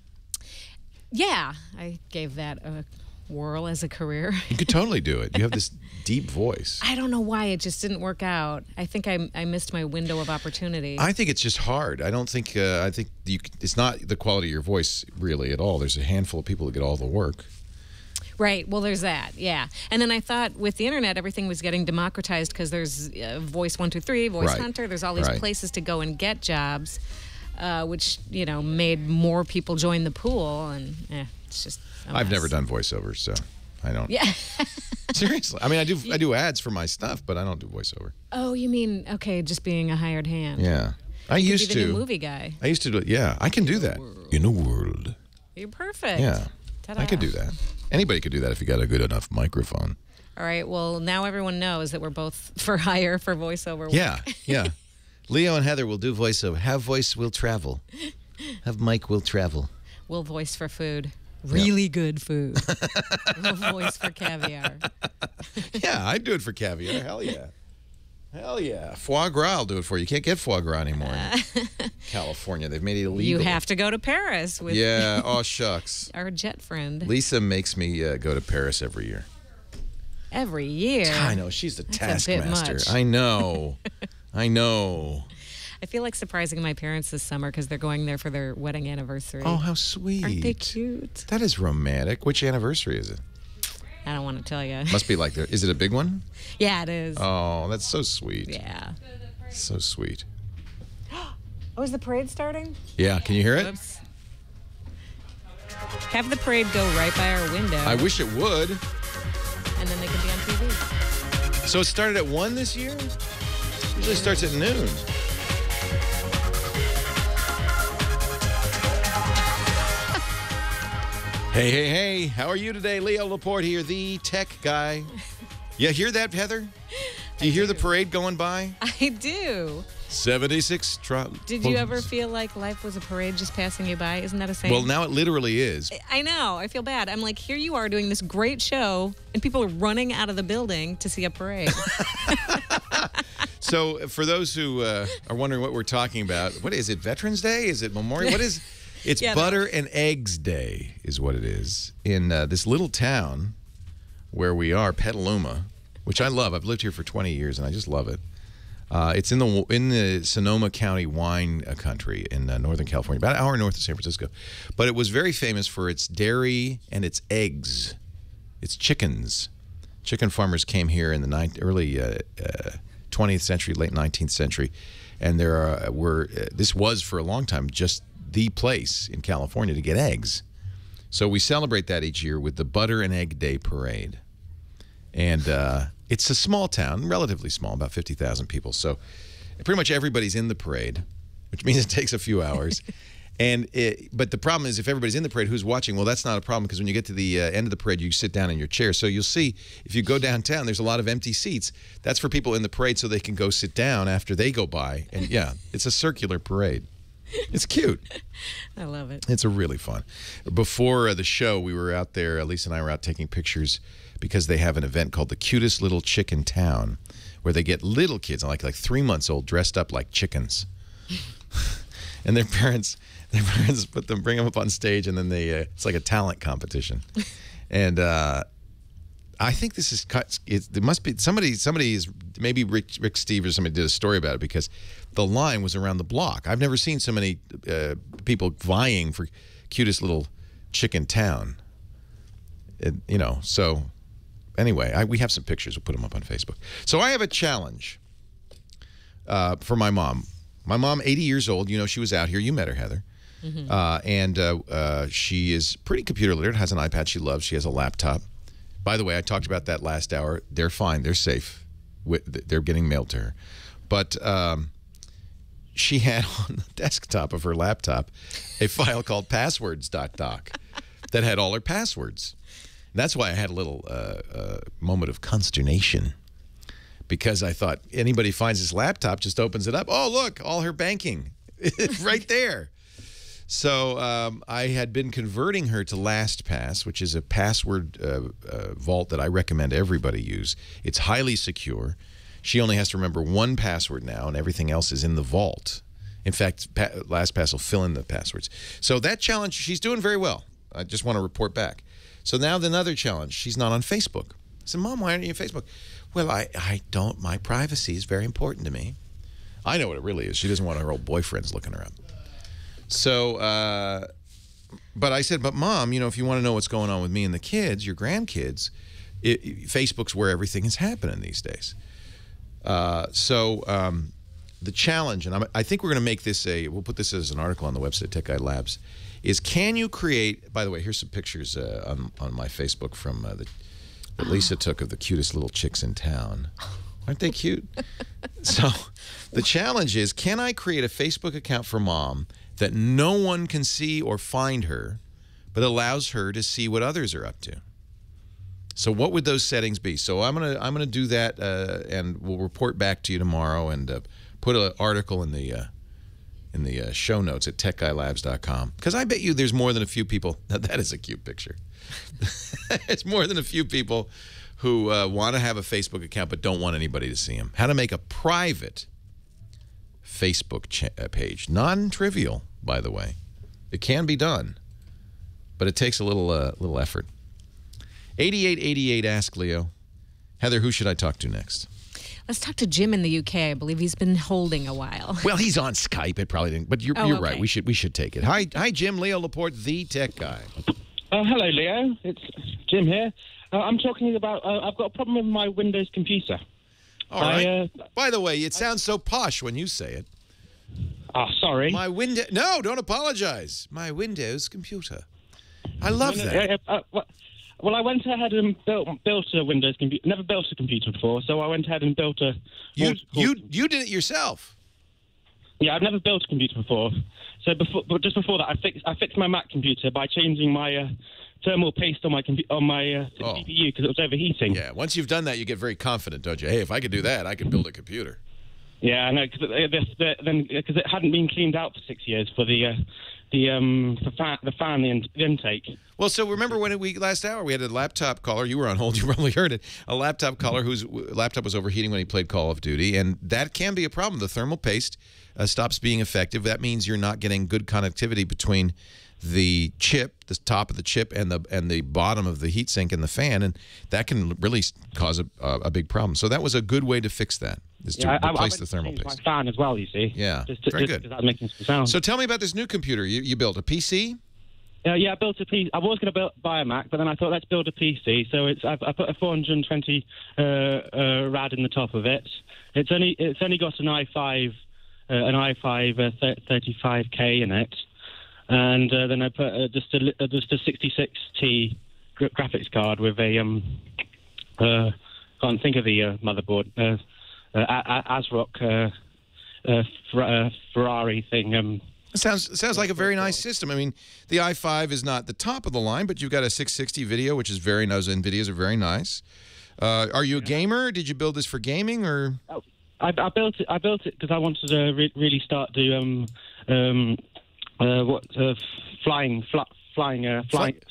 Yeah, I gave that a whirl as a career. You could totally do it. You have this deep voice. I don't know why it just didn't work out. I think I missed my window of opportunity. I think it's just hard. I don't think it's not the quality of your voice really at all. There's a handful of people that get all the work. Right. Well, there's that. Yeah. And then I thought with the internet, everything was getting democratized because there's Voice 123, Voice Hunter. There's all these places to go and get jobs, which made more people join the pool, and it's just. I've never done voiceover, so I don't. Yeah. Seriously, I mean, I do ads for my stuff, but I don't do voiceover. Oh, you mean just being a hired hand? Yeah, I used be to. The new movie guy. I used to do it. Yeah, I can do that. In a world. You're perfect. Yeah, Ta-da. I could do that. Anybody could do that if you got a good enough microphone. All right. Well, now everyone knows that we're both for hire for voiceover. Yeah, yeah. Leo and Heather will do voiceover. Have voice will travel. Have mic will travel. We'll voice for food. Really good food. We'll voice for caviar. Yeah, I'd do it for caviar. Hell yeah. Hell yeah. Foie gras, I'll do it for you. You can't get foie gras anymore in California. They've made it illegal. You have to go to Paris with oh, shucks. our jet friend. Lisa makes me go to Paris every year. Every year? I know. She's the taskmaster. Much. I know. I know. I feel like surprising my parents this summer because they're going there for their wedding anniversary. Oh, how sweet. Aren't they cute? That is romantic. Which anniversary is it? I don't want to tell you. Must be like is it a big one? Yeah, it is. Oh, that's so sweet. Yeah. So sweet. Oh, is the parade starting? Yeah, can you hear it? Oops. Have the parade go right by our window. I wish it would. And then they could be on TV. So it started at 1 this year? Usually starts at noon. Hey, hey, hey. How are you today? Leo Laporte here, the tech guy. You hear that, Heather? Do you hear the parade going by? I do. 76 Did you ever feel like life was a parade just passing you by? Isn't that a saying? Well, now it literally is. I know. I feel bad. I'm like, here you are doing this great show, and people are running out of the building to see a parade. So for those who are wondering what we're talking about, what is it, Veterans Day? Is it Memorial? What is It's Butter and Eggs Day is what it is. In this little town where we are, Petaluma, which I love. I've lived here for 20 years, and I just love it. It's in the Sonoma County wine country in Northern California, about an hour north of San Francisco. But it was very famous for its dairy and its eggs, its chickens. Chicken farmers came here in the early 20th century, late 19th century, and this was for a long time just the place in California to get eggs. So we celebrate that each year with the Butter and Egg Day Parade. And it's a small town, relatively small, about 50,000 people. So pretty much everybody's in the parade, which means it takes a few hours. But the problem is if everybody's in the parade, who's watching? Well, that's not a problem because when you get to the end of the parade, you sit down in your chair. So you'll see if you go downtown, there's a lot of empty seats. That's for people in the parade so they can go sit down after they go by. And yeah, it's a circular parade. It's cute. I love it. It's a really fun. Before the show, we were out there, Lisa and I were out taking pictures because they have an event called the Cutest Little Chicken Town where they get little kids, like 3 months old, dressed up like chickens. and their parents bring them up on stage, and then it's like a talent competition, and I think this is there must be somebody is maybe Rick Steve or somebody did a story about it, because the line was around the block. I've never seen so many people vying for cutest little chick in town. So anyway, we have some pictures. We'll put them up on Facebook. So I have a challenge for my mom. My mom, 80 years old. She was out here. You met her, Heather. And she is pretty computer literate, has an iPad she loves. She has a laptop. By the way, I talked about that last hour. They're fine. They're safe. They're getting mailed to her. But she had on the desktop of her laptop a file called passwords.doc that had all her passwords. And that's why I had a little moment of consternation, because I thought anybody finds this laptop, just opens it up. Oh, look, all her banking right there. So I had been converting her to LastPass, which is a password vault that I recommend everybody use. It's highly secure. She only has to remember one password now, and everything else is in the vault. In fact, LastPass will fill in the passwords. So that challenge, she's doing very well. I just want to report back. So now another challenge. She's not on Facebook. I said, Mom, why aren't you on Facebook? Well, I don't. My privacy is very important to me. I know what it really is. She doesn't want her old boyfriends looking her up. So, but I said, but Mom, if you want to know what's going on with me and the kids, your grandkids, Facebook's where everything is happening these days. The challenge, and I think we're going to make this we'll put this as an article on the website, Tech Guy Labs, is can you create, by the way, here's some pictures on my Facebook from that Lisa took of the cutest little chicks in town. Aren't they cute? So the challenge is, can I create a Facebook account for Mom that no one can see or find her, but allows her to see what others are up to? So what would those settings be? So I'm gonna do that, and we'll report back to you tomorrow, and put an article in the show notes at techguylabs.com, because I bet you there's more than a few people. That is a cute picture. It's more than a few people who want to have a Facebook account but don't want anybody to see them. How to make a private Facebook page. Non-trivial, by the way. It can be done, but it takes a little effort. 8888 Ask Leo. Heather, who should I talk to next? Let's talk to Jim in the UK. I believe he's been holding a while. Well, he's on Skype. It probably didn't, but you're okay. right. We should take it. Hi, Jim. Leo Laporte, the tech guy. Hello, Leo. It's Jim here. I'm talking about. I've got a problem with my Windows computer. All right. By the way, it sounds so posh when you say it. Sorry. My window. No, don't apologize. My Windows computer. I love that. Well, I went ahead and built a Windows computer. Never built a computer before, so I went ahead and built a. You did it yourself. Yeah, I've never built a computer before. So just before that, I fixed my Mac computer by changing my thermal paste on my CPU because it was overheating. Yeah, once you've done that, you get very confident, don't you? Hey, if I could do that, I could build a computer. Yeah, I know, because it hadn't been cleaned out for 6 years for the intake. Well, so remember when last hour we had a laptop caller. You were on hold. You probably heard it. A laptop caller whose laptop was overheating when he played Call of Duty, and that can be a problem. The thermal paste stops being effective. That means you're not getting good connectivity between the chip, the top of the chip, and the bottom of the heatsink and the fan, and that can really cause a big problem. So that was a good way to fix that. Is to replace the thermal paste. My fan as well, you see. Yeah, very good. That making some sound. So tell me about this new computer. You built a PC? Yeah, I built a PC. I was going to buy a Mac, but then I thought let's build a PC. So I put a 420 rad in the top of it. It's only got an i5 35K in it, and then I put just a 66T graphics card with a can't think of the motherboard. ASRock Ferrari thing. It sounds like a very nice system. I mean, the i5 is not the top of the line, but you've got a 660 video, which is very nice. NVIDIAs are very nice. Are you a gamer? Did you build this for gaming, or? Oh, I built it because I wanted to really start to flying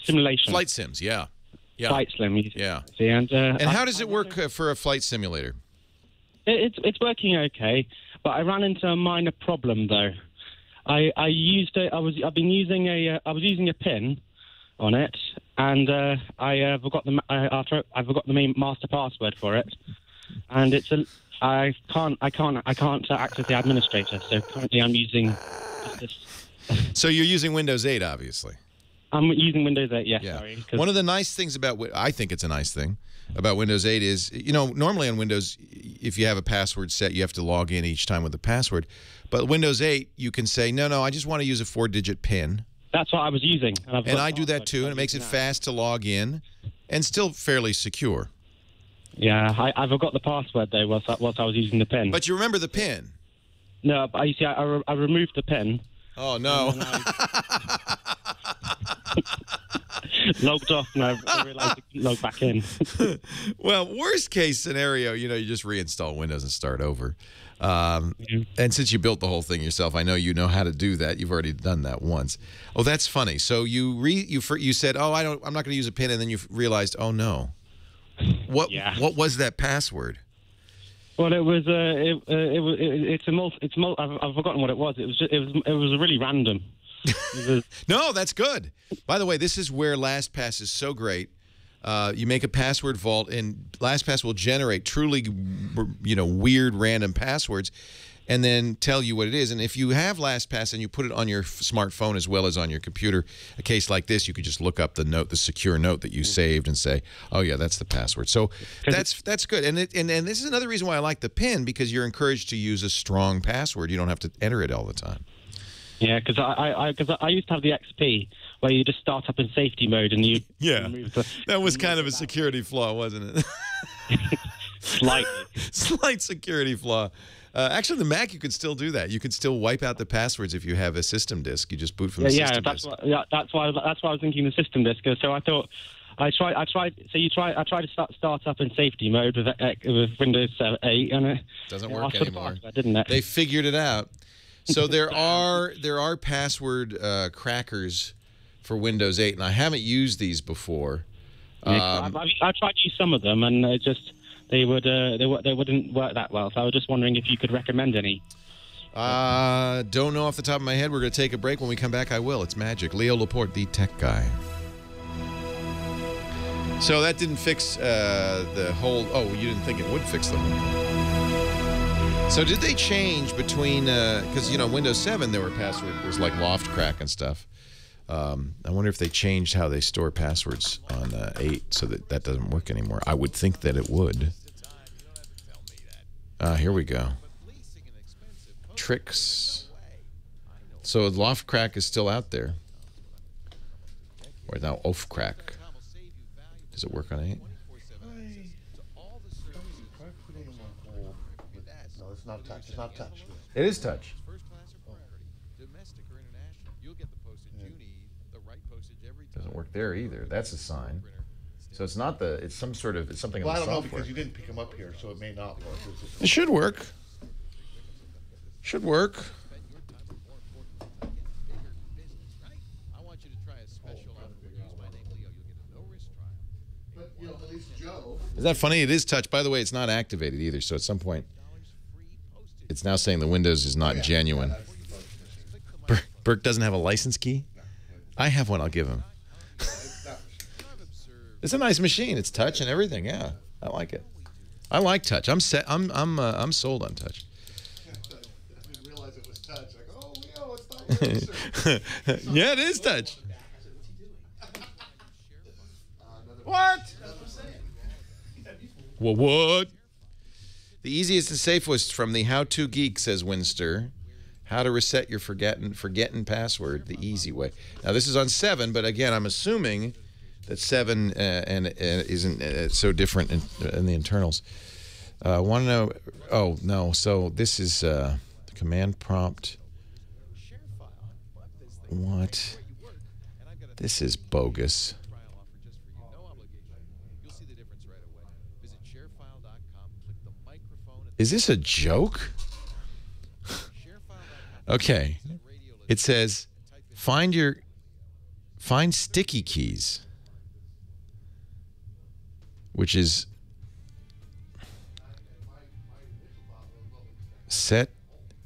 simulation. Flight sims, yeah. Flight sim. Yeah. See, and how does it work for a flight simulator? It's working okay, but I ran into a minor problem though. I used it. I was using a pin on it, and I forgot the main master password for it, and I can't access the administrator. So currently I'm using this. So you're using Windows 8, obviously. I'm using Windows 8. Yes. Yeah. Sorry. One of the nice things about I think it's a nice thing about Windows 8 is, normally on Windows, if you have a password set, you have to log in each time with the password. But Windows 8, you can say, no, I just want to use a 4-digit PIN. That's what I was using. And I do that too, and it makes it fast to log in and still fairly secure. Yeah, I forgot the password, though, whilst I was using the PIN. But you remember the PIN? No, but you see, I removed the PIN. Oh, no. Logged off, and I realized I couldn't log back in. Well, worst case scenario, you just reinstall Windows and start over. And since you built the whole thing yourself, I know you know how to do that. You've already done that once. Oh, that's funny. So you said, "Oh, I'm not going to use a PIN," and then you realized, "Oh no, what was that password?" Well, it was I've forgotten what it was. It was really random. No, that's good. By the way, this is where LastPass is so great. You make a password vault, and LastPass will generate truly, weird random passwords, and then tell you what it is. And if you have LastPass and you put it on your smartphone as well as on your computer, a case like this, you could just look up the secure note that you saved, and say, "Oh yeah, that's the password." So that's good. And this is another reason why I like the PIN, because you're encouraged to use a strong password. You don't have to enter it all the time. Yeah, because I used to have the XP where you just start up in safety mode and you that was kind of a security flaw, wasn't it? Slight security flaw. Actually, the Mac, you can still do that. You can still wipe out the passwords if you have a system disk. You just boot from the system disk. That's why I was thinking the system disk. So I thought I tried to start up in safety mode with Windows 8, and it doesn't work anymore. Password, didn't it? They figured it out. So there are password crackers for Windows 8, and I haven't used these before. I tried to use some of them, and they wouldn't work that well. So I was just wondering if you could recommend any. Don't know off the top of my head. We're going to take a break. When we come back, I will. It's magic. Leo Laporte, the tech guy. So that didn't fix the whole. Oh, you didn't think it would fix the whole thing. So did they change between, because, Windows 7, there was like loft crack and stuff. I wonder if they changed how they store passwords on 8 so that doesn't work anymore. I would think that it would. Here we go. Tricks. So loft crack is still out there. Or now off crack. Does it work on 8? No, it's not touch. It's not touch. It is touch. Doesn't work there either. That's a sign. So it's not it's something in the software. Well, I don't know, because you didn't pick them up here, so it may not work. It should work. Should work. But, at least Joe. Is that funny? It is touch. By the way, it's not activated either, so at some point it's now saying the Windows is not genuine. Burke doesn't have a license key? I have one. I'll give him. It's a nice machine. It's touch and everything. Yeah, I like it. I like touch. I'm sold on touch. I didn't realize it was touch. Like, oh, Leo, it's not working. Yeah, it is touch. What? Well, what? The easiest and safest from the How To Geek, says Winster. How to reset your forgetting password the easy way. Now, this is on 7, but again, I'm assuming that 7 isn't so different in the internals. Want to know? Oh, no. So this is the command prompt. What? This is bogus. Is this a joke? Okay. It says, find sticky keys, which is set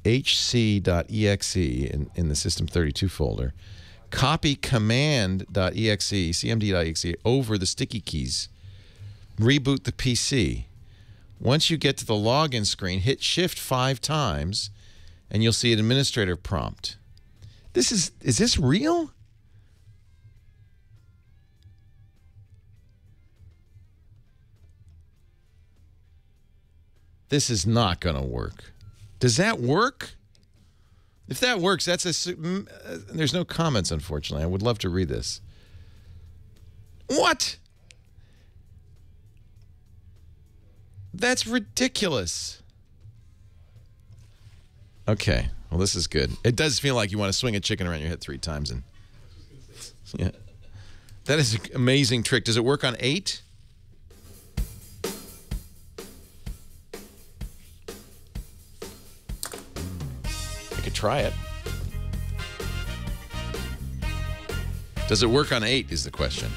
hc.exe in the system32 folder, copy command.exe, cmd.exe over the sticky keys, reboot the PC. Once you get to the login screen, hit Shift 5 times, and you'll see an administrator prompt. Is this real? This is not going to work. Does that work? If that works, that's there's no comments, unfortunately. I would love to read this. What? That's ridiculous. Okay. Well, this is good. It does feel like you want to swing a chicken around your head 3 times. And yeah. That is an amazing trick. Does it work on 8? I could try it. Does it work on 8 is the question.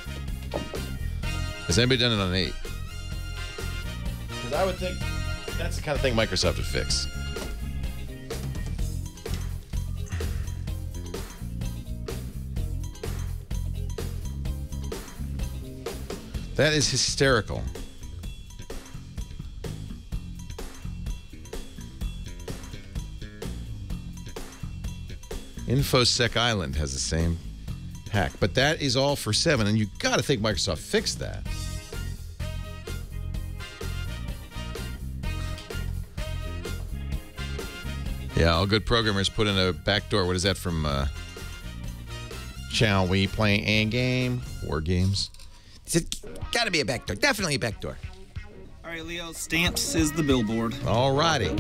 Has anybody done it on 8? Because I would think that's the kind of thing Microsoft would fix. That is hysterical. InfoSec Island has the same hack, but that is all for 7, and you got to think Microsoft fixed that. Yeah, all good programmers put in a backdoor. What is that from? Shall we play a game? War games. It's got to be a backdoor. Definitely a backdoor. All right, Leo, stamps is the billboard. All righty.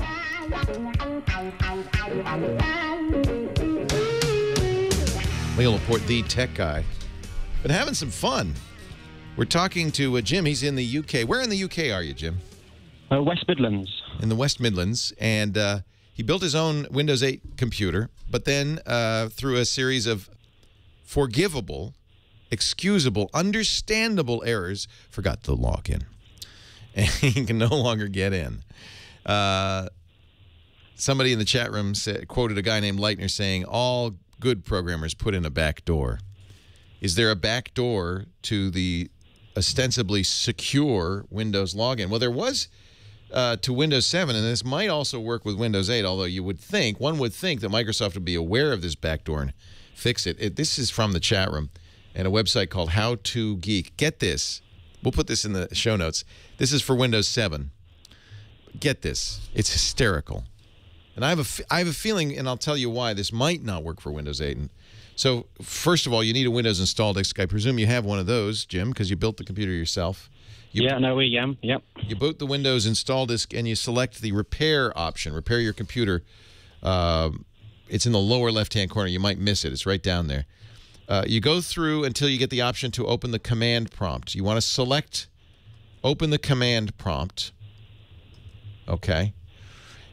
Leo Laporte, the tech guy. But having some fun. We're talking to Jim. He's in the UK. Where in the UK are you, Jim? West Midlands. In the West Midlands. And he built his own Windows 8 computer, but then through a series of forgivable, excusable, understandable errors, forgot to log in. And he can no longer get in. Somebody in the chat room quoted a guy named Leitner saying, all good programmers put in a back door. Is there a back door to the ostensibly secure Windows login? Well, there was to Windows 7, and this might also work with Windows 8, although one would think that Microsoft would be aware of this backdoor and fix it. This is from the chat room and a website called How to Geek. Get this. We'll put this in the show notes. This is for Windows 7. Get this. It's hysterical. And I have a feeling, and I'll tell you why, this might not work for Windows 8. And so, first of all, you need a Windows install disk. I presume you have one of those, Jim, because you built the computer yourself. Yep. You boot the Windows install disk, and you select the repair option, repair your computer. It's in the lower left-hand corner. You might miss it. It's right down there. You go through until you get the option to open the command prompt. You want to select open the command prompt. Okay.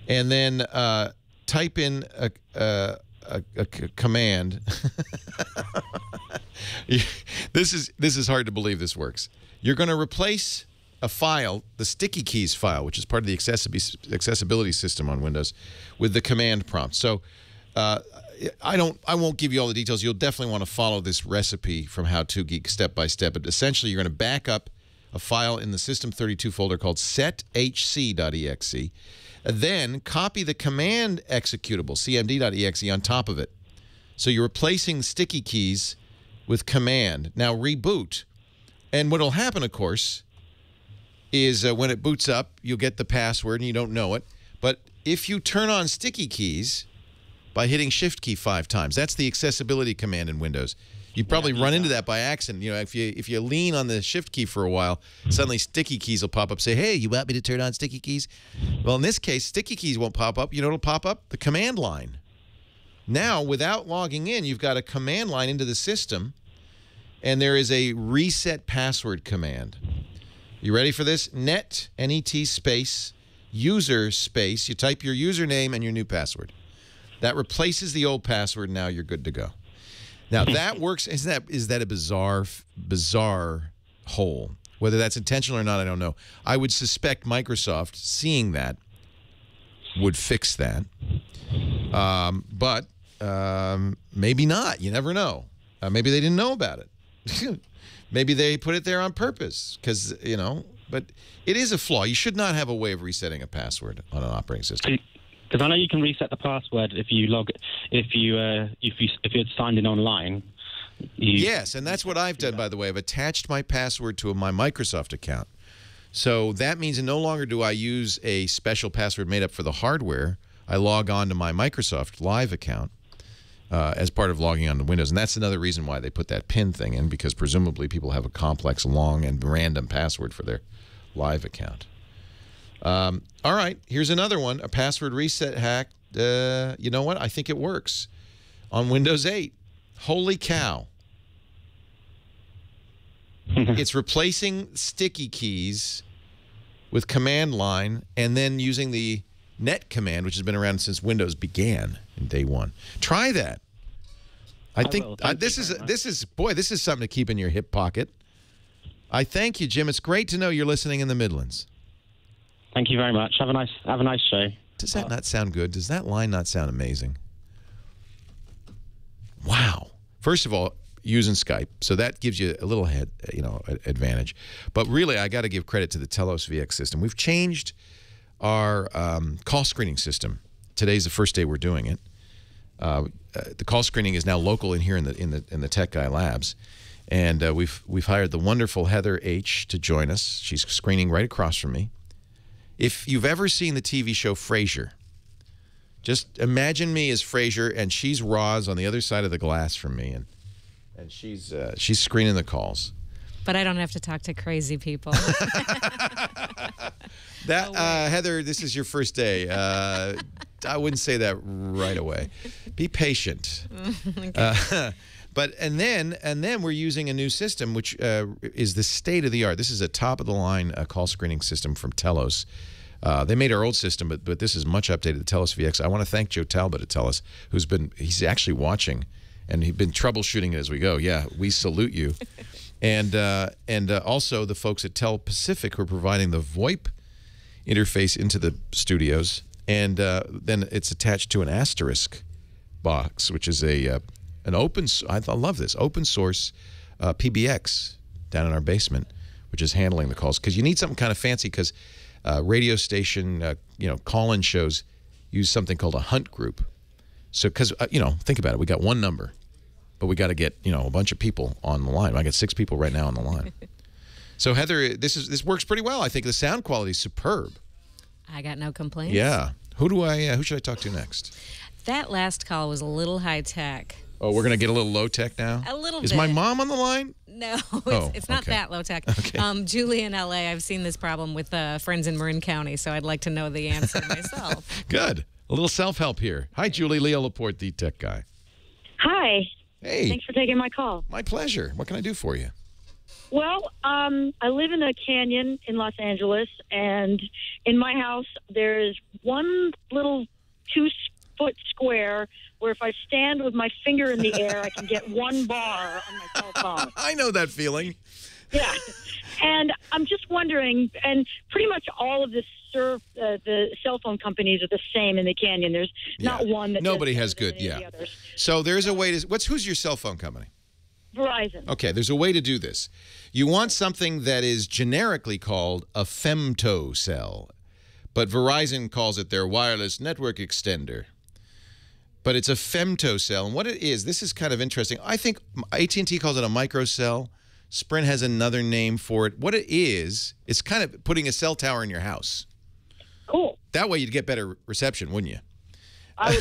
And then type in a command. This is hard to believe this works. You're going to replace a file, the sticky keys file, which is part of the accessibility system on Windows, with the command prompt. So I won't give you all the details. You'll definitely want to follow this recipe from How To Geek step by step. But essentially, you're going to back up a file in the system32 folder called sethc.exe. Then copy the command executable, cmd.exe, on top of it. So you're replacing sticky keys with command. Now reboot. And what will happen, of course, is when it boots up, you'll get the password and you don't know it. But if you turn on sticky keys by hitting Shift key 5 times, that's the accessibility command in Windows. You probably run into that by accident. You know, if you lean on the Shift key for a while, suddenly sticky keys will pop up. Say, hey, you want me to turn on sticky keys? Well, in this case, sticky keys won't pop up. You know what'll pop up? The command line. Now, without logging in, you've got a command line into the system, and there is a reset password command. You ready for this? N-E-T space, user space. You type your username and your new password. That replaces the old password. Now you're good to go. Now that works. Is that a bizarre hole? Whether that's intentional or not, I don't know. I would suspect Microsoft, seeing that, would fix that. But maybe not. You never know. Maybe they didn't know about it. Maybe they put it there on purpose because, you know, but it is a flaw. You should not have a way of resetting a password on an operating system. Because I know you can reset the password if you if you're signed in online. Yes, and that's what I've done, by the way. I've attached my password to my Microsoft account. So that means that no longer do I use a special password made up for the hardware. I log on to my Microsoft Live account as part of logging on to Windows. And that's another reason why they put that PIN thing in, because presumably people have a complex, long, and random password for their Live account. All right, here's another one, a password reset hack. You know what? I think it works on Windows 8. Holy cow. It's replacing sticky keys with command line and then using the net command, which has been around since Windows began in day one. Try that. I think this is something to keep in your hip pocket. I thank you, Jim. It's great to know you're listening in the Midlands. Thank you very much. Have a nice show. Does that not sound good? Does that line not sound amazing? Wow. First of all, using Skype, so that gives you a little advantage. But really, I got to give credit to the Telos VX system. We've changed our call screening system. Today's the first day we're doing it. The call screening is now local in here in the Tech Guy Labs, and we've hired the wonderful Heather H. to join us. She's screening right across from me. If you've ever seen the TV show Frasier, just imagine me as Frasier, and she's Roz on the other side of the glass from me, and she's screening the calls. But I don't have to talk to crazy people. Heather, this is your first day. I wouldn't say that right away. Be patient. Okay. And then we're using a new system, which is the state of the art. This is a top of the line call screening system from Telos. They made our old system, but this is much updated. The Telos VX. I want to thank Joe Talbot at Telos, he's actually watching, and he's been troubleshooting it as we go. Yeah, we salute you. And also the folks at Tel Pacific who are providing the VoIP interface into the studios, and then it's attached to an asterisk box, which is an open. I love this open source PBX down in our basement, which is handling the calls, because you need something kind of fancy, because radio station call-in shows use something called a hunt group. So because think about it, we got one number, but we got to get a bunch of people on the line. I got 6 people right now on the line. So Heather, this works pretty well. I think the sound quality is superb. I got no complaints. Yeah. Who should I talk to next? That last call was a little high tech. Oh, we're gonna get a little low tech now. A little. Is bit. My mom on the line? No, it's not that low tech. Okay. Julie in LA, I've seen this problem with friends in Marin County, so I'd like to know the answer myself. Good. A little self-help here. Hi, Julie. Leo Laporte, the tech guy. Hi. Hey. Thanks for taking my call. My pleasure. What can I do for you? Well, I live in a canyon in Los Angeles, and in my house there's one little 2-foot square where if I stand with my finger in the air, I can get 1 bar on my cell phone. I know that feeling. Yeah. And I'm just wondering, and pretty much all of the cell phone companies are the same in the canyon. There's not one that nobody has good. Yeah. The others. So there's a way to. Who's your cell phone company? Verizon. Okay, there's a way to do this. You want something that is generically called a femto cell, but Verizon calls it their wireless network extender. But it's a femto cell, and what it is, this is kind of interesting. I think AT&T calls it a microcell. Sprint has another name for it. What it is, it's kind of putting a cell tower in your house. Cool. That way you'd get better reception, wouldn't you? I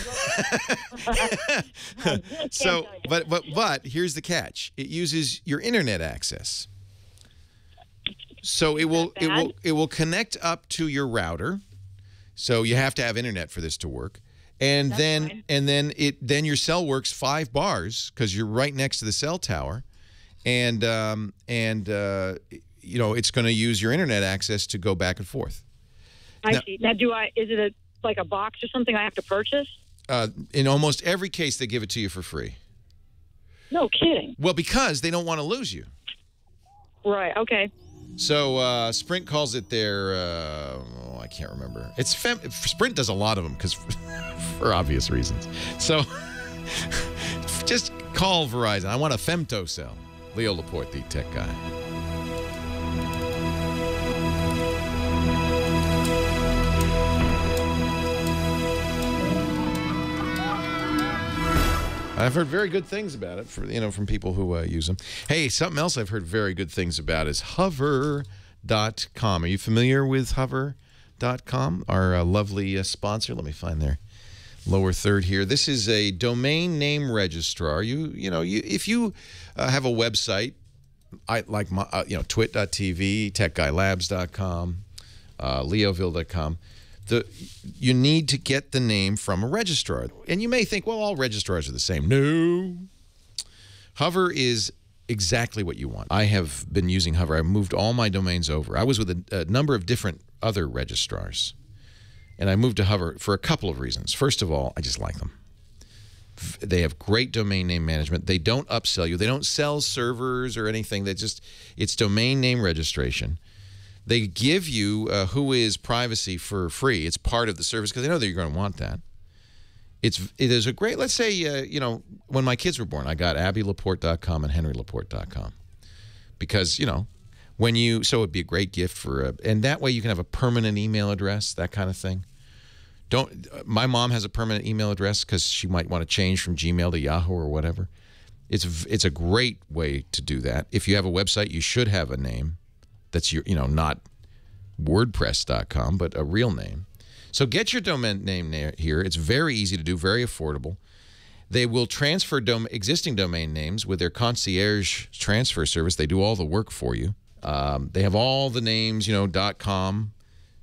would So, but here's the catch. It uses your internet access. So it will connect up to your router. So you have to have internet for this to work. And then your cell works 5 bars because you're right next to the cell tower. And it's going to use your internet access to go back and forth. I see. Now, is it like a box or something I have to purchase? In almost every case, they give it to you for free. No kidding. Well, because they don't want to lose you. Right. Okay. So Sprint calls it their, I can't remember. It's Sprint does a lot of them because for obvious reasons. So just call Verizon. I want a femtocell. Leo Laporte, the tech guy. I've heard very good things about it from people who use them. Hey, something else I've heard very good things about is Hover.com. Are you familiar with Hover.com? Our lovely sponsor. Let me find their lower third here. This is a domain name registrar. If you have a website, like my, twit.tv, techguylabs.com, leoville.com. You need to get the name from a registrar. And you may think, well, all registrars are the same. No. Hover is exactly what you want. I have been using Hover. I moved all my domains over. I was with a number of different other registrars. And I moved to Hover for a couple of reasons. First of all, I just like them. They have great domain name management. They don't upsell you. They don't sell servers or anything. It's domain name registration. They give you Whois privacy for free. It's part of the service because they know that you're going to want that. It is a great, let's say, when my kids were born, I got AbbieLaporte.com and HenryLaporte.com because, so it'd be a great gift and that way you can have a permanent email address, that kind of thing. My mom has a permanent email address because she might want to change from Gmail to Yahoo or whatever. It's a great way to do that. If you have a website, you should have a name. That's not WordPress.com, but a real name. So get your domain name here. It's very easy to do, very affordable. They will transfer existing domain names with their concierge transfer service. They do all the work for you. They have all the names, .com.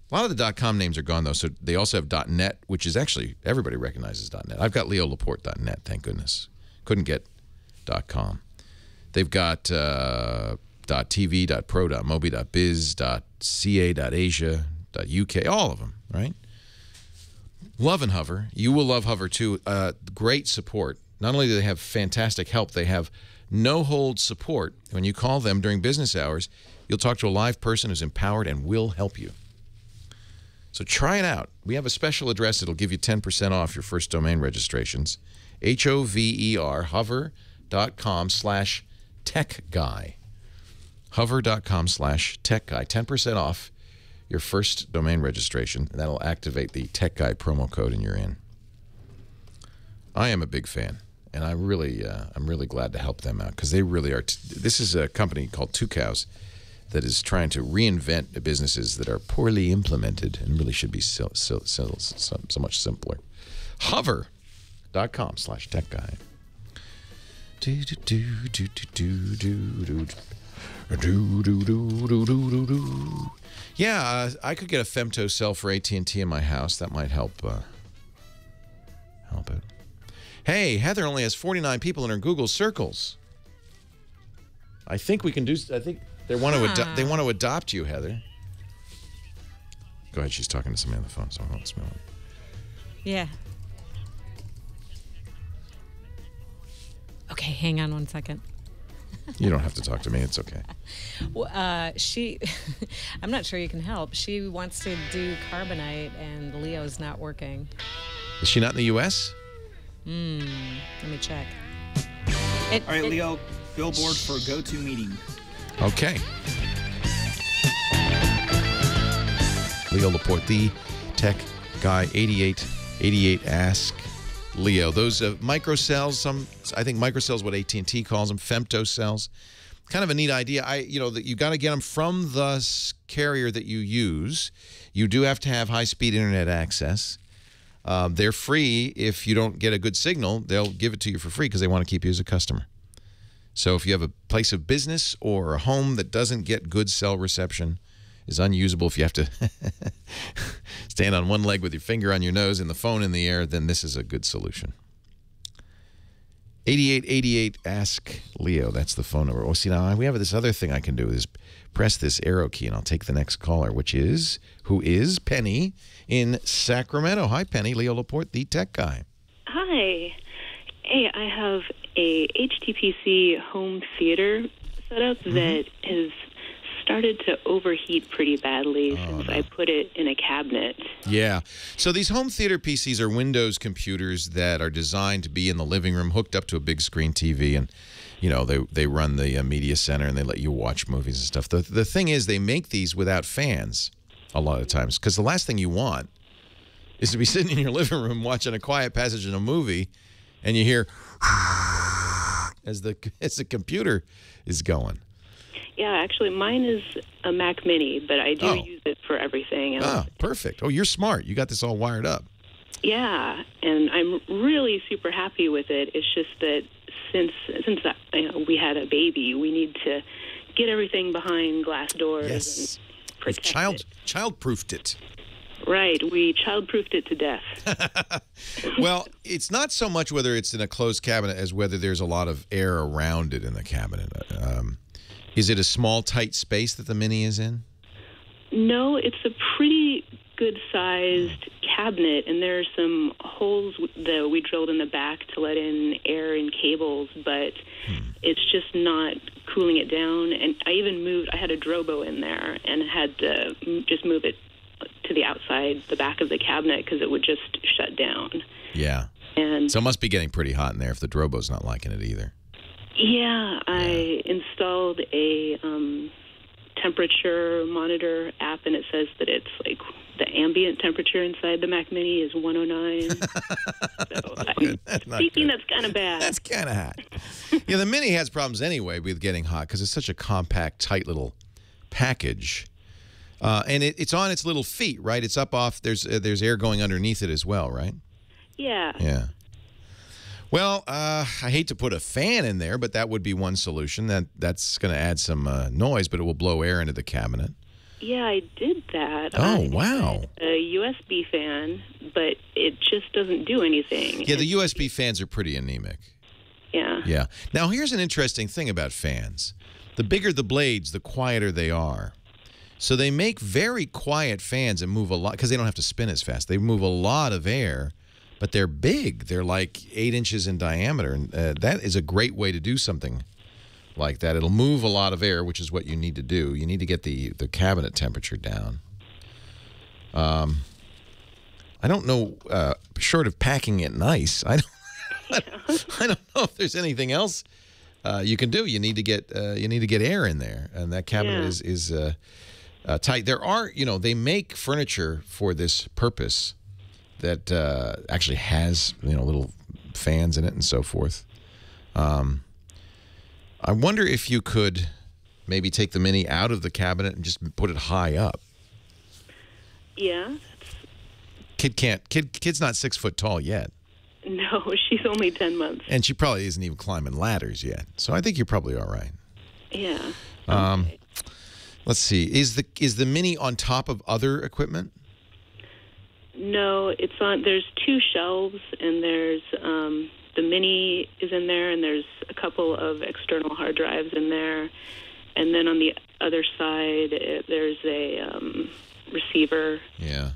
A lot of the .com names are gone, though, so they also have .net, which is actually, everybody recognizes .net. I've got leolaporte.net, thank goodness. Couldn't get .com. They've got .tv, .pro, .mobi, .biz, .ca, .asia, .uk, all of them, right? Loving Hover. You will love Hover, too. Great support. Not only do they have fantastic help, they have no-hold support. When you call them during business hours, you'll talk to a live person who's empowered and will help you. So try it out. We have a special address that'll give you 10% off your first domain registrations. HOVER, hover.com/techguy. Hover.com/techguy. 10% off your first domain registration, and that'll activate the Tech Guy promo code and you're in. I am a big fan, and I'm really glad to help them out because they really are. This is a company called Two Cows that is trying to reinvent businesses that are poorly implemented and really should be so much simpler. Hover.com/techguy. Yeah, I could get a femtocell for AT&T in my house. That might help it. Hey, Heather only has 49 people in her Google Circles. I think we can do. I think they want to adopt you, Heather. Go ahead. She's talking to somebody on the phone, so I won't smell it. Yeah. Okay, hang on one second. You don't have to talk to me. It's okay. Well, I'm not sure you can help. She wants to do carbonite, and Leo's not working. Is she not in the U.S.? Let me check. All right, Leo, billboard for go-to meeting. Okay. Leo Laporte, the tech guy, 8888 Ask Leo. Those microcells, I think microcells is what AT&T calls them, femtocells. Kind of a neat idea. That you got to get them from the carrier that you use. You do have to have high-speed internet access. They're free. If you don't get a good signal, they'll give it to you for free because they want to keep you as a customer. So if you have a place of business or a home that doesn't get good cell reception, is unusable, if you have to stand on one leg with your finger on your nose and the phone in the air, then this is a good solution. 8888 Ask Leo. That's the phone number. Oh, see, now we have this other thing I can do is press this arrow key, and I'll take the next caller, who is Penny in Sacramento. Hi, Penny. Leo Laporte, the tech guy. Hi. Hey, I have a HTPC home theater setup that has started to overheat pretty badly since I put it in a cabinet. Yeah. So these home theater PCs are Windows computers that are designed to be in the living room, hooked up to a big screen TV, and you know they run the media center and they let you watch movies and stuff. The thing is, they make these without fans a lot of times, because the last thing you want is to be sitting in your living room watching a quiet passage in a movie, and you hear as the computer is going. Yeah, actually, mine is a Mac Mini, but I do use it for everything. Perfect. Oh, you're smart. You got this all wired up. Yeah, and I'm really super happy with it. It's just that since we had a baby, we need to get everything behind glass doors and protect it. Child-proofed it. Right, we child-proofed it to death. Well, it's not so much whether it's in a closed cabinet as whether there's a lot of air around it in the cabinet. Is it a small, tight space that the Mini is in? No, it's a pretty good-sized cabinet, and there are some holes that we drilled in the back to let in air and cables, but it's just not cooling it down. And I had a Drobo in there and had to just move it to the outside, the back of the cabinet, because it would just shut down. Yeah. And so it must be getting pretty hot in there if the Drobo's not liking it either. Yeah, I installed a temperature monitor app, and it says that it's like the ambient temperature inside the Mac Mini is 109. So I'm thinking that's kind of bad. That's kind of hot. Yeah, the Mini has problems anyway with getting hot because it's such a compact, tight little package. And it's on its little feet, right? It's up off. There's air going underneath it as well, right? Yeah. Yeah. Well, I hate to put a fan in there, but that would be one solution. That's going to add some noise, but it will blow air into the cabinet. Yeah, I did that. Oh, wow. A USB fan, but it just doesn't do anything. Yeah, the USB fans are pretty anemic. Yeah. Yeah. Now, here's an interesting thing about fans. The bigger the blades, the quieter they are. So they make very quiet fans and move a lot, because they don't have to spin as fast. They move a lot of air, but they're big. They're like 8 inches in diameter, and that is a great way to do something like that. It'll move a lot of air, which is what you need to do. You need to get the cabinet temperature down. I don't know, short of packing it nice, I don't know if there's anything else you can do. You need to get air in there, and that cabinet is tight. There are, they make furniture for this purpose that actually has, little fans in it and so forth. I wonder if you could maybe take the Mini out of the cabinet and just put it high up. Yeah. Kid's not 6 foot tall yet. No, she's only 10 months. And she probably isn't even climbing ladders yet. So I think you're probably all right. Yeah. Okay. Let's see. Is the Mini on top of other equipment? No, it's on. There's 2 shelves, and there's the Mini is in there, and there's a couple of external hard drives in there, and then on the other side there's a receiver. Yeah.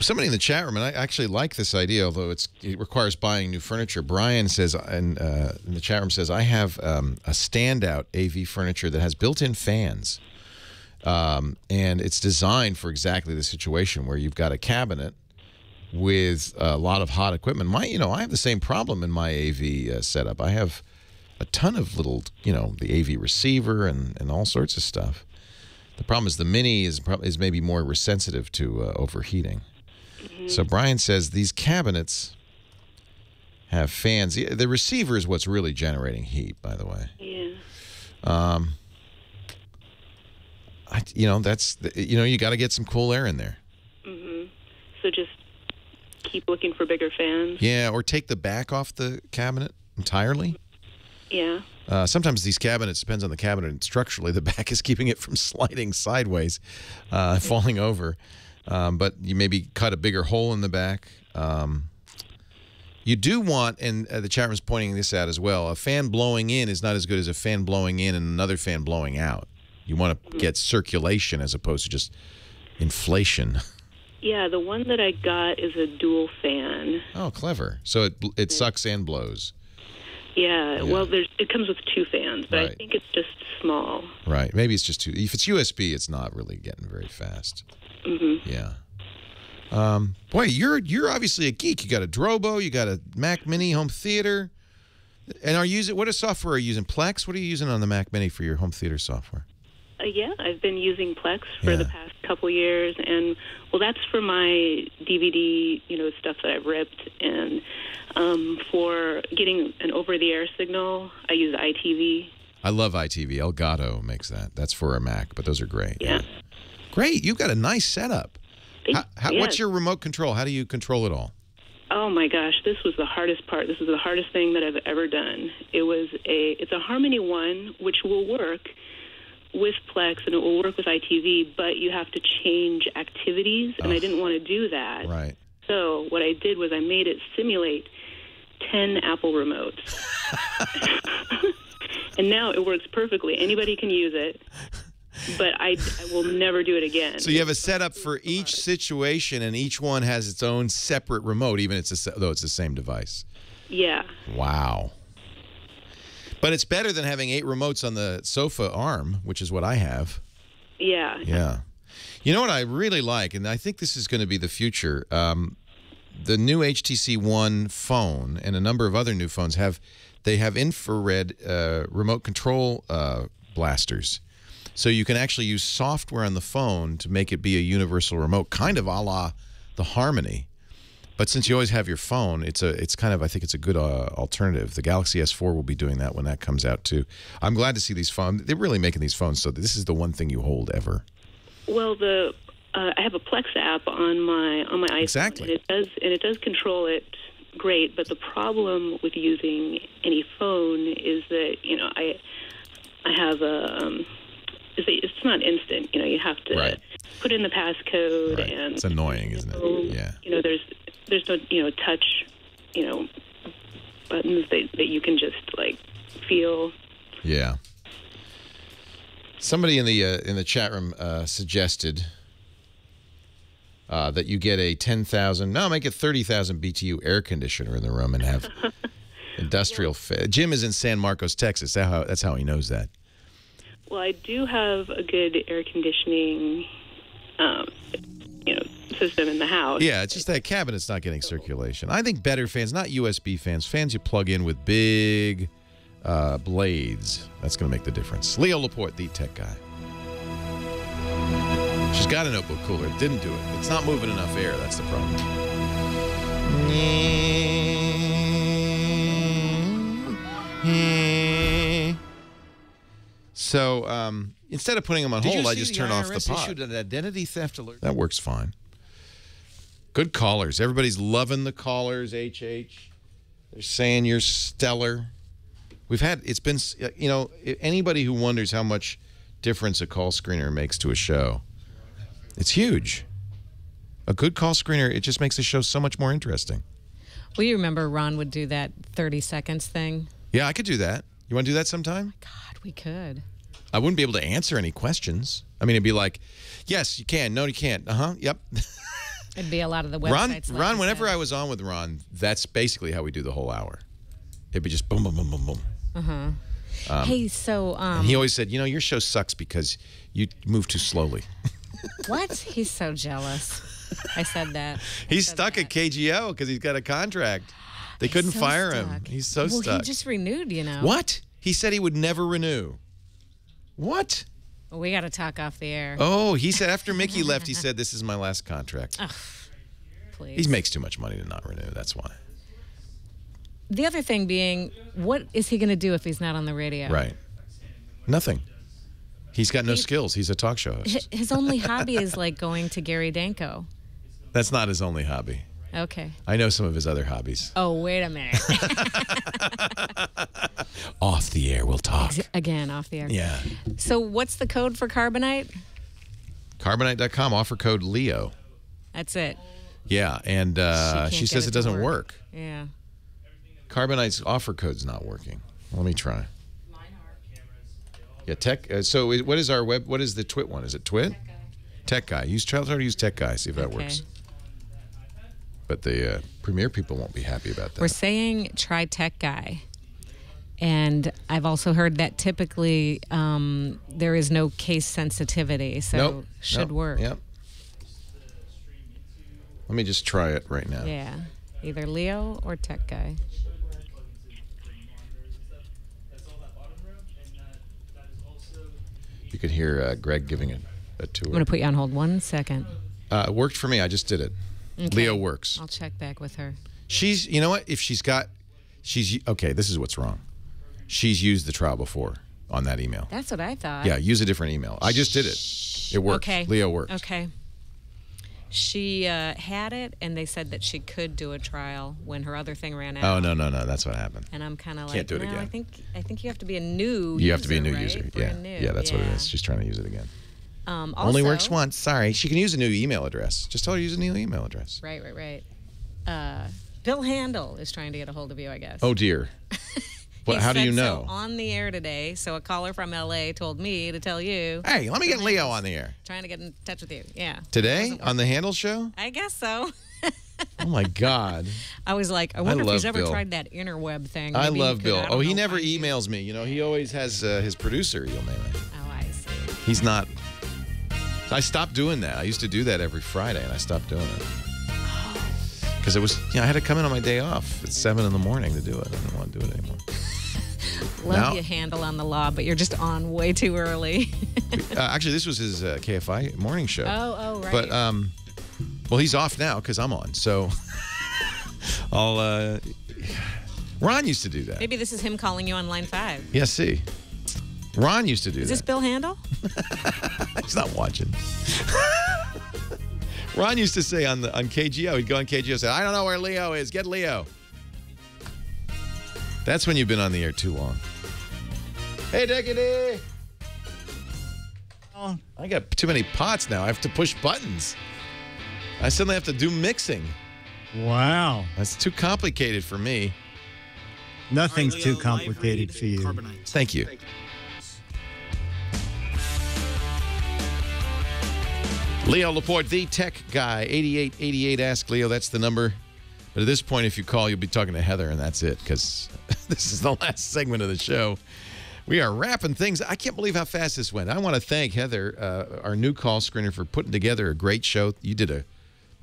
Somebody in the chat room, and I actually like this idea, although it requires buying new furniture. Brian says, in the chat room says, I have a standout AV furniture that has built-in fans. And it's designed for exactly the situation where you've got a cabinet with a lot of hot equipment. I have the same problem in my AV setup. I have a ton of little, the AV receiver and all sorts of stuff. The problem is the Mini is maybe more sensitive to overheating. Mm-hmm. So Brian says these cabinets have fans. The receiver is what's really generating heat, by the way. Yeah. You got to get some cool air in there. Mm-hmm. So just keep looking for bigger fans. Yeah, or take the back off the cabinet entirely. Yeah. Sometimes these cabinets, depends on the cabinet, and structurally the back is keeping it from sliding sideways, falling over. But you maybe cut a bigger hole in the back. You do want, and the chat room's pointing this out as well, a fan blowing in is not as good as a fan blowing in and another fan blowing out. You want to get circulation as opposed to just inflation. Yeah, the one that I got is a dual fan. Oh, clever. So it sucks and blows. Yeah, well, it comes with 2 fans, but I think it's just small. Right. Maybe it's just too. If it's USB, it's not really getting very fast. Mm-hmm. Yeah. Boy, you're obviously a geek. You got a Drobo, you got a Mac Mini home theater, and what software are you using? Plex? What are you using on the Mac Mini for your home theater software? Yeah, I've been using Plex for the past couple years, and that's for my DVD, stuff that I've ripped, and for getting an over-the-air signal, I use ITV. I love ITV. Elgato makes that. That's for a Mac, but those are great. Yeah. Great. You've got a nice setup. What's your remote control? How do you control it all? Oh my gosh, this was the hardest part. This was the hardest thing that I've ever done. It's a Harmony One, which will work with Plex and it will work with ITV, but you have to change activities, and I didn't want to do that. Right. So what I did was I made it simulate 10 Apple remotes. And now it works perfectly. Anybody can use it. But I will never do it again. So you have a setup for each situation, and each one has its own separate remote, even though it's the same device. Yeah. Wow. But it's better than having 8 remotes on the sofa arm, which is what I have. Yeah. Yeah. You know what I really like, and I think this is going to be the future, the new HTC One phone and a number of other new phones have infrared remote control blasters. So you can actually use software on the phone to make it be a universal remote, kind of a la the Harmony. But since you always have your phone, I think it's a good alternative. The Galaxy S4 will be doing that when that comes out too. I'm glad to see these phones. They're really making these phones so that this is the one thing you hold ever. Well, I have a Plex app on my iPhone. Exactly. And it does control it great. But the problem with using any phone is that I have a it's not instant. You have to put in the passcode, and it's annoying, isn't it? Yeah. There's no touch, buttons that you can just feel. Yeah. Somebody in the chat room suggested that you get a 10,000, make it 30,000 BTU air conditioner in the room and have industrial. Jim is in San Marcos, Texas. That's how he knows that. Well, I do have a good air conditioning, system in the house. Yeah, it's just that cabinet's not getting circulation. I think better fans, not USB fans you plug in with big blades. That's going to make the difference. Leo Laporte, the tech guy. She's got a notebook cooler. It didn't do it. It's not moving enough air. That's the problem. So instead of putting them on hold, I just turn off the pod. Issued an identity theft alert. That works fine. Good callers. Everybody's loving the callers, HH. They're saying you're stellar. It's been, anybody who wonders how much difference a call screener makes to a show, it's huge. A good call screener, it just makes the show so much more interesting. Well, you remember Ron would do that 30 seconds thing? Yeah, I could do that. You want to do that sometime? God, we could. I wouldn't be able to answer any questions. I mean, it'd be like, yes, you can. No, you can't. Yep. It'd be a lot of the websites. Ron, whenever I was on with Ron, that's basically how we do the whole hour. It'd be just boom, boom, boom, boom, boom. Uh-huh. Hey, so... and he always said, your show sucks because you move too slowly. What? He's so jealous. I said that. He's stuck at KGO because he's got a contract. They couldn't fire him. He's so stuck. Well, he just renewed, What? He said he would never renew. What? Well, we got to talk off the air. Oh, he said after Mickey left, he said, this is my last contract. Oh, please. He makes too much money to not renew. That's why. The other thing being, what is he going to do if he's not on the radio? Right. Nothing. He's got no skills. He's a talk show host. His only hobby is going to Gary Danko. That's not his only hobby. Okay. I know some of his other hobbies. Oh, wait a minute. Off the air, we'll talk. Again, off the air. Yeah. So what's the code for Carbonite? Carbonite.com, offer code Leo. That's it. Yeah, and she says it doesn't work. Yeah. Carbonite's offer code's not working. Let me try. Yeah, tech. So what is our web? What is the Twit one? Is it Twit? Tech Guy. Try to use Tech Guy. See if that works. But the Premiere people won't be happy about that. We're saying try Tech Guy. And I've also heard that typically there is no case sensitivity, so should work. Yep. Let me just try it right now. Yeah, either Leo or Tech Guy. You could hear Greg giving it a tour. I'm going to put you on hold 1 second. It worked for me. I just did it. Okay. Leo works. I'll check back with her. She's, you know what? If okay, this is what's wrong. She's used the trial before on that email. That's what I thought. Yeah, use a different email. I just did it. It worked. Okay. Leo worked. Okay. She had it, and they said that she could do a trial when her other thing ran out. Oh, no. That's what happened. And I'm kind of like, Can't do it no, again. I think you have to be a new user, You have to be a new right? user. Brand new. Yeah, that's what it is. She's trying to use it again. Also, Only works once. Sorry. She can use a new email address. Just tell her to use a new email address. Right. Bill Handel is trying to get a hold of you, I guess. Oh, dear. Well, how do you know? So on the air today, so a caller from L.A. told me to tell you. Hey, let me get Leo on the air. Trying to get in touch with you. Yeah. Today on the Handel show? I guess so. Oh, my God. I was like, I wonder if he's ever Bill. tried that interweb thing. I Maybe love he Bill. could, Oh, he never emails me. You know, he always has his producer email me. Oh, I see. He's not. I stopped doing that. I used to do that every Friday, and I stopped doing it. Because it was, I had to come in on my day off at 7 in the morning to do it. I didn't want to do it anymore. Love your handle on the law, but you're just on way too early. Actually, this was his KFI morning show. Oh, right. But, well, he's off now because I'm on. So, Ron used to do that. Maybe this is him calling you on line 5. Yeah, see. Ron used to do that. Is this Bill Handel? He's not watching. Ron used to say on KGO, he'd go on KGO and say, I don't know where Leo is. Get Leo. That's when you've been on the air too long. Hey, Dickety. Oh, I got too many pots now. I have to push buttons. I suddenly have to do mixing. Wow. That's too complicated for me. Nothing's too complicated for you. Thank you. Leo Laporte, the tech guy, 8888. Ask Leo. That's the number. But at this point, if you call, you'll be talking to Heather, and that's it, because this is the last segment of the show. We are wrapping things. I can't believe how fast this went. I want to thank Heather, our new call screener, for putting together a great show. You did a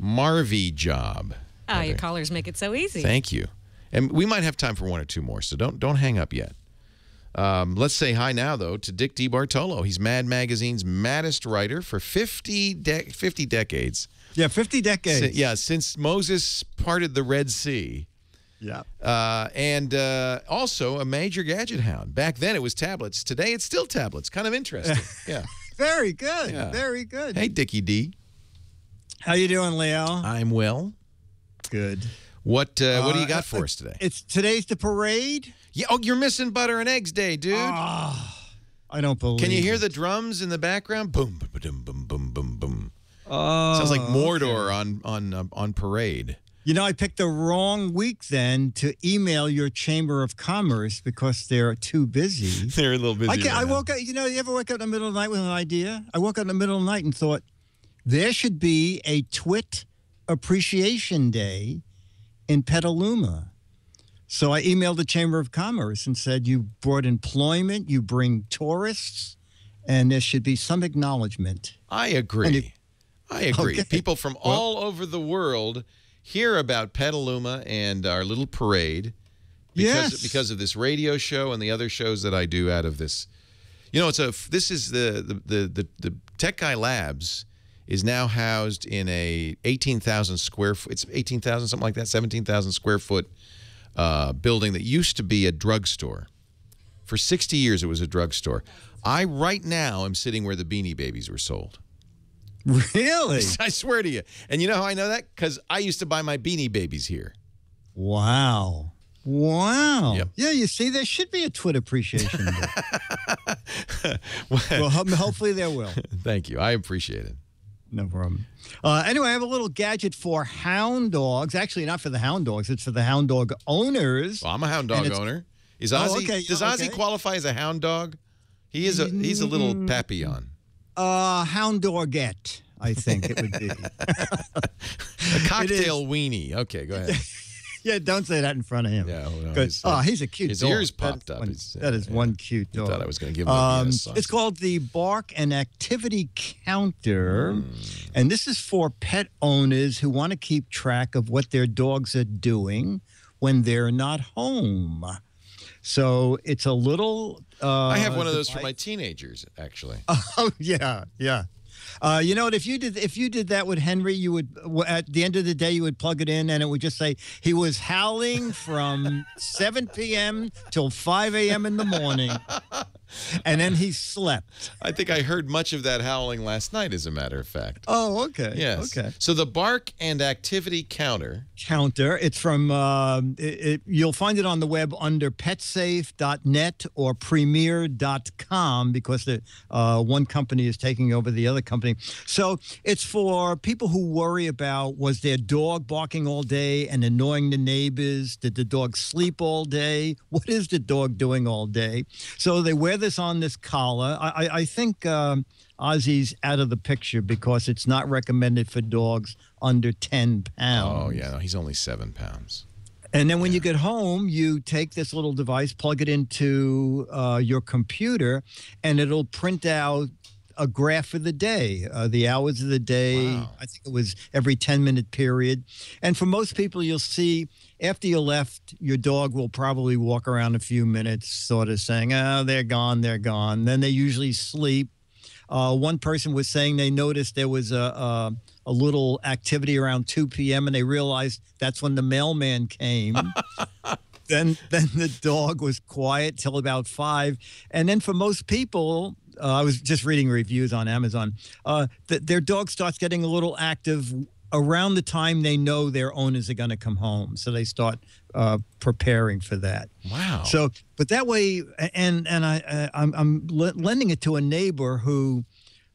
Marvy job. Oh, Heather. your callers make it so easy. Thank you. And we might have time for one or two more, so don't hang up yet. Let's say hi now, though, to Dick DeBartolo. He's Mad Magazine's maddest writer for 50 decades. Yeah, 50 decades. Since Moses parted the Red Sea. Yeah. And also a major gadget hound. Back then it was tablets. Today it's still tablets. Kind of interesting. Yeah. Very good. Yeah. Very good. Hey, Dickie D. How you doing, Leo? I'm well. Good. What do you got for us today? Today's the parade. Yeah. Oh, you're missing Butter and Eggs Day, dude. I don't believe. Can you hear it. the drums in the background? Boom, boom, boom, boom, boom, boom, boom. Oh, sounds like Mordor on parade. You know, I picked the wrong week then to email your Chamber of Commerce because they're too busy. They're a little busy. I woke up. You know, you ever wake up in the middle of the night with an idea? I woke up in the middle of the night and thought there should be a Twit Appreciation Day in Petaluma. So I emailed the Chamber of Commerce and said, you brought employment, you bring tourists, and there should be some acknowledgement. I agree. I agree. Okay. People from all over the world hear about Petaluma and our little parade because of this radio show and the other shows that I do out of this. You know, this is the Tech Guy Labs is now housed in a 18,000 square foot. It's 18,000, something like that, 17,000 square foot building that used to be a drugstore. For 60 years, it was a drugstore. I right now am sitting where the Beanie Babies were sold. Really? I swear to you. And you know how I know that? Because I used to buy my Beanie Babies here. Wow. Wow. Yep. Yeah, you see, there should be a Twit Appreciation Day. Well, hopefully there will. Thank you. I appreciate it. No problem. Anyway, I have a little gadget for hound dogs. Actually, not for the hound dogs. It's for the hound dog owners. Well, I'm a hound dog owner. Is Ozzy, does Ozzy qualify as a hound dog? He's a little papillon. Hound dogette, I think it would be. A cocktail weenie. Okay, go ahead. Yeah, don't say that in front of him. Yeah, well, he's a cute his dog. ears popped up. That is one cute dog. Thought I was going to give him a It's called the Bark and Activity Counter, and this is for pet owners who want to keep track of what their dogs are doing when they're not home. So it's a little. I have one of those for my teenagers, actually. Oh yeah. You know what? If you did that with Henry, you would at the end of the day you would plug it in, and it would just say he was howling from 7 p.m. till 5 a.m. in the morning, and then he slept. I think I heard much of that howling last night, as a matter of fact. Oh, okay. Yes. Okay. So the Bark and Activity Counter. It's from. You'll find it on the web under petsafe.net or premier.com because the one company is taking over the other company. So it's for people who worry about, was their dog barking all day and annoying the neighbors? Did the dog sleep all day? What is the dog doing all day? So they wear this on this collar. I think Ozzy's out of the picture because it's not recommended for dogs under 10 pounds. Oh, yeah. No, he's only 7 pounds. And then when you get home, you take this little device, plug it into your computer, and it'll print out a graph of the day, the hours of the day. Wow. I think it was every 10-minute period. And for most people, you'll see after you left, your dog will probably walk around a few minutes sort of saying, oh, they're gone, they're gone. Then they usually sleep. One person was saying they noticed there was a little activity around 2 p.m. and they realized that's when the mailman came. Then the dog was quiet till about 5. And then for most people, I was just reading reviews on Amazon, their dog starts getting a little active around the time they know their owners are going to come home. So they start preparing for that. Wow. So, but that way, and I'm lending it to a neighbor who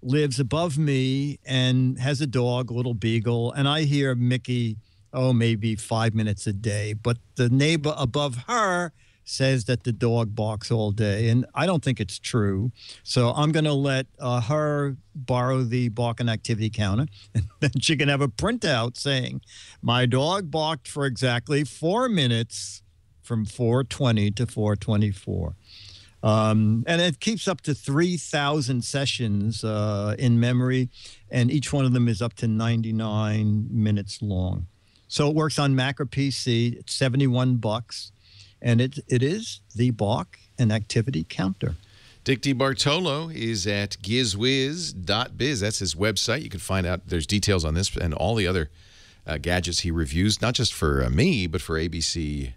lives above me and has a dog, a little beagle, and I hear Mickey, maybe 5 minutes a day. But the neighbor above her says that the dog barks all day, and I don't think it's true. So I'm going to let her borrow the Bark and Activity Counter, and then she can have a printout saying, my dog barked for exactly 4 minutes from 4:20 to 4:24. And it keeps up to 3,000 sessions in memory, and each one of them is up to 99 minutes long. So it works on Mac or PC. It's $71. And it is the Bark and Activity Counter. Dick DeBartolo is at gizwiz.biz. That's his website. You can find out there's details on this and all the other gadgets he reviews, not just for me, but for ABC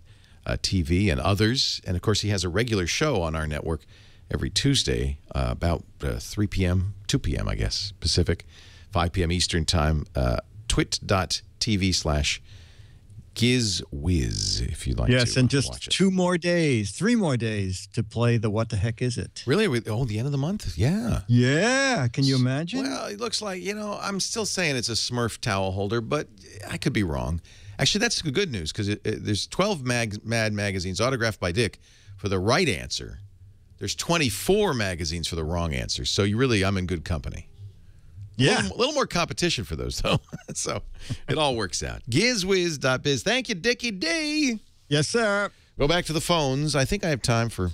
TV and others. And, of course, he has a regular show on our network every Tuesday about 3 p.m., 2 p.m., I guess, Pacific, 5 p.m. Eastern Time, twit.tv/GizWiz, if you'd like to Yes, and just watch it. 3 more days to play the What the Heck Is It? Really? The end of the month? Yeah. Yeah. Can you imagine? Well, it looks like, I'm still saying it's a Smurf towel holder, but I could be wrong. Actually, that's the good news because there's 12 Mad magazines autographed by Dick for the right answer. There's 24 magazines for the wrong answer. So I'm in good company. Yeah. A little more competition for those, though. So it all works out. Gizwiz.biz. Thank you, Dickie D. Yes, sir. Go back to the phones. I think I have time for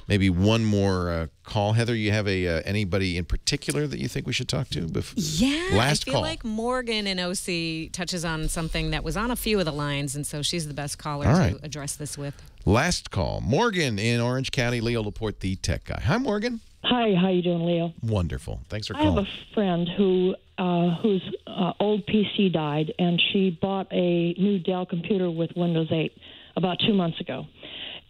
maybe one more call. Heather, you have anybody in particular that you think we should talk to? Yeah, Last I feel call. like Morgan in OC touches on something that was on a few of the lines, and so she's the best caller to address this with. Last call. Morgan in Orange County, Leo Laporte, the tech guy. Hi, Morgan. Hi, how you doing, Leo? Wonderful. Thanks for I calling. have a friend whose old PC died, and she bought a new Dell computer with Windows 8 about 2 months ago.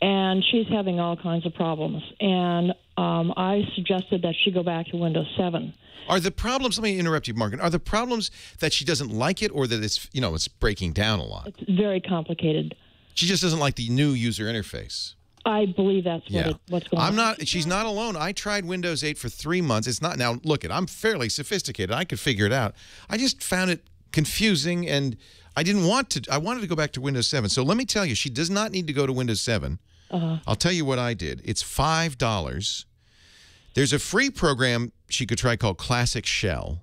And she's having all kinds of problems. And I suggested that she go back to Windows 7. Are the problems, let me interrupt you, Morgan, are the problems that she doesn't like it or that it's breaking down a lot? It's very complicated. She just doesn't like the new user interface. I believe that's what's going on. She's not alone. I tried Windows 8 for 3 months. It's not, now look, I'm fairly sophisticated. I could figure it out. I just found it confusing and I wanted to go back to Windows 7. So let me tell you, she does not need to go to Windows 7. I'll tell you what I did. It's $5. There's a free program she could try called Classic Shell.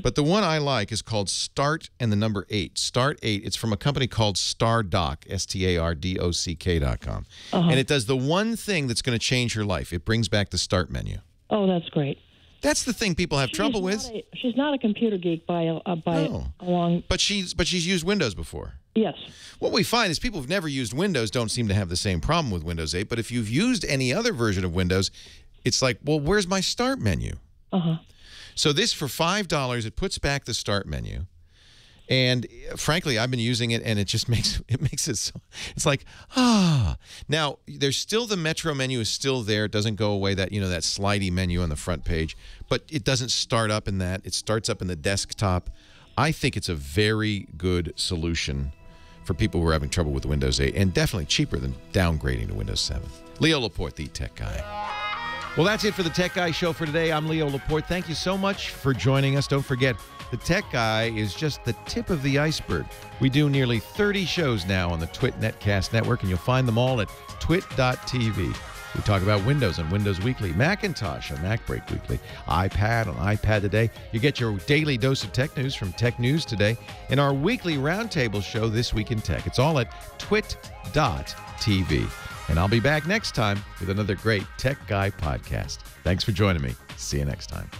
But the one I like is called Start and the number 8. Start 8. It's from a company called StarDock, StarDock.com. And it does the one thing that's going to change your life. It brings back the Start menu. Oh, that's great. That's the thing people have trouble with. She's not a computer geek by a long. But she's used Windows before. Yes. What we find is people who've never used Windows don't seem to have the same problem with Windows 8. But if you've used any other version of Windows, it's like, well, where's my Start menu? So this, for $5, it puts back the Start menu. And frankly, I've been using it, and it just makes it so, it's like, Now, there's still the Metro menu is still there. It doesn't go away, that that slidey menu on the front page, but it doesn't start up in that. It starts up in the desktop. I think it's a very good solution for people who are having trouble with Windows 8, and definitely cheaper than downgrading to Windows 7. Leo Laporte, the Tech Guy. Well, that's it for the Tech Guy Show for today. I'm Leo Laporte. Thank you so much for joining us. Don't forget, the Tech Guy is just the tip of the iceberg. We do nearly 30 shows now on the Twit Netcast Network, and you'll find them all at twit.tv. We talk about Windows on Windows Weekly, Macintosh on MacBreak Weekly, iPad on iPad Today. You get your daily dose of tech news from Tech News Today, and our weekly roundtable show, This Week in Tech. It's all at twit.tv. And I'll be back next time with another great Tech Guy podcast. Thanks for joining me. See you next time.